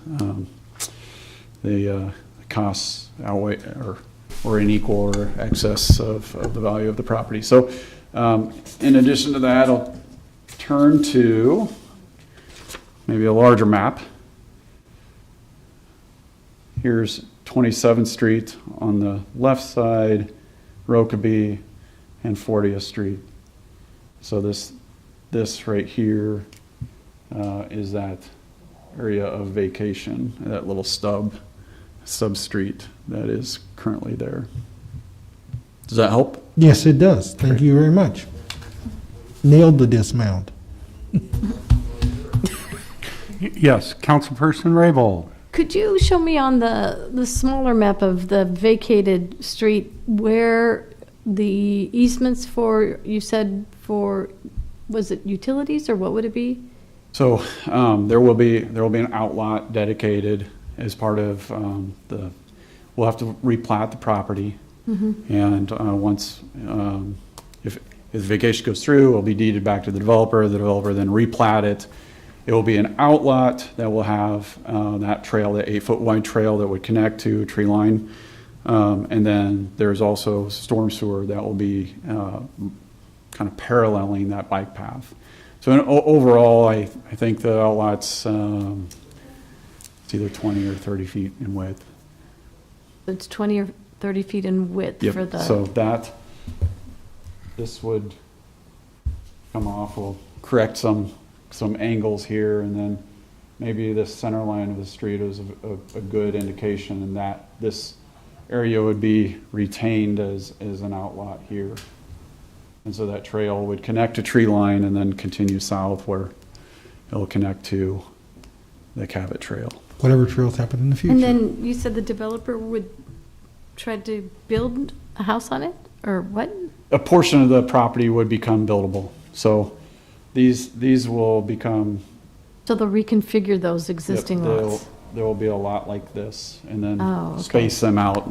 Speaker 9: the costs outweigh or in equal or excess of the value of the property. So in addition to that, I'll turn to maybe a larger map. Here's 27th Street on the left side, Rokeby, and 40th Street. So this right here is that area of vacation, that little stub street that is currently there. Does that help?
Speaker 3: Yes, it does. Thank you very much. Nailed the dismount.
Speaker 1: Yes, Councilperson Raybold.
Speaker 17: Could you show me on the smaller map of the vacated street where the easements for, you said for, was it utilities or what would it be?
Speaker 9: So there will be an outlot dedicated as part of we'll have to replat the property. Mm-hmm. And once, if the vacation goes through, it'll be deeded back to the developer then replat it. It will be an outlot that will have that trail, that 8-foot wide trail that would connect to a tree line. And then there's also storm sewer that will be kind of paralleling that bike path. So overall, I think the outlot's it's either 20 or 30 feet in width.
Speaker 17: It's 20 or 30 feet in width
Speaker 9: Yep.
Speaker 17: for the...
Speaker 9: So this would come off, we'll correct some angles here, and then maybe the center line of the street is a good indication, and that this area would be retained as an outlot here. And so that trail would connect to tree line and then continue south where it'll connect to the Cabot Trail.
Speaker 3: Whatever trails happen in the future.
Speaker 17: And then you said the developer would try to build a house on it, or what?
Speaker 9: A portion of the property would become buildable. So these will become...
Speaker 17: So they'll reconfigure those existing lots?
Speaker 9: There will be a lot like this, and then space them out a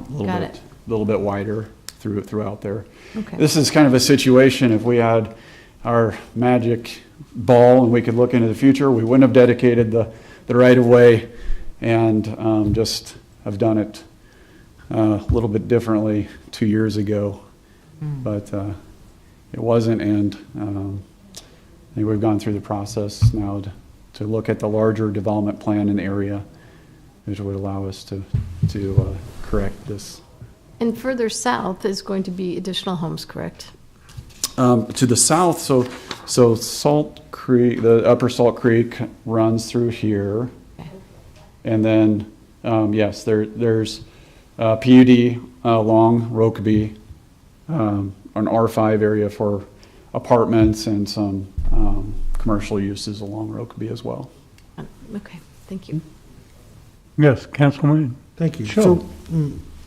Speaker 9: little bit wider throughout there.
Speaker 17: Okay.
Speaker 9: This is kind of a situation, if we had our magic ball and we could look into the future, we wouldn't have dedicated the right-of-way and just have done it a little bit differently 2 years ago. But it wasn't, and I think we've gone through the process now to look at the larger development plan in the area, which would allow us to correct this.
Speaker 17: And further south is going to be additional homes, correct?
Speaker 9: To the south, so Salt Creek, the upper Salt Creek runs through here. Okay. And then, yes, there's PUD along Rokeby, an R5 area for apartments and some commercial uses along Rokeby as well.
Speaker 17: Okay, thank you.
Speaker 1: Yes, Councilman.
Speaker 3: Thank you.
Speaker 1: Sure.
Speaker 3: So,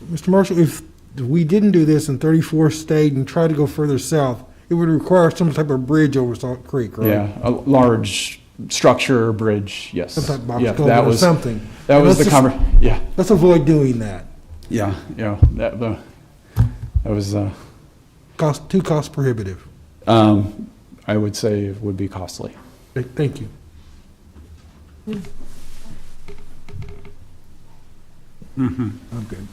Speaker 3: Mr. Marshall, if we didn't do this and 34 stayed and tried to go further south, it would require some type of bridge over Salt Creek, right?
Speaker 9: Yeah, a large structure, bridge, yes.
Speaker 3: Some type of box
Speaker 9: Yeah,
Speaker 3: culvert
Speaker 9: that
Speaker 3: or
Speaker 9: was
Speaker 3: something.
Speaker 9: That was the yeah.
Speaker 3: Let's avoid doing that.
Speaker 9: Yeah, that was
Speaker 3: too cost prohibitive.
Speaker 9: I would say it would be costly.
Speaker 3: Thank you.
Speaker 1: Mhm.
Speaker 3: I'm good.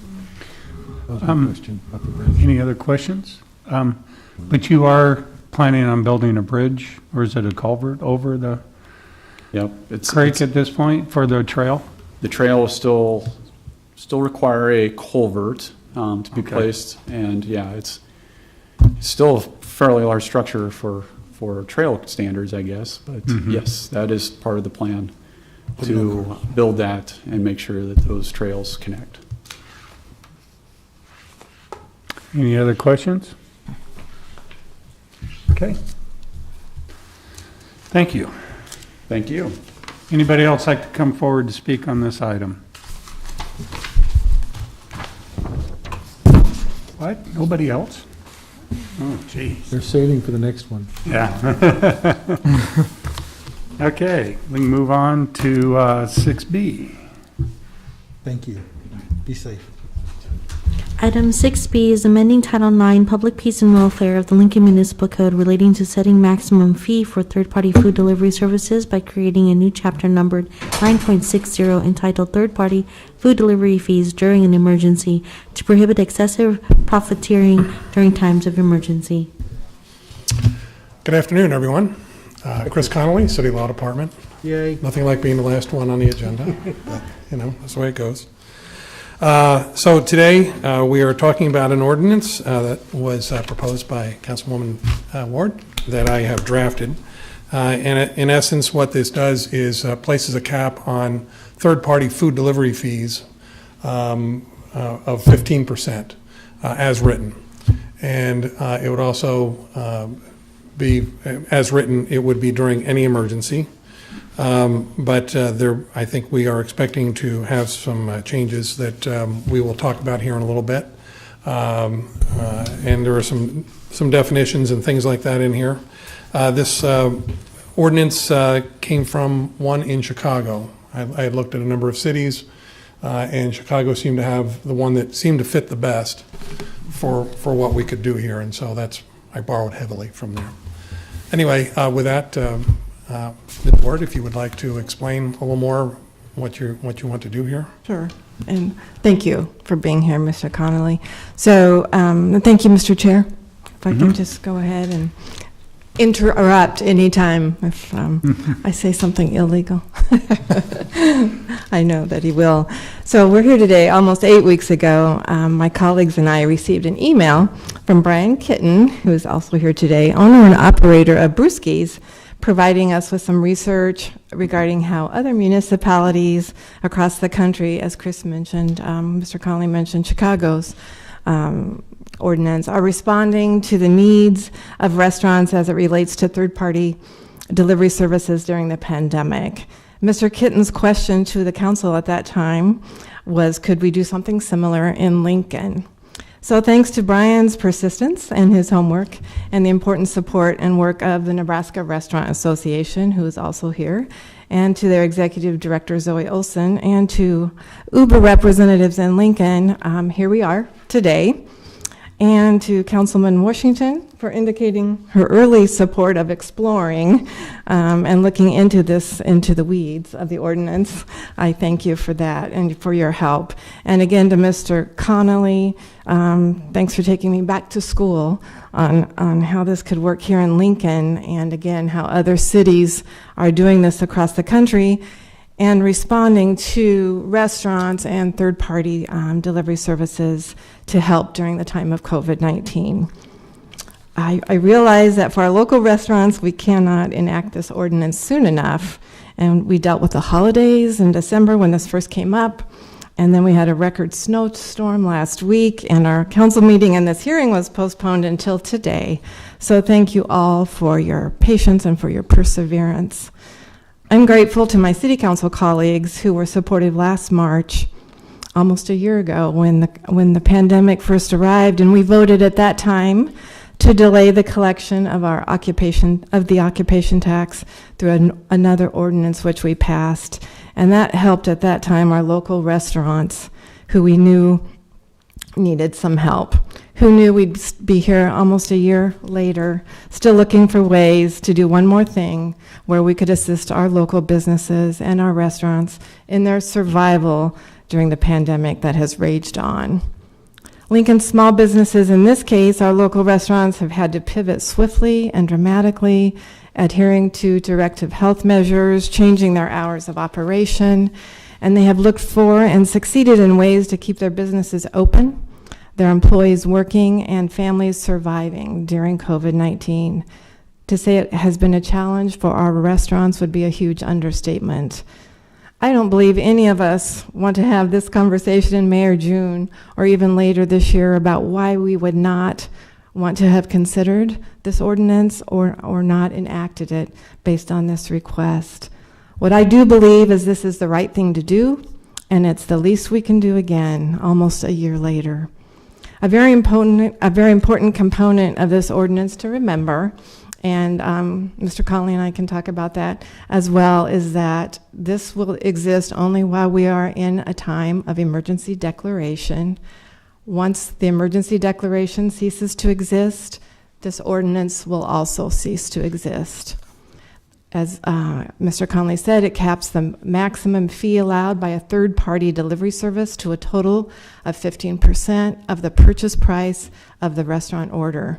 Speaker 3: That was my question about the bridge.
Speaker 1: Any other questions? But you are planning on building a bridge, or is it a culvert over the
Speaker 9: Yep.
Speaker 1: creek at this point for the trail?
Speaker 9: The trail will still require a culvert to be placed, and yeah, it's still a fairly large structure for trail standards, I guess, but yes, that is part of the plan to build that and make sure that those trails connect.
Speaker 1: Any other questions? Okay. Thank you.
Speaker 9: Thank you.
Speaker 1: Anybody else like to come forward to speak on this item? What? Nobody else? Oh, geez.
Speaker 5: They're saving for the next one.
Speaker 1: Yeah. Okay, we can move on to 6B.
Speaker 3: Thank you. Be safe.
Speaker 2: Item 6B is amending Title IX Public Peace and Welfare of the Lincoln Municipal Code relating to setting maximum fee for third-party food delivery services by creating a new chapter numbered 9.60 entitled Third-Party Food Delivery Fees During an Emergency to prohibit excessive profiteering during times of emergency.
Speaker 10: Good afternoon, everyone. Chris Connolly, City Law Department.
Speaker 3: Yay.
Speaker 10: Nothing like being the last one on the agenda, but, that's the way it goes. So today, we are talking about an ordinance that was proposed by Councilwoman Ward that I have drafted. And in essence, what this does is places a cap on third-party food delivery fees of 15% as written. And it would also be, as written, it would be during any emergency. But I think we are expecting to have some changes that we will talk about here in a little bit. And there are some definitions and things like that in here. This ordinance came from one in Chicago. I had looked at a number of cities, and Chicago seemed to have the one that seemed to fit the best for what we could do here. And so I borrowed heavily from there. Anyway, with that, Ms. Ward, if you would like to explain a little more what you want to do here.
Speaker 16: Sure. And thank you for being here, Mr. Connolly. So thank you, Mr. Chair. If I can just go ahead and interrupt anytime if I say something illegal. I know that he will. So we're here today. Almost 8 weeks ago, my colleagues and I received an email from Brian Kitten, who is also here today, owner and operator of Brewski's, providing us with some research regarding how other municipalities across the country, as Chris mentioned, Mr. Connolly mentioned Chicago's ordinance, are responding to the needs of restaurants as it relates to third-party delivery services during the pandemic. Mr. Kitten's question to the council at that time was, could we do something similar in Lincoln? So thanks to Brian's persistence and his homework and the important support and work of the Nebraska Restaurant Association, who is also here, and to their executive director, Zoe Olson, and to Uber representatives in Lincoln, here we are today. And to Councilman Washington for indicating her early support of exploring and looking into the weeds of the ordinance. I thank you for that and for your help. And again, to Mr. Connolly, thanks for taking me back to school on how this could work here in Lincoln, and again, how other cities are doing this across the country and responding to restaurants and third-party delivery services to help during the time of COVID-19. I realize that for our local restaurants, we cannot enact this ordinance soon enough, and we dealt with the holidays in December when this first came up, and then we had a record snowstorm last week, and our council meeting and this hearing was postponed until today. So thank you all for your patience and for your perseverance. I'm grateful to my city council colleagues who were supportive last March, almost a year ago, when the pandemic first arrived, and we voted at that time to delay the collection of the occupation tax through another ordinance which we passed. And that helped at that time our local restaurants who we knew needed some help, Who knew we'd be here almost a year later, still looking for ways to do one more thing where we could assist our local businesses and our restaurants in their survival during the pandemic that has raged on. Lincoln's small businesses, in this case, our local restaurants, have had to pivot swiftly and dramatically, adhering to directive health measures, changing their hours of operation, and they have looked for and succeeded in ways to keep their businesses open, their employees working, and families surviving during COVID-19. To say it has been a challenge for our restaurants would be a huge understatement. I don't believe any of us want to have this conversation in May or June, or even later this year, about why we would not want to have considered this ordinance or not enacted it based on this request. What I do believe is this is the right thing to do, and it's the least we can do again, almost a year later. A very important component of this ordinance to remember, and Mr. Conley and I can talk about that as well, is that this will exist only while we are in a time of emergency declaration. Once the emergency declaration ceases to exist, this ordinance will also cease to exist. As Mr. Conley said, it caps the maximum fee allowed by a third-party delivery service to a total of 15% of the purchase price of the restaurant order.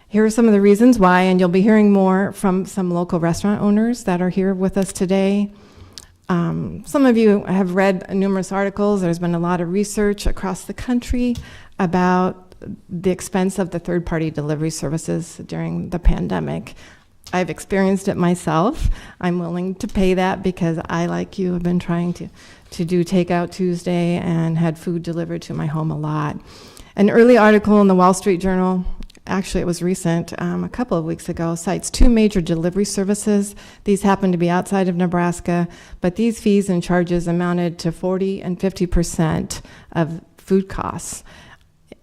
Speaker 16: Here are some of the reasons why, and you'll be hearing more from some local restaurant owners that are here with us today. Some of you have read numerous articles. There's been a lot of research across the country about the expense of the third-party delivery services during the pandemic. I've experienced it myself. I'm willing to pay that because I, like you, have been trying to do Takeout Tuesday and had food delivered to my home a lot. An early article in the Wall Street Journal, actually it was recent, a couple of weeks ago, cites 2 major delivery services. These happen to be outside of Nebraska, but these fees and charges amounted to 40% and 50% of food costs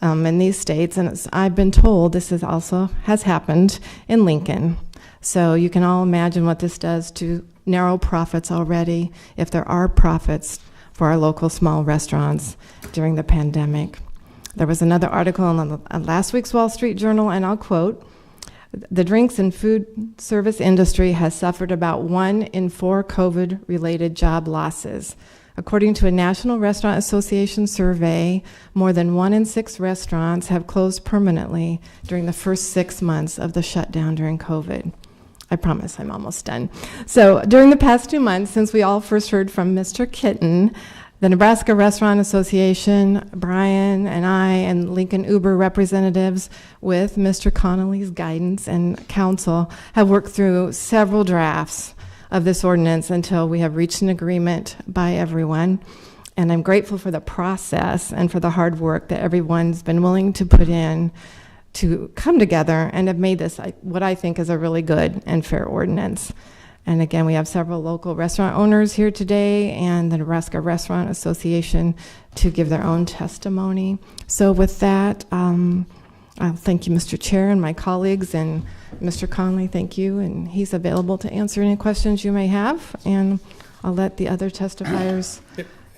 Speaker 16: in these states. And I've been told this has happened in Lincoln. So you can all imagine what this does to narrow profits already, if there are profits for our local small restaurants during the pandemic. There was another article on last week's Wall Street Journal, and I'll quote, "The drinks and food service industry has suffered about 1 in 4 COVID-related job losses. According to a National Restaurant Association survey, more than 1 in 6 restaurants have closed permanently during the first 6 months of the shutdown during COVID." I promise I'm almost done. So during the past 2 months, since we all first heard from Mr. Kitten, the Nebraska Restaurant Association, Brian and I, and Lincoln Uber representatives, with Mr. Connolly's guidance and counsel, have worked through several drafts of this ordinance until we have reached an agreement by everyone. And I'm grateful for the process and for the hard work that everyone's been willing to put in to come together and have made this what I think is a really good and fair ordinance. And again, we have several local restaurant owners here today and the Nebraska Restaurant Association to give their own testimony. So with that, I'll thank you, Mr. Chair, and my colleagues, and Mr. Conley, thank you, and he's available to answer any questions you may have, and I'll let the other testifiers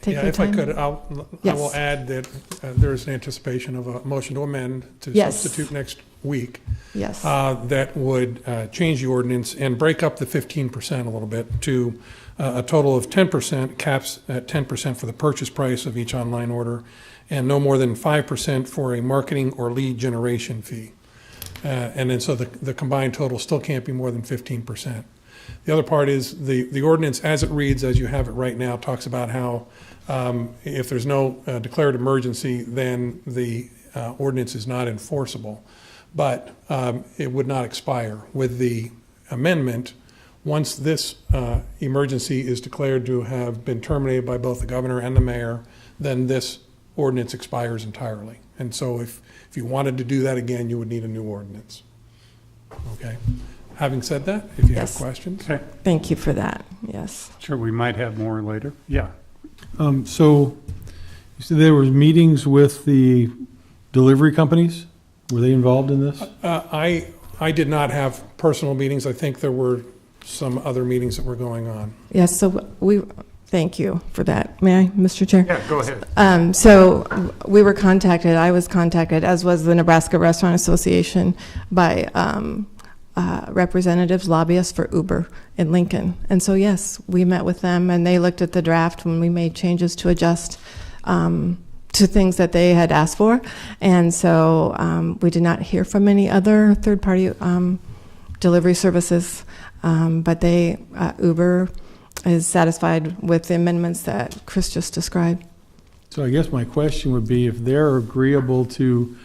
Speaker 16: take their time.
Speaker 10: If I could, I will add that there is an anticipation of a motion to amend to substitute next week.
Speaker 16: Yes.
Speaker 10: That would change the ordinance and break up the 15% a little bit to a total of 10%, caps at 10% for the purchase price of each online order, and no more than 5% for a marketing or lead generation fee. And then so the combined total still can't be more than 15%. The other part is the ordinance, as it reads, as you have it right now, talks about how if there's no declared emergency, then the ordinance is not enforceable. But it would not expire. With the amendment, once this emergency is declared to have been terminated by both the governor and the mayor, then this ordinance expires entirely. And so if you wanted to do that again, you would need a new ordinance. Okay. Having said that, if you have questions.
Speaker 1: Okay.
Speaker 16: Thank you for that. Yes.
Speaker 1: Sure, we might have more later. Yeah.
Speaker 5: So you said there was meetings with the delivery companies? Were they involved in this?
Speaker 10: I did not have personal meetings. I think there were some other meetings that were going on.
Speaker 16: Yes, so Thank you for that. May I, Mr. Chair?
Speaker 1: Yeah, go ahead.
Speaker 16: So we were contacted, I was contacted, as was the Nebraska Restaurant Association, by representatives, lobbyists for Uber in Lincoln. And so, yes, we met with them, and they looked at the draft when we made changes to adjust to things that they had asked for. And so we did not hear from any other third-party delivery services, but Uber is satisfied with the amendments that Chris just described.
Speaker 5: So I guess my question would be, if they're agreeable to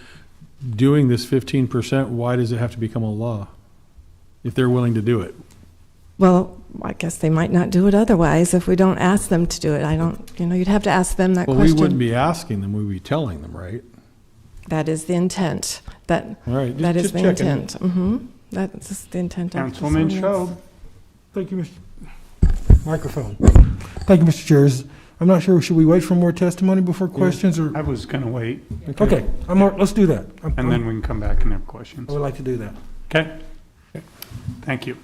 Speaker 5: doing this 15%, why does it have to become a law? If they're willing to do it?
Speaker 16: Well, I guess they might not do it otherwise if we don't ask them to do it. You'd have to ask them that
Speaker 5: Well,
Speaker 16: question.
Speaker 5: we wouldn't be asking them, we'd be telling them, right?
Speaker 16: That is the intent.
Speaker 5: All right,
Speaker 16: That is
Speaker 5: just
Speaker 16: the
Speaker 5: checking.
Speaker 16: intent. Mm-hmm. That's the intent of this
Speaker 1: Councilwoman
Speaker 16: ordinance.
Speaker 1: Schob.
Speaker 3: Thank you, Mr. Microphone. Thank you, Mr. Chair. I'm not sure, should we wait for more testimony before questions, or?
Speaker 1: I was going to wait.
Speaker 3: Okay, let's do that.
Speaker 1: And then we can come back and have questions.
Speaker 3: I would like to do that.
Speaker 1: Okay? Thank you.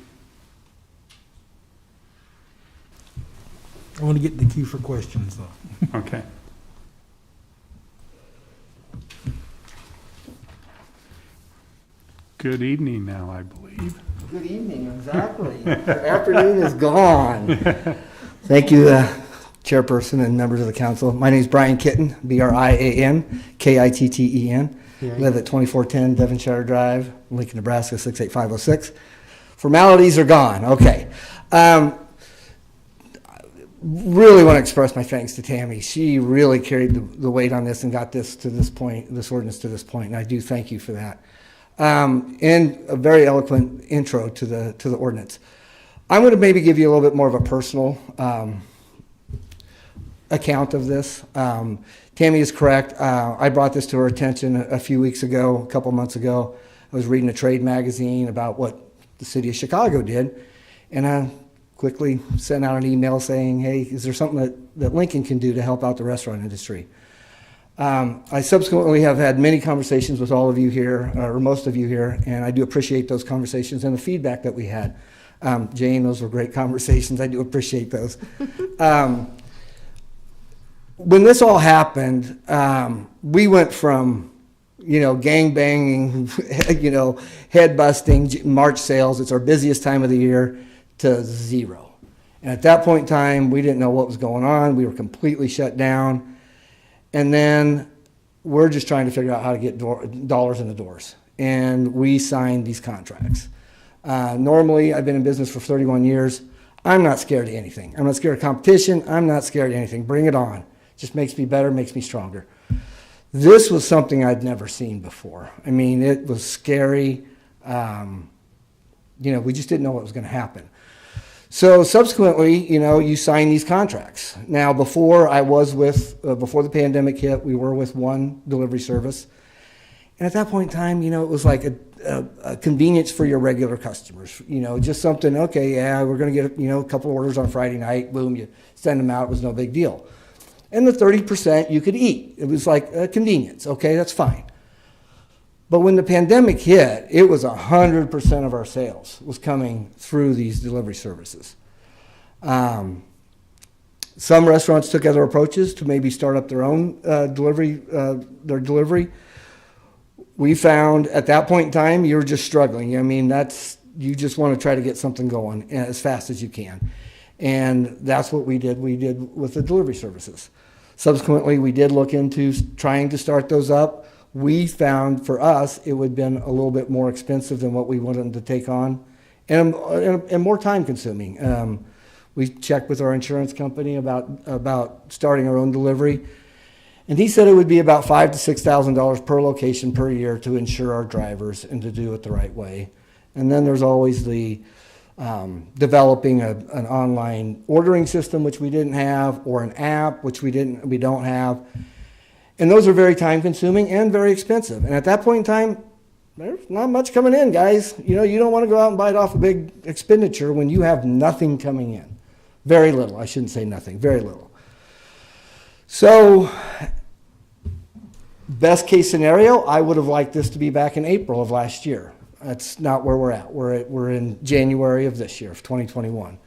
Speaker 3: I want to get in the queue for questions, though.
Speaker 1: Okay. Good evening now, I believe.
Speaker 13: Good evening, exactly. The afternoon is gone. Thank you, Chairperson and members of the council. My name is Brian Kitten, Brian Kitten. Live at 2410 Devonshire Drive, Lincoln, Nebraska 68506. Formalities are gone. Okay. Really want to express my thanks to Tammy. She really carried the weight on this and got this to this point, this ordinance to this point, and I do thank you for that. And a very eloquent intro to the ordinance. I'm going to maybe give you a little bit more of a personal account of this. Tammy is correct. I brought this to her attention a few weeks ago, a couple months ago. I was reading a trade magazine about what the city of Chicago did, and I quickly sent out an email saying, hey, is there something that Lincoln can do to help out the restaurant industry? I subsequently have had many conversations with all of you here, or most of you here, and I do appreciate those conversations and the feedback that we had. Jane, those were great conversations. I do appreciate those. When this all happened, we went from, gang banging, head busting, March sales, it's our busiest time of the year, to zero. And at that point in time, we didn't know what was going on. We were completely shut down. And then we're just trying to figure out how to get dollars in the doors. And we signed these contracts. Normally, I've been in business for 31 years. I'm not scared of anything. I'm not scared of competition. I'm not scared of anything. Bring it on. It just makes me better, makes me stronger. This was something I'd never seen before. I mean, it was scary. We just didn't know what was going to happen. So subsequently, you sign these contracts. Now, before the pandemic hit, we were with one delivery service. And at that point in time, it was like a convenience for your regular customers. Just something, okay, yeah, we're going to get, a couple orders on Friday night. Boom, you send them out. It was no big deal. And the 30% you could eat. It was like a convenience. Okay, that's fine. But when the pandemic hit, it was 100% of our sales was coming through these delivery services. Some restaurants took other approaches to maybe start up their own delivery. We found at that point in time, you were just struggling. I mean, you just want to try to get something going as fast as you can. And that's what we did. We did with the delivery services. Subsequently, we did look into trying to start those up. We found for us it would have been a little bit more expensive than what we wanted to take on, and more time consuming. We checked with our insurance company about starting our own delivery, and he said it would be about $5,000 to $6,000 per location per year to insure our drivers and to do it the right way. And then there's always the developing an online ordering system, which we didn't have, or an app, which we don't have. And those are very time consuming and very expensive. And at that point in time, there's not much coming in, guys. You don't want to go out and bite off a big expenditure when you have nothing coming in. Very little. I shouldn't say nothing. Very little. So, best case scenario, I would have liked this to be back in April of last year. That's not where we're at. We're in January of this year, of 2021.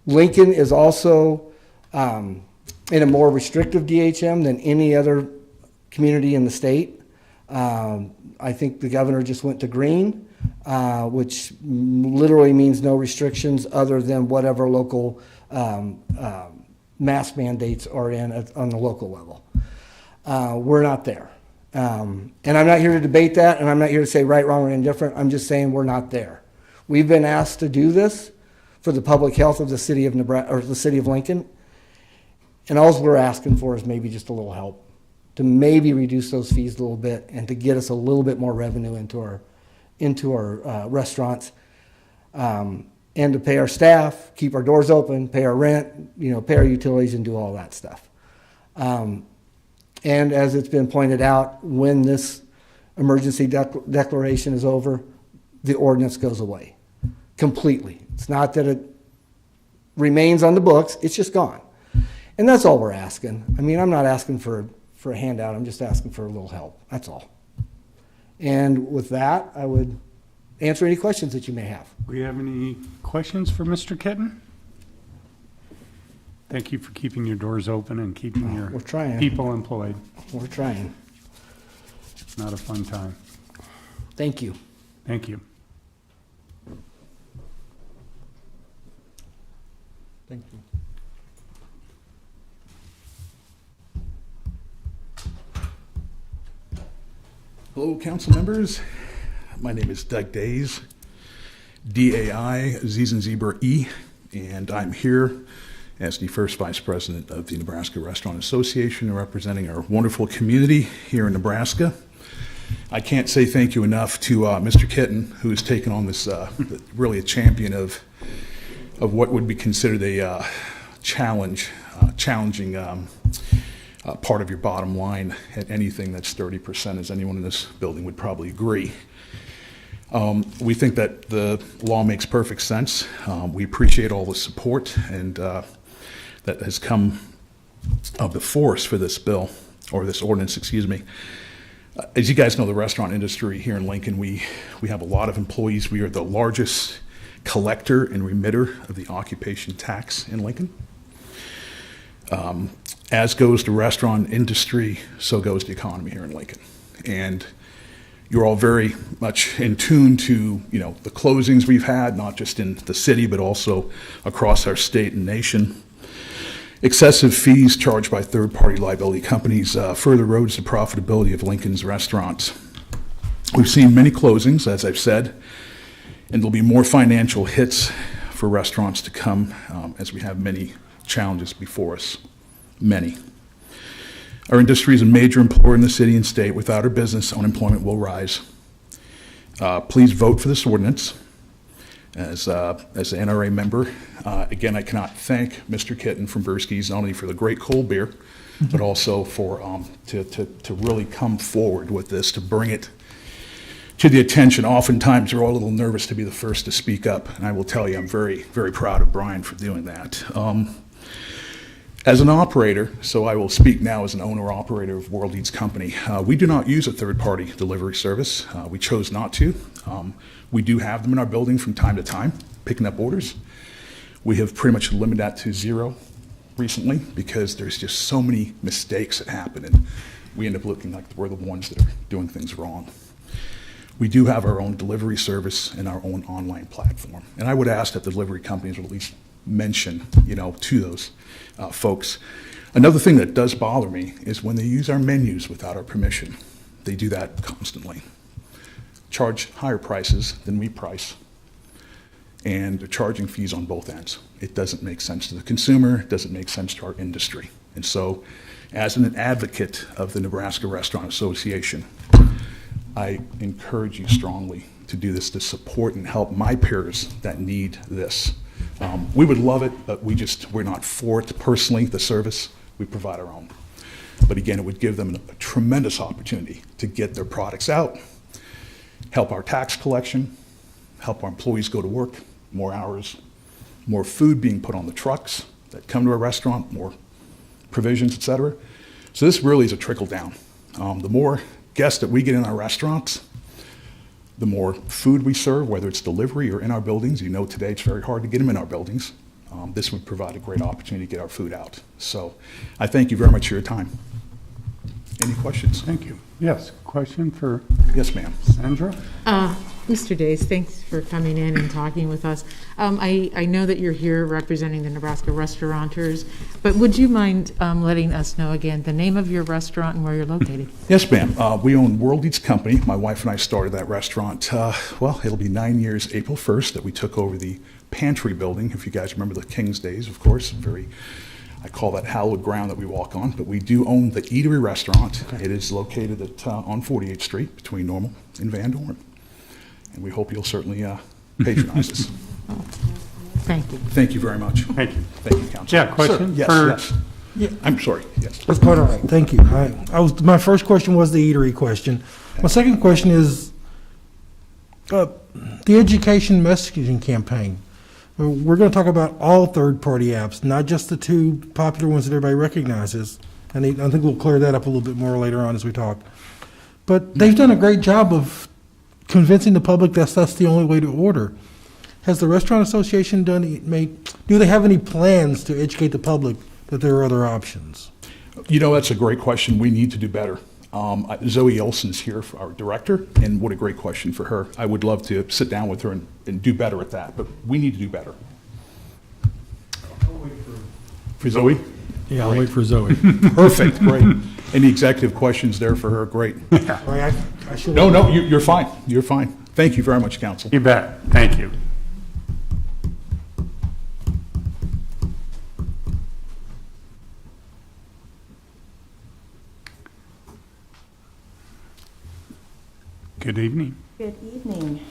Speaker 13: Lincoln is also in a more restrictive DHM than any other community in the state. I think the governor just went to green, which literally means no restrictions other than whatever local mask mandates are on the local level. We're not there. And I'm not here to debate that, and I'm not here to say right, wrong, or indifferent. I'm just saying we're not there. We've been asked to do this for the public health of the city of Nebraska, or the city of Lincoln, and all we're asking for is maybe just a little help to maybe reduce those fees a little bit and to get us a little bit more revenue into our restaurants, and to pay our staff, keep our doors open, pay our rent, pay our utilities, and do all that stuff. And as it's been pointed out, when this emergency declaration is over, the ordinance goes away completely. It's not that it remains on the books, it's just gone. And that's all we're asking. I mean, I'm not asking for a handout, I'm just asking for a little help, that's all. And with that, I would answer any questions that you may have.
Speaker 1: We have any questions for Mr. Kitten? Thank you for keeping your doors open and keeping your people employed.
Speaker 13: We're trying.
Speaker 1: It's not a fun time.
Speaker 13: Thank you.
Speaker 1: Thank you.
Speaker 3: Thank you.
Speaker 15: Hello, council members. My name is Doug Days, D-A-I, Aziz and Zebra E, and I'm here as the first vice president of the Nebraska Restaurant Association, representing our wonderful community here in Nebraska. I can't say thank you enough to Mr. Kitten, who has taken on this, really a champion of what would be considered a challenging part of your bottom line at anything that's 30%, as anyone in this building would probably agree. We think that the law makes perfect sense. We appreciate all the support and that has come before us for this bill, or this ordinance, excuse me. As you guys know, the restaurant industry here in Lincoln, we have a lot of employees. We are the largest collector and remitter of the occupation tax in Lincoln. As goes the restaurant industry, so goes the economy here in Lincoln. And you're all very much in tune to, the closings we've had, not just in the city, but also across our state and nation. Excessive fees charged by third-party liability companies further erodes the profitability of Lincoln's restaurants. We've seen many closings, as I've said, and there'll be more financial hits for restaurants to come as we have many challenges before us. Many. Our industry is a major employer in the city and state. Without our business, unemployment will rise. Please vote for this ordinance. As an NRA member, again, I cannot thank Mr. Kitten from Bursky's not only for the great cold beer, but also for to really come forward with this, to bring it to the attention. Oftentimes, you're all a little nervous to be the first to speak up, and I will tell you, I'm very, very proud of Brian for doing that. As an operator, so I will speak now as an owner-operator of World Eats Company, we do not use a third-party delivery service. We chose not to. We do have them in our building from time to time, picking up orders. We have pretty much limited that to 0 recently because there's just so many mistakes that happen, and we end up looking like we're the ones that are doing things wrong. We do have our own delivery service and our own online platform, and I would ask that the delivery companies would at least mention, to those folks. Another thing that does bother me is when they use our menus without our permission. They do that constantly. Charge higher prices than we price, and they're charging fees on both ends. It doesn't make sense to the consumer, it doesn't make sense to our industry. And so, as an advocate of the Nebraska Restaurant Association, I encourage you strongly to do this, to support and help my peers that need this. We would love it, but we're not for it personally, the service. We provide our own. But again, it would give them a tremendous opportunity to get their products out, help our tax collection, help our employees go to work, more hours, more food being put on the trucks that come to our restaurant, more provisions, et cetera. So this really is a trickle down. The more guests that we get in our restaurants, the more food we serve, whether it's delivery or in our buildings. Today it's very hard to get them in our buildings. this would provide a great opportunity to get our food out. So I thank you very much for your time. Any questions?
Speaker 1: Thank you. Yes, question for
Speaker 15: Yes, ma'am.
Speaker 1: Sandra?
Speaker 4: Mr. Days, thanks for coming in and talking with us. I know that you're here representing the Nebraska restaurateurs, but would you mind letting us know again the name of your restaurant and where you're located?
Speaker 15: Yes, ma'am. We own World Eats Company. My wife and I started that restaurant, well, it'll be 9 years, April 1st, that we took over the pantry building. If you guys remember the King's days, of course, I call that hallowed ground that we walk on, but we do own the eatery restaurant. Okay. It is located on 48th Street between Normal and Van Dorn. And we hope you'll certainly patronize us.
Speaker 4: Thank you.
Speaker 15: Thank you very much.
Speaker 1: Thank you.
Speaker 15: Thank you, Council.
Speaker 1: Yeah, question?
Speaker 15: Sir, yes,
Speaker 1: for-
Speaker 15: yes. Yeah, I'm sorry, yes.
Speaker 3: That's quite all right. Thank you. My first question was the eatery question. My second question is the education messaging campaign. We're going to talk about all third-party apps, not just the two popular ones that everybody recognizes. And I think we'll clear that up a little bit more later on as we talk. But they've done a great job of convincing the public that's the only way to order. Has the Restaurant Association do they have any plans to educate the public that there are other options?
Speaker 15: You know, that's a great question. We need to do better. Zoe Olson's here, our director, and what a great question for her. I would love to sit down with her and do better at that, but we need to do better. For Zoe?
Speaker 5: Yeah, I'll wait for Zoe.
Speaker 15: Perfect, great. Any executive questions there for her? Great. No, you're fine. You're fine. Thank you very much, Council.
Speaker 1: You bet. Thank you. Good evening.
Speaker 18: Good evening.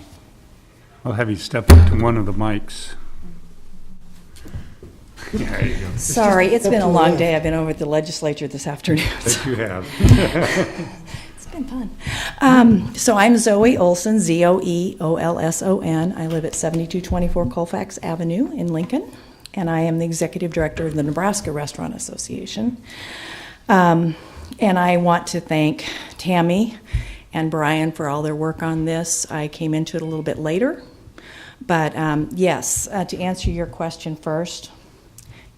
Speaker 1: I'll have you step up to one of the mics. There you go.
Speaker 18: Sorry, it's been a long day. I've been over at the legislature this afternoon.
Speaker 1: That you have.
Speaker 18: It's been fun. So I'm Zoe Olson, Zoeolson. I live at 7224 Colfax Avenue in Lincoln, and I am the executive director of the Nebraska Restaurant Association. And I want to thank Tammy and Brian for all their work on this. I came into it a little bit later, but yes, to answer your question first,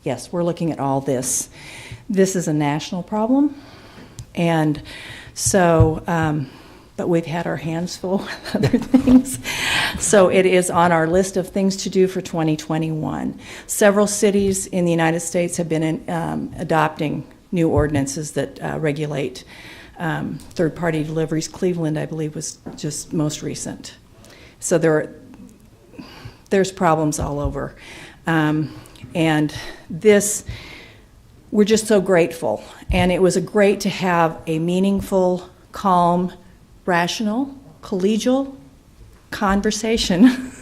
Speaker 18: yes, we're looking at all this. This is a national problem, and so, but we've had our hands full with other things. So it is on our list of things to do for 2021. Several cities in the United States have been adopting new ordinances that regulate third-party deliveries. Cleveland, I believe, was just most recent. So there's problems all over. And this, we're just so grateful. And it was great to have a meaningful, calm, rational, collegial conversation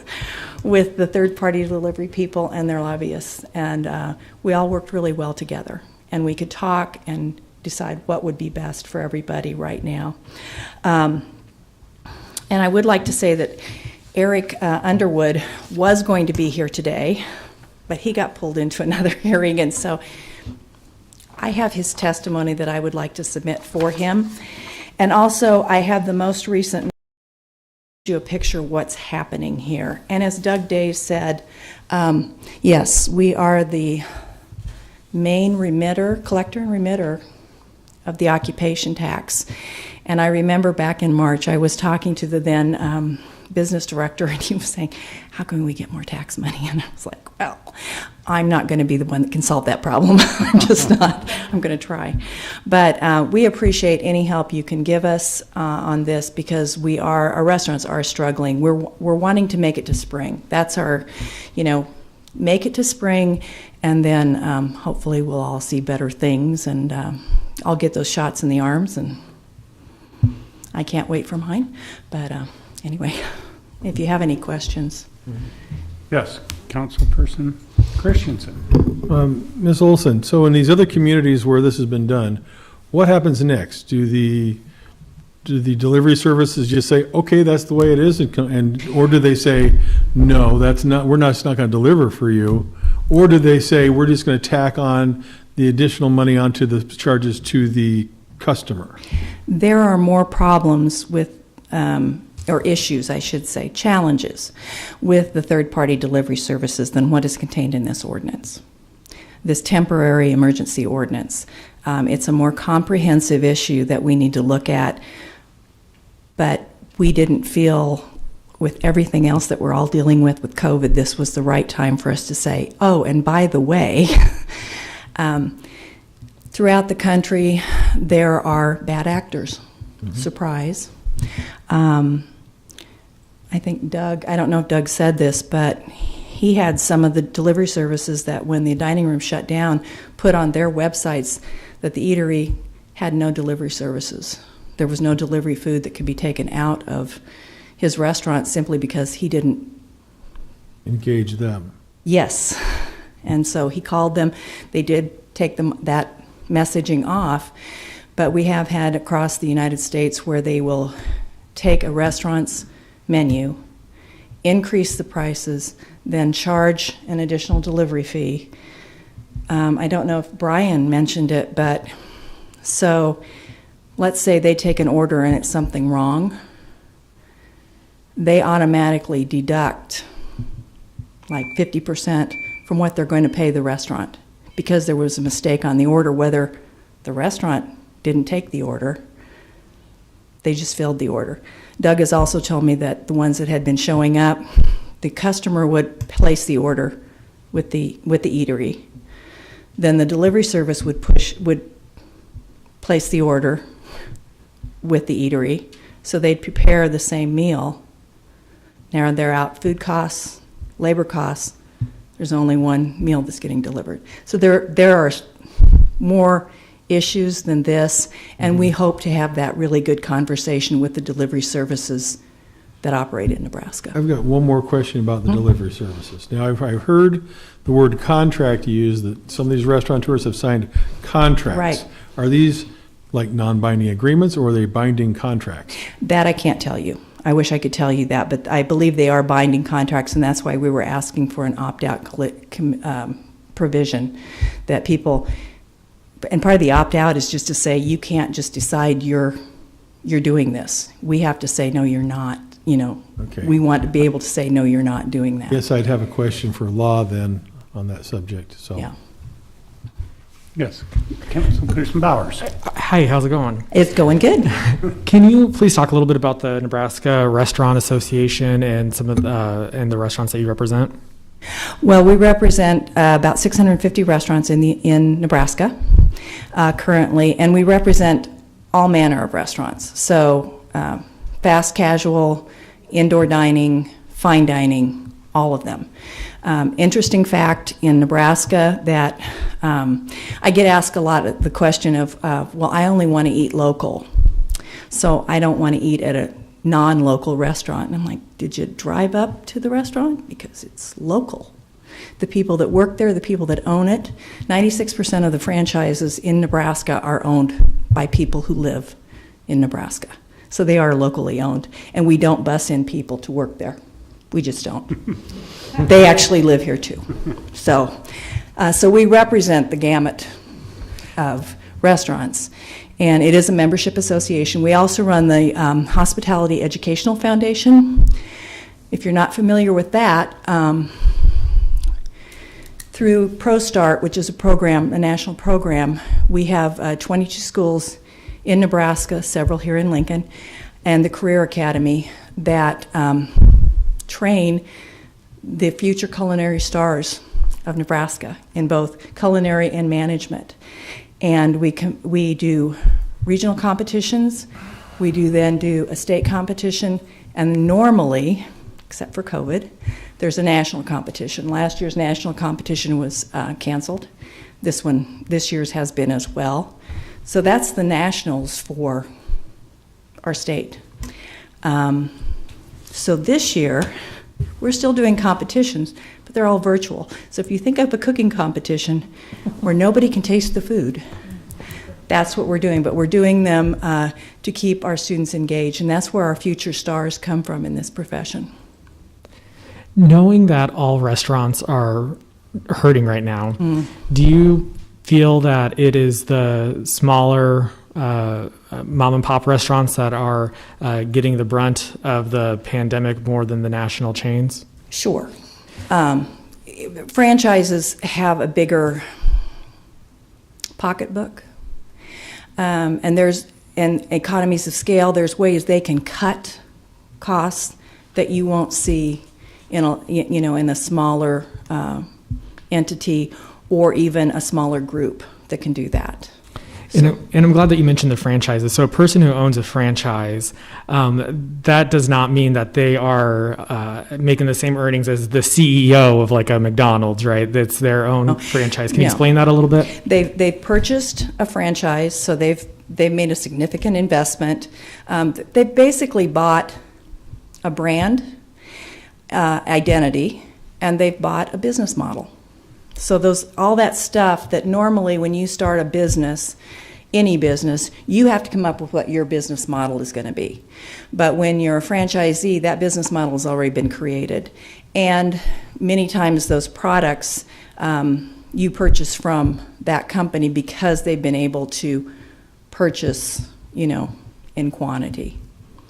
Speaker 18: with the third-party delivery people and their lobbyists. And we all worked really well together. And we could talk and decide what would be best for everybody right now. And I would like to say that Eric Underwood was going to be here today, but he got pulled into another hearing, and so I have his testimony that I would like to submit for him. And also, I have the most recent you a picture of what's happening here. And as Doug Day said, yes, we are the main collector and remitter of the occupation tax. And I remember back in March, I was talking to the then business director, and he was saying, how can we get more tax money? And I was like, well, I'm not going to be the one that can solve that problem. I'm just not. I'm going to try. But we appreciate any help you can give us on this, because our restaurants are struggling. We're wanting to make it to spring. That's our, make it to spring, and then hopefully we'll all see better things, and I'll get those shots in the arms, and I can't wait for mine. But anyway, if you have any questions.
Speaker 1: Yes, Councilperson Christensen.
Speaker 5: Ms. Olson, so in these other communities where this has been done, what happens next? Do the delivery services just say, okay, that's the way it is, or do they say, no, we're not going to deliver for you? Or do they say, we're just going to tack on the additional money onto the charges to the customer?
Speaker 18: There are more problems with or issues, I should say, challenges with the third-party delivery services than what is contained in this ordinance, this temporary emergency ordinance. It's a more comprehensive issue that we need to look at, but we didn't feel, with everything else that we're all dealing with COVID, this was the right time for us to say, oh, and by the way, throughout the country, there are bad actors. Surprise. I think Doug, I don't know if Doug said this, but he had some of the delivery services that when the dining room shut down, put on their websites that the eatery had no delivery services. There was no delivery food that could be taken out of his restaurant simply because he didn't
Speaker 5: Engage them.
Speaker 18: Yes. And so he called them. They did take them that messaging off, but we have had across the United States where they will take a restaurant's menu, increase the prices, then charge an additional delivery fee. I don't know if Brian mentioned it, but so let's say they take an order and it's something wrong. They automatically deduct like 50% from what they're going to pay the restaurant because there was a mistake on the order, whether the restaurant didn't take the order. They just filled the order. Doug has also told me that the ones that had been showing up, the customer would place the order with the eatery. Then the delivery service would place the order with the eatery. So they'd prepare the same meal. Now they're out food costs, labor costs. There's only one meal that's getting delivered. So there are more issues than this, and we hope to have that really good conversation with the delivery services that operate in Nebraska.
Speaker 5: I've got one more question about the delivery services. Now, I've heard the word contract used, that some of these restaurateurs have signed contracts.
Speaker 18: Right.
Speaker 5: Are these like non-binding agreements, or are they binding contracts?
Speaker 18: That I can't tell you. I wish I could tell you that, but I believe they are binding contracts, and that's why we were asking for an opt-out provision that people. And part of the opt-out is just to say you can't just decide you're doing this. We have to say no, you're not.
Speaker 5: Okay.
Speaker 18: We want to be able to say no, you're not doing that.
Speaker 5: Yes, I'd have a question for law then on that subject. So.
Speaker 18: Yeah.
Speaker 1: Yes, Councilperson Bowers.
Speaker 7: Hi, how's it going?
Speaker 18: It's going good.
Speaker 7: Can you please talk a little bit about the Nebraska Restaurant Association and some of and the restaurants that you represent?
Speaker 18: Well, we represent about 650 restaurants in Nebraska currently, and we represent all manner of restaurants. So fast casual, indoor dining, fine dining, all of them. Interesting fact in Nebraska that I get asked a lot of the question of, well, I only want to eat local, so I don't want to eat at a non-local restaurant. And I'm like, did you drive up to the restaurant? Because it's local. The people that work there, the people that own it, 96% of the franchises in Nebraska are owned by people who live in Nebraska. So they are locally owned, and we don't bus in people to work there. We just don't. They actually live here too. So we represent the gamut of restaurants, and it is a membership association. We also run the Hospitality Educational Foundation. If you're not familiar with that, through ProStart, which is a program, a national program, we have 22 schools in Nebraska, several here in Lincoln, and the Career Academy that train the future culinary stars of Nebraska in both culinary and management. And we do regional competitions, we then do a state competition, and normally, except for COVID, there's a national competition. Last year's national competition was canceled. This year's has been as well. So that's the nationals for our state. So this year, we're still doing competitions, but they're all virtual. So if you think of a cooking competition where nobody can taste the food, that's what we're doing. But we're doing them to keep our students engaged, and that's where our future stars come from in this profession.
Speaker 7: Knowing that all restaurants are hurting right now, do you feel that it is the smaller mom and pop restaurants that are getting the brunt of the pandemic more than the national chains?
Speaker 18: Sure. Franchises have a bigger pocketbook, and economies of scale. There's ways they can cut costs that you won't see in a smaller entity or even a smaller group that can do that.
Speaker 7: And I'm glad that you mentioned the franchises. So a person who owns a franchise, that does not mean that they are making the same earnings as the CEO of like a McDonald's, right? That's their own franchise. Can you explain that a little bit?
Speaker 18: They've purchased a franchise, so they've made a significant investment. They basically bought a brand identity, and they've bought a business model. So all that stuff that normally when you start a business, any business, you have to come up with what your business model is going to be. But when you're a franchisee, that business model has already been created. And many times those products you purchase from that company because they've been able to purchase, in quantity.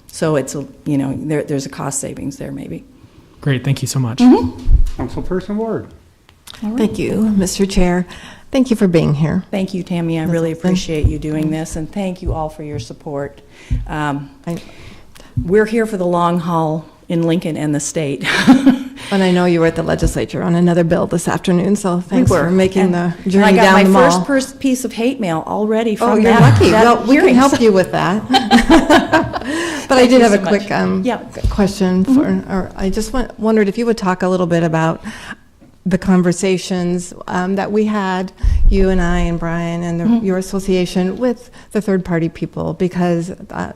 Speaker 18: So it's, there's a cost savings there maybe.
Speaker 7: Great, thank you so much.
Speaker 1: Councilperson Ward.
Speaker 16: Thank you, Mr. Chair. Thank you for being here.
Speaker 18: Thank you, Tammy. I really appreciate you doing this, and thank you all for your support. We're here for the long haul in Lincoln and the state.
Speaker 16: And I know you were at the legislature on another bill this afternoon, so thanks for making the journey down the
Speaker 18: I got
Speaker 16: mall.
Speaker 18: my first piece of hate mail already from
Speaker 16: you're lucky. Well, we can help you with that. But I did have a quick question or I just wondered if you would talk a little bit about the conversations that we had, you and I and Brian and your association with the third-party people, because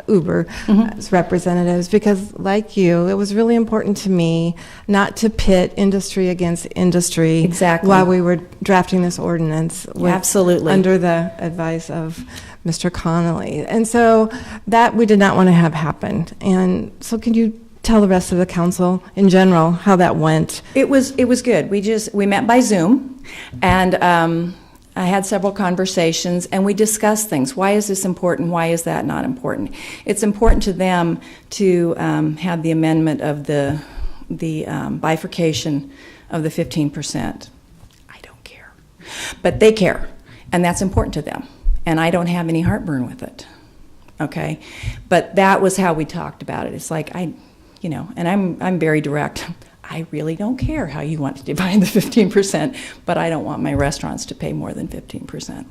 Speaker 16: Uber as representatives, because like you, it was really important to me not to pit industry against industry.
Speaker 18: Exactly.
Speaker 16: While we were drafting this ordinance.
Speaker 18: Absolutely.
Speaker 16: Under the advice of Mr. Connolly. And so that we did not want to have happen. And so can you tell the rest of the council in general how that went?
Speaker 18: It was good. We met by Zoom, and I had several conversations, and we discussed things. Why is this important? Why is that not important? It's important to them to have the amendment of the bifurcation of the 15%. I don't care, but they care, and that's important to them. And I don't have any heartburn with it. Okay, but that was how we talked about it. It's like and I'm very direct. I really don't care how you want to divide the 15%, but I don't want my restaurants to pay more than 15%.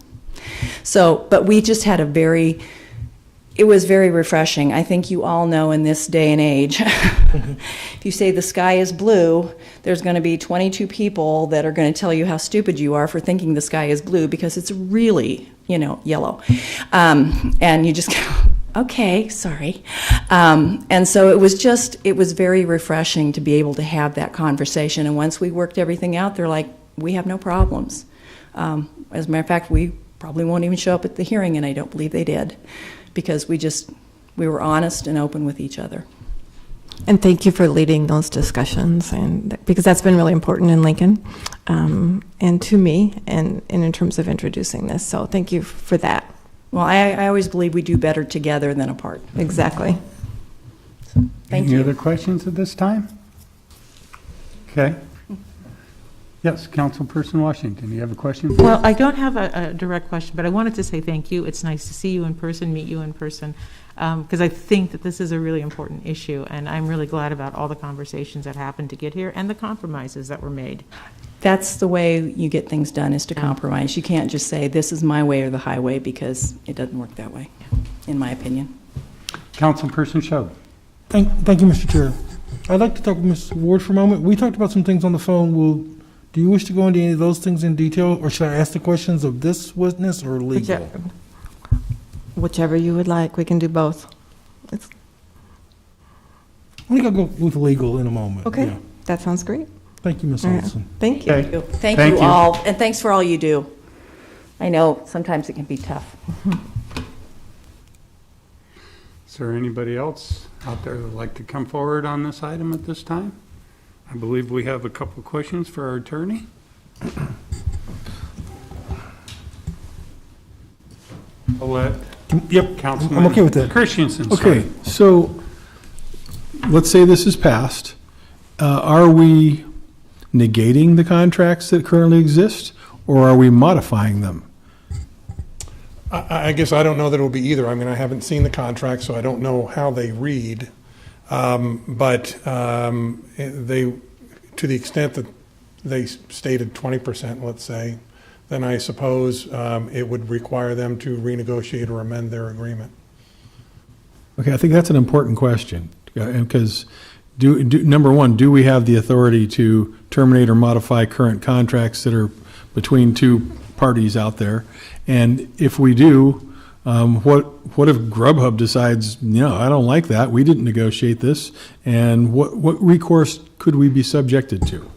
Speaker 18: So, but we just had it was very refreshing. I think you all know in this day and age, if you say the sky is blue, there's going to be 22 people that are going to tell you how stupid you are for thinking the sky is blue because it's really, yellow. And you just go, okay, sorry. And so it was very refreshing to be able to have that conversation. And once we worked everything out, they're like, we have no problems. As a matter of fact, we probably won't even show up at the hearing, and I don't believe they did, because we were honest and open with each other.
Speaker 16: And thank you for leading those discussions, and because that's been really important in Lincoln, and to me, and in terms of introducing this. So thank you for that.
Speaker 18: Well, I always believe we do better together than apart.
Speaker 16: Exactly.
Speaker 18: So, thank you.
Speaker 1: Any other questions at this time? Okay. Yes, Councilperson Washington, do you have a question?
Speaker 4: Well, I don't have a direct question, but I wanted to say thank you. It's nice to see you in person, meet you in person, because I think that this is a really important issue, and I'm really glad about all the conversations that happened to get here and the compromises that were made.
Speaker 18: That's the way you get things done, is to compromise. You can't just say, this is my way or the highway, because it doesn't work that way, in my opinion.
Speaker 1: Councilperson Show.
Speaker 3: Thank you, Mr. Chair. I'd like to talk with Ms. Ward for a moment. We talked about some things on the phone. Do you wish to go into any of those things in detail, or should I ask the questions of this witness or legal?
Speaker 16: Whichever you would like. We can do both.
Speaker 3: I think I'll go with legal in a moment.
Speaker 16: Okay,
Speaker 3: Yeah.
Speaker 16: that sounds great.
Speaker 3: Thank you, Ms. Olson.
Speaker 16: Thank you.
Speaker 1: Okay.
Speaker 18: Thank you all, and thanks for all you do. I know sometimes it can be tough.
Speaker 1: Is there anybody else out there that would like to come forward on this item at this time? I believe we have a couple of questions for our attorney.
Speaker 3: Can Yep,
Speaker 1: Councilman
Speaker 3: I'm okay with that.
Speaker 1: Christensen,
Speaker 5: Okay,
Speaker 1: sorry.
Speaker 5: so let's say this is passed. Are we negating the contracts that currently exist, or are we modifying them?
Speaker 10: I guess I don't know that it will be either. I mean, I haven't seen the contract, so I don't know how they read. But they, to the extent that they stated 20%, let's say, then I suppose it would require them to renegotiate or amend their agreement.
Speaker 5: Okay, I think that's an important question, because number one, do we have the authority to terminate or modify current contracts that are between two parties out there? And if we do, what if Grubhub decides, no, I don't like that, we didn't negotiate this, and what recourse could we be subjected to?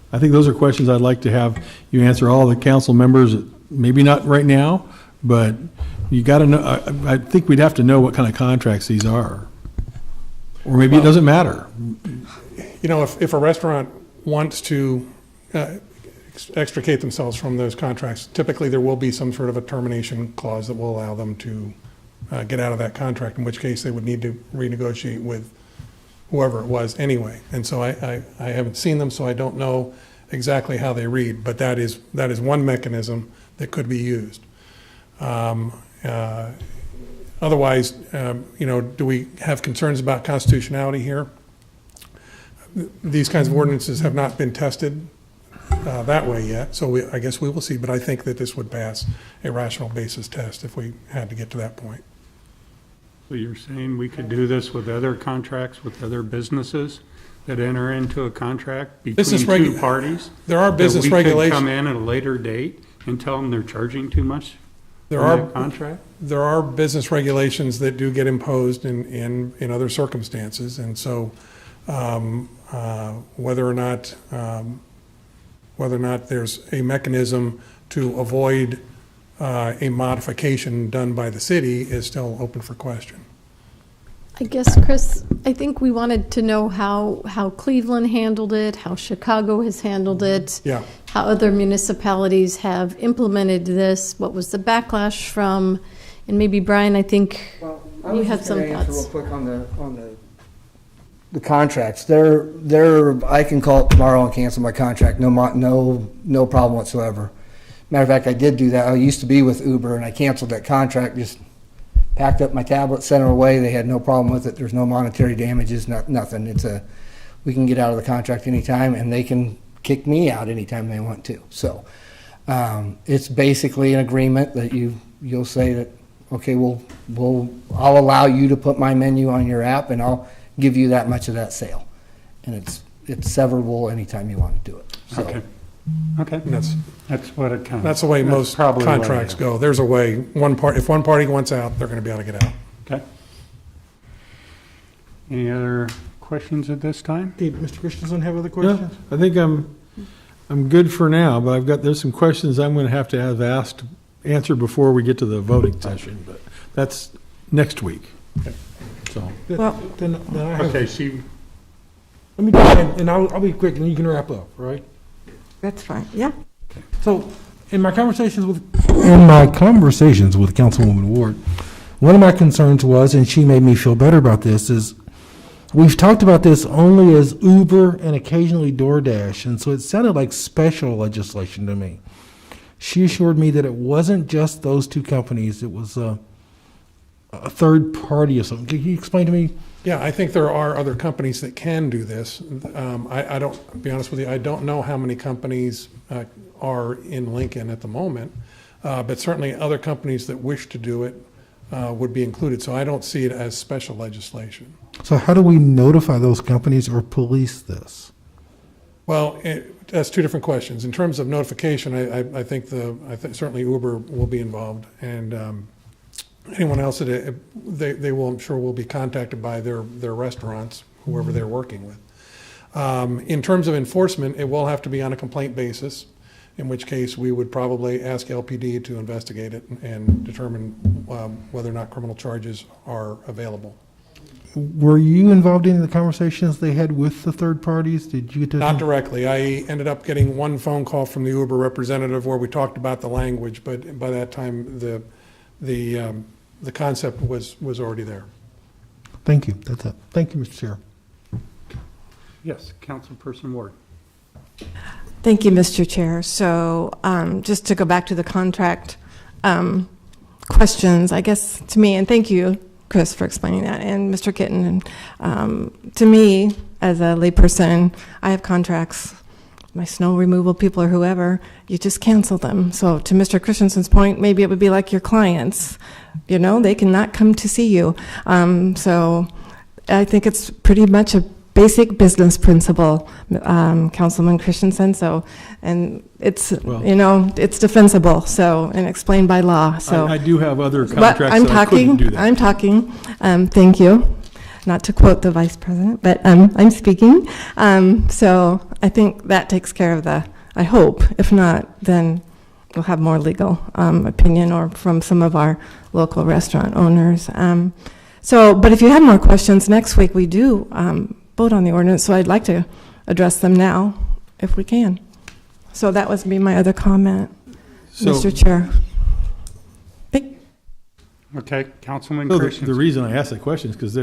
Speaker 5: I think those are questions I'd like to have you answer, all the council members, maybe not right now, but you got to know, I think we'd have to know what kind of contracts these are. Or maybe it doesn't matter.
Speaker 10: You know, if a restaurant wants to extricate themselves from those contracts, typically there will be some sort of a termination clause that will allow them to get out of that contract, in which case they would need to renegotiate with whoever it was anyway. And so I haven't seen them, so I don't know exactly how they read, but that is one mechanism that could be used. Otherwise, do we have concerns about constitutionality here? These kinds of ordinances have not been tested that way yet, so I guess we will see, but I think that this would pass a rational basis test if we had to get to that point.
Speaker 1: So you're saying we could do this with other contracts, with other businesses that enter into a contract between two parties?
Speaker 10: There are business
Speaker 1: that we could
Speaker 10: regulations.
Speaker 1: come in at a later date and tell them they're charging too much
Speaker 10: There
Speaker 1: on
Speaker 10: are
Speaker 1: that contract?
Speaker 10: There are business regulations that do get imposed in other circumstances, and so whether or not there's a mechanism to avoid a modification done by the city is still open for question.
Speaker 17: I guess, Chris, I think we wanted to know how Cleveland handled it, how Chicago has handled it,
Speaker 10: Yeah.
Speaker 17: how other municipalities have implemented this, what was the backlash from, and maybe Brian, I think you have some thoughts.
Speaker 13: Real quick on the contracts. They're I can call it tomorrow and cancel my contract. No problem whatsoever. Matter of fact, I did do that. I used to be with Uber and I canceled that contract. Just packed up my tablet, sent her away. They had no problem with it. There's no monetary damages, nothing. We can get out of the contract anytime, and they can kick me out anytime they want to. So it's basically an agreement that you'll say that, okay, I'll allow you to put my menu on your app, and I'll give you that much of that sale, and it's severable anytime you want to do it. So.
Speaker 1: Okay.
Speaker 10: That's
Speaker 1: what it counts.
Speaker 10: That's the way most contracts go. There's a way. If one party wants out, they're going to be able to get out.
Speaker 1: Okay. Any other questions at this time?
Speaker 3: Did Mr. Christensen have other
Speaker 5: No,
Speaker 3: questions?
Speaker 5: I think I'm good for now, but there's some questions I'm going to have answered before we get to the voting session, but that's next week.
Speaker 1: Okay.
Speaker 5: So.
Speaker 3: Well, then I have.
Speaker 1: Okay,
Speaker 3: Let me do that, and I'll be quick, and you can wrap up, right?
Speaker 16: That's fine, yeah.
Speaker 3: So, in my conversations with Councilwoman Ward, one of my concerns was, and she made me feel better about this, is we've talked about this only as Uber and occasionally DoorDash, and so it sounded like special legislation to me. She assured me that it wasn't just those two companies, it was a third party or something. Can you explain to me?
Speaker 10: Yeah, I think there are other companies that can do this. I don't, to be honest with you, I don't know how many companies are in Lincoln at the moment, but certainly other companies that wish to do it would be included. So I don't see it as special legislation.
Speaker 3: So how do we notify those companies or police this?
Speaker 10: Well, that's two different questions. In terms of notification, I think certainly Uber will be involved, and anyone else that they will, I'm sure, will be contacted by their restaurants, whoever they're working with. In terms of enforcement, it will have to be on a complaint basis, in which case we would probably ask LPD to investigate it and determine whether or not criminal charges are available.
Speaker 3: Were you involved in the conversations they had with the third parties? Did you get to?
Speaker 10: Not directly. I ended up getting one phone call from the Uber representative where we talked about the language, but by that time the the concept was already there.
Speaker 3: Thank you. That's it. Thank you, Mr. Chair.
Speaker 1: Yes, Councilperson Ward.
Speaker 16: Thank you, Mr. Chair. So just to go back to the contract questions, I guess to me, and thank you, Chris, for explaining that, and Mr. Kitten. To me, as a layperson, I have contracts, my snow removal people or whoever, you just cancel them. So to Mr. Christensen's point, maybe it would be like your clients, you know, they cannot come to see you. So I think it's pretty much a basic business principle, Councilman Christensen. So, and it's, you know, it's defensible. So, and explained by law. So
Speaker 5: I do have other
Speaker 16: but
Speaker 5: contracts that I couldn't do that.
Speaker 16: I'm talking. Thank you. Not to quote the vice president, but I'm speaking. So I think that takes care of I hope. If not, then we'll have more legal opinion or from some of our local restaurant owners. But if you have more questions, next week we do vote on the ordinance, so I'd like to address them now, if we can. So that was my other comment, Mr. Chair.
Speaker 1: Okay, Councilman
Speaker 5: So
Speaker 1: Christensen.
Speaker 5: the reason I asked that question is because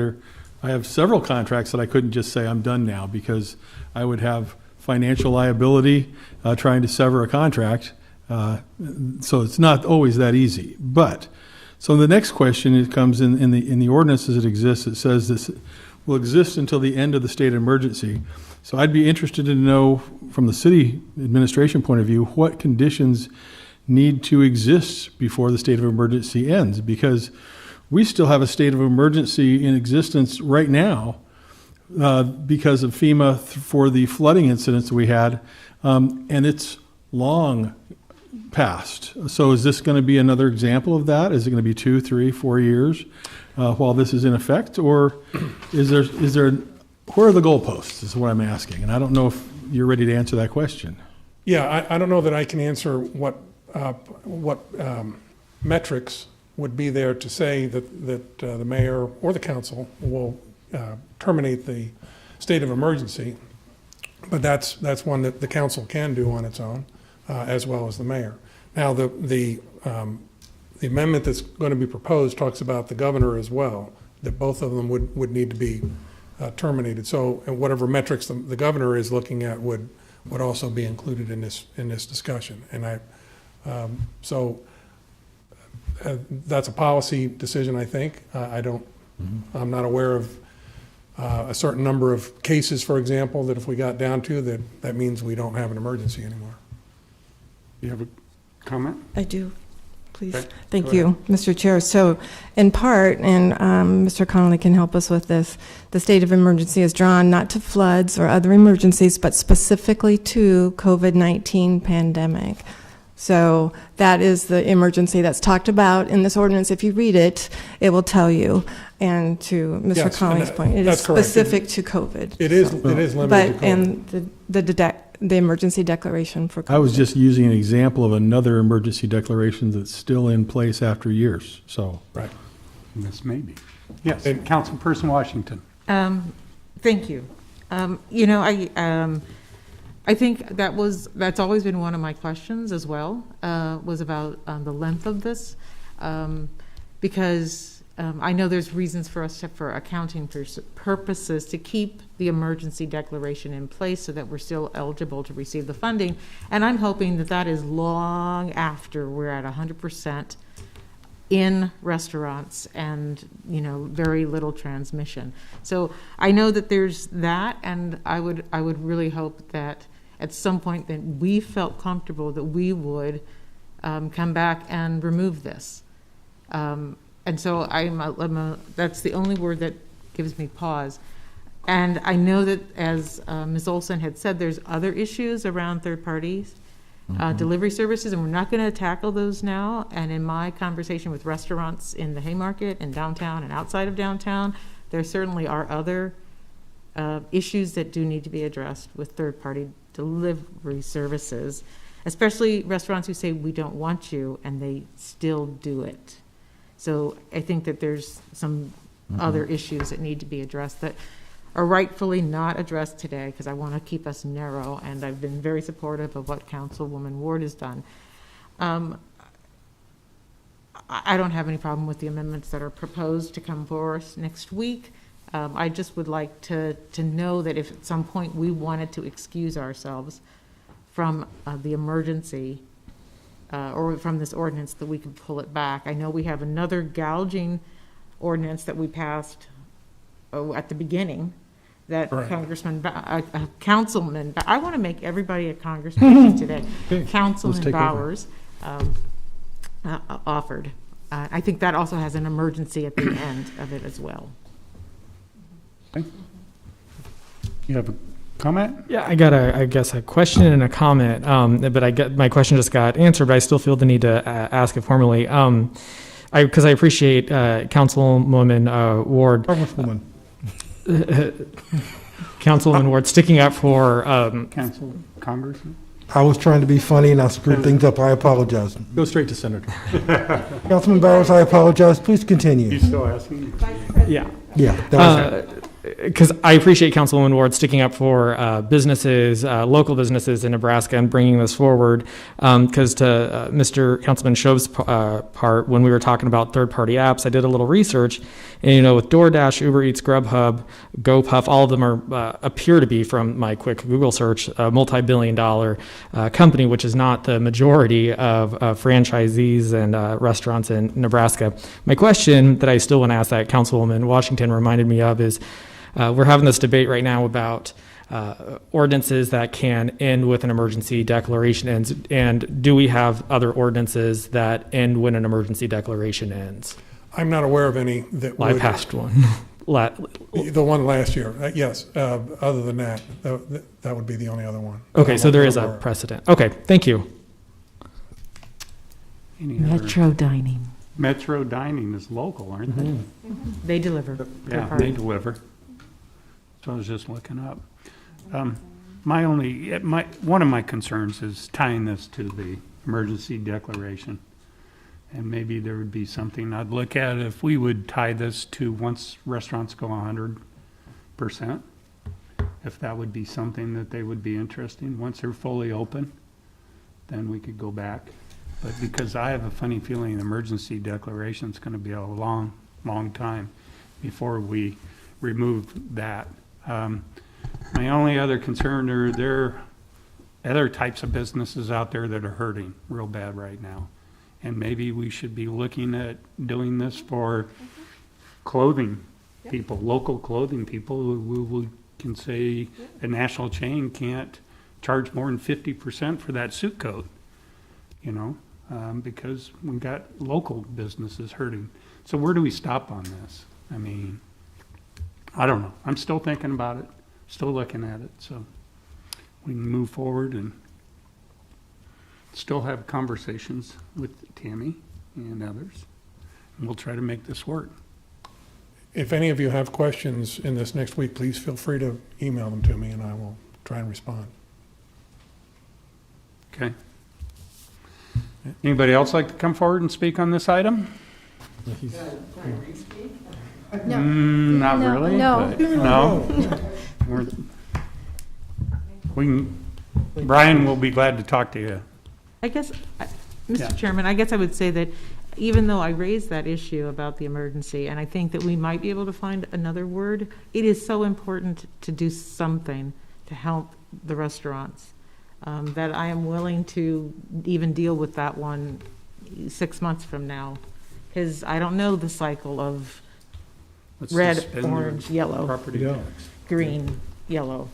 Speaker 5: I have several contracts that I couldn't just say I'm done now, because I would have financial liability trying to sever a contract. So it's not always that easy. But so the next question, it comes in the ordinance as it exists. It says this will exist until the end of the state of emergency. So I'd be interested to know, from the city administration point of view, what conditions need to exist before the state of emergency ends, because we still have a state of emergency in existence right now because of FEMA for the flooding incidents that we had, and it's long past. So is this going to be another example of that? Is it going to be 2, 3, 4 years while this is in effect, or is there where are the goalposts is what I'm asking, and I don't know if you're ready to answer that question.
Speaker 10: Yeah, I don't know that I can answer what metrics would be there to say that the mayor or the council will terminate the state of emergency, but that's one that the council can do on its own, as well as the mayor. Now, the amendment that's going to be proposed talks about the governor as well, that both of them would need to be terminated. So whatever metrics the governor is looking at would also be included in this discussion. And that's a policy decision, I think. I'm not aware of a certain number of cases, for example, that if we got down to that means we don't have an emergency anymore.
Speaker 1: You have a comment?
Speaker 16: I do, please.
Speaker 1: Okay,
Speaker 16: Thank
Speaker 1: go
Speaker 16: you,
Speaker 1: ahead.
Speaker 16: Mr. Chair. So in part, and Mr. Connolly can help us with this, the state of emergency is drawn not to floods or other emergencies, but specifically to COVID-19 pandemic. So that is the emergency that's talked about in this ordinance. If you read it, it will tell you. And to Mr.
Speaker 10: Yes,
Speaker 16: Connolly's
Speaker 10: and
Speaker 16: point, it is
Speaker 10: that's correct.
Speaker 16: specific to COVID.
Speaker 10: It is limited to COVID.
Speaker 16: And the emergency declaration for COVID.
Speaker 5: I was just using an example of another emergency declaration that's still in place after years. So
Speaker 10: right,
Speaker 1: this may be. Yes, Councilperson Washington.
Speaker 4: Thank you. I think that's always been one of my questions as well, was about the length of this, because I know there's reasons for us for accounting purposes to keep the emergency declaration in place so that we're still eligible to receive the funding, and I'm hoping that is long after we're at 100% in restaurants and very little transmission. So I know that there's that, and I would really hope that at some point that we felt comfortable that we would come back and remove this. And so that's the only word that gives me pause. And I know that, as Ms. Olson had said, there's other issues around third parties, delivery services, and we're not going to tackle those now. And in my conversation with restaurants in the Haymarket and downtown and outside of downtown, there certainly are other issues that do need to be addressed with third-party delivery services, especially restaurants who say, we don't want you, and they still do it. So I think that there's some other issues that need to be addressed that are rightfully not addressed today, because I want to keep us narrow, and I've been very supportive of what Councilwoman Ward has done. I don't have any problem with the amendments that are proposed to come for us next week. I just would like to know that if at some point we wanted to excuse ourselves from the emergency or from this ordinance, that we could pull it back. I know we have another gouging ordinance that we passed at the beginning that
Speaker 10: Right.
Speaker 4: Councilman, I want to make everybody a congressperson today.
Speaker 10: Okay,
Speaker 4: Councilman
Speaker 10: let's take over.
Speaker 4: Bowers offered. I think that also has an emergency at the end of it as well.
Speaker 1: You have a comment?
Speaker 7: Yeah, I got I guess a question and a comment, but my question just got answered, but I still feel the need to ask it formally. Because I appreciate Councilwoman Ward.
Speaker 3: Congresswoman.
Speaker 7: Councilwoman Ward sticking up for.
Speaker 1: Congressman?
Speaker 3: I was trying to be funny and I screwed things up. I apologize.
Speaker 5: Go straight to Senator.
Speaker 3: Councilman Bowers, I apologize. Please continue.
Speaker 1: You still asking?
Speaker 7: Yeah.
Speaker 3: Yeah, that was
Speaker 7: because I appreciate Councilwoman Ward sticking up for businesses, local businesses in Nebraska, and bringing this forward. Because to Mr. Councilman Shove's part, when we were talking about third-party apps, I did a little research, and with DoorDash, Uber Eats, Grubhub, GoPuff, all of them appear to be, from my quick Google search, a multi-billion-dollar company, which is not the majority of franchisees and restaurants in Nebraska. My question that I still want to ask that Councilwoman Washington reminded me of is, we're having this debate right now about ordinances that can end with an emergency declaration ends, and do we have other ordinances that end when an emergency declaration ends?
Speaker 10: I'm not aware of any that would.
Speaker 7: I passed one.
Speaker 10: The one last year, yes. Other than that, that would be the only other one.
Speaker 7: Okay, so there is a precedent. Okay, thank you.
Speaker 4: Metro Dining.
Speaker 1: Metro Dining is local, aren't they?
Speaker 4: They deliver.
Speaker 1: Yeah, they deliver. So I was just looking up. One of my concerns is tying this to the emergency declaration. And maybe there would be something I'd look at if we would tie this to once restaurants go 100%, if that would be something that they would be interested in. Once they're fully open, then we could go back. But because I have a funny feeling an emergency declaration is going to be a long, long time before we remove that. My only other concern are there are other types of businesses out there that are hurting real bad right now. And maybe we should be looking at doing this for clothing people, local clothing people who can say a national chain can't charge more than 50% for that suit coat, because we've got local businesses hurting. So where do we stop on this? I mean, I don't know. I'm still thinking about it, still looking at it. So we can move forward and still have conversations with Tammy and others. And we'll try to make this work.
Speaker 10: If any of you have questions in this next week, please feel free to email them to me and I will try and respond.
Speaker 1: Okay. Anybody else like to come forward and speak on this item?
Speaker 17: No.
Speaker 1: Not
Speaker 17: No,
Speaker 1: really.
Speaker 17: no.
Speaker 1: But no. Brian will be glad to talk to you.
Speaker 4: I guess,
Speaker 1: Yeah.
Speaker 4: Mr. Chairman, I guess I would say that even though I raised that issue about the emergency, and I think that we might be able to find another word, it is so important to do something to help the restaurants, that I am willing to even deal with that one 6 months from now. Because I don't know the cycle of
Speaker 1: Let's
Speaker 4: red,
Speaker 1: suspend their
Speaker 4: orange, yellow,
Speaker 1: property tax.
Speaker 4: green, yellow.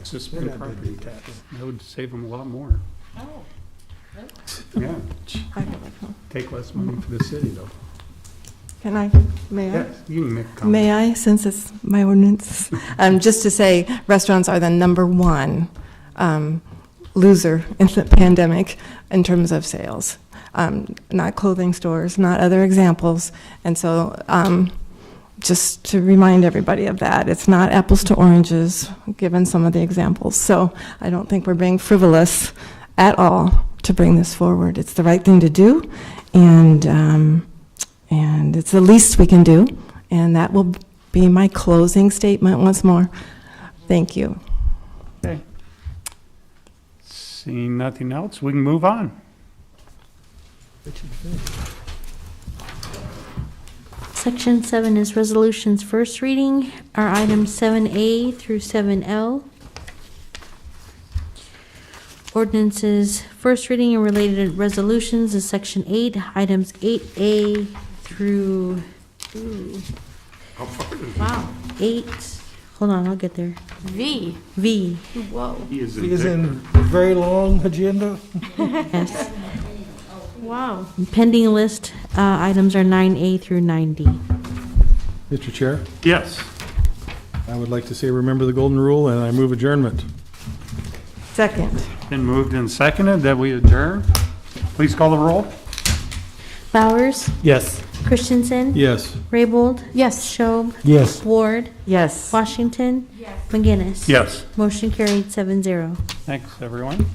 Speaker 1: Suspend property tax. That would save them a lot more.
Speaker 4: Oh.
Speaker 1: Yeah. Take less money for the city, though.
Speaker 16: Can I, may I?
Speaker 1: Yes, you can make a comment.
Speaker 16: May I, since it's my ordinance? Just to say, restaurants are the number one loser in the pandemic in terms of sales. Not clothing stores, not other examples. And so just to remind everybody of that, it's not apples to oranges, given some of the examples. So I don't think we're being frivolous at all to bring this forward. It's the right thing to do, and it's the least we can do. And that will be my closing statement once more. Thank you.
Speaker 1: Okay. Seeing nothing else, we can move on.
Speaker 2: Section 7 is resolutions first reading, are items 7A through 7L. Ordinances first reading and related resolutions is Section 8, items 8A through, wow, 8, hold on, I'll get there.
Speaker 17: V.
Speaker 2: V.
Speaker 17: Whoa.
Speaker 3: He is in very long agenda.
Speaker 2: Yes.
Speaker 17: Wow.
Speaker 2: Pending list, items are 9A through 9D.
Speaker 5: Mr. Chair,
Speaker 1: Yes.
Speaker 5: I would like to say remember the golden rule, and I move adjournment.
Speaker 16: Second.
Speaker 1: Been moved and seconded that we adjourn. Please call the roll.
Speaker 2: Bowers,
Speaker 7: Yes.
Speaker 2: Christensen,
Speaker 5: Yes.
Speaker 2: Raybold,
Speaker 17: Yes.
Speaker 2: Schob,
Speaker 3: Yes.
Speaker 2: Ward,
Speaker 16: Yes.
Speaker 2: Washington, McGinnis.
Speaker 1: Yes.
Speaker 2: Motion carried 7-0.
Speaker 1: Thanks, everyone.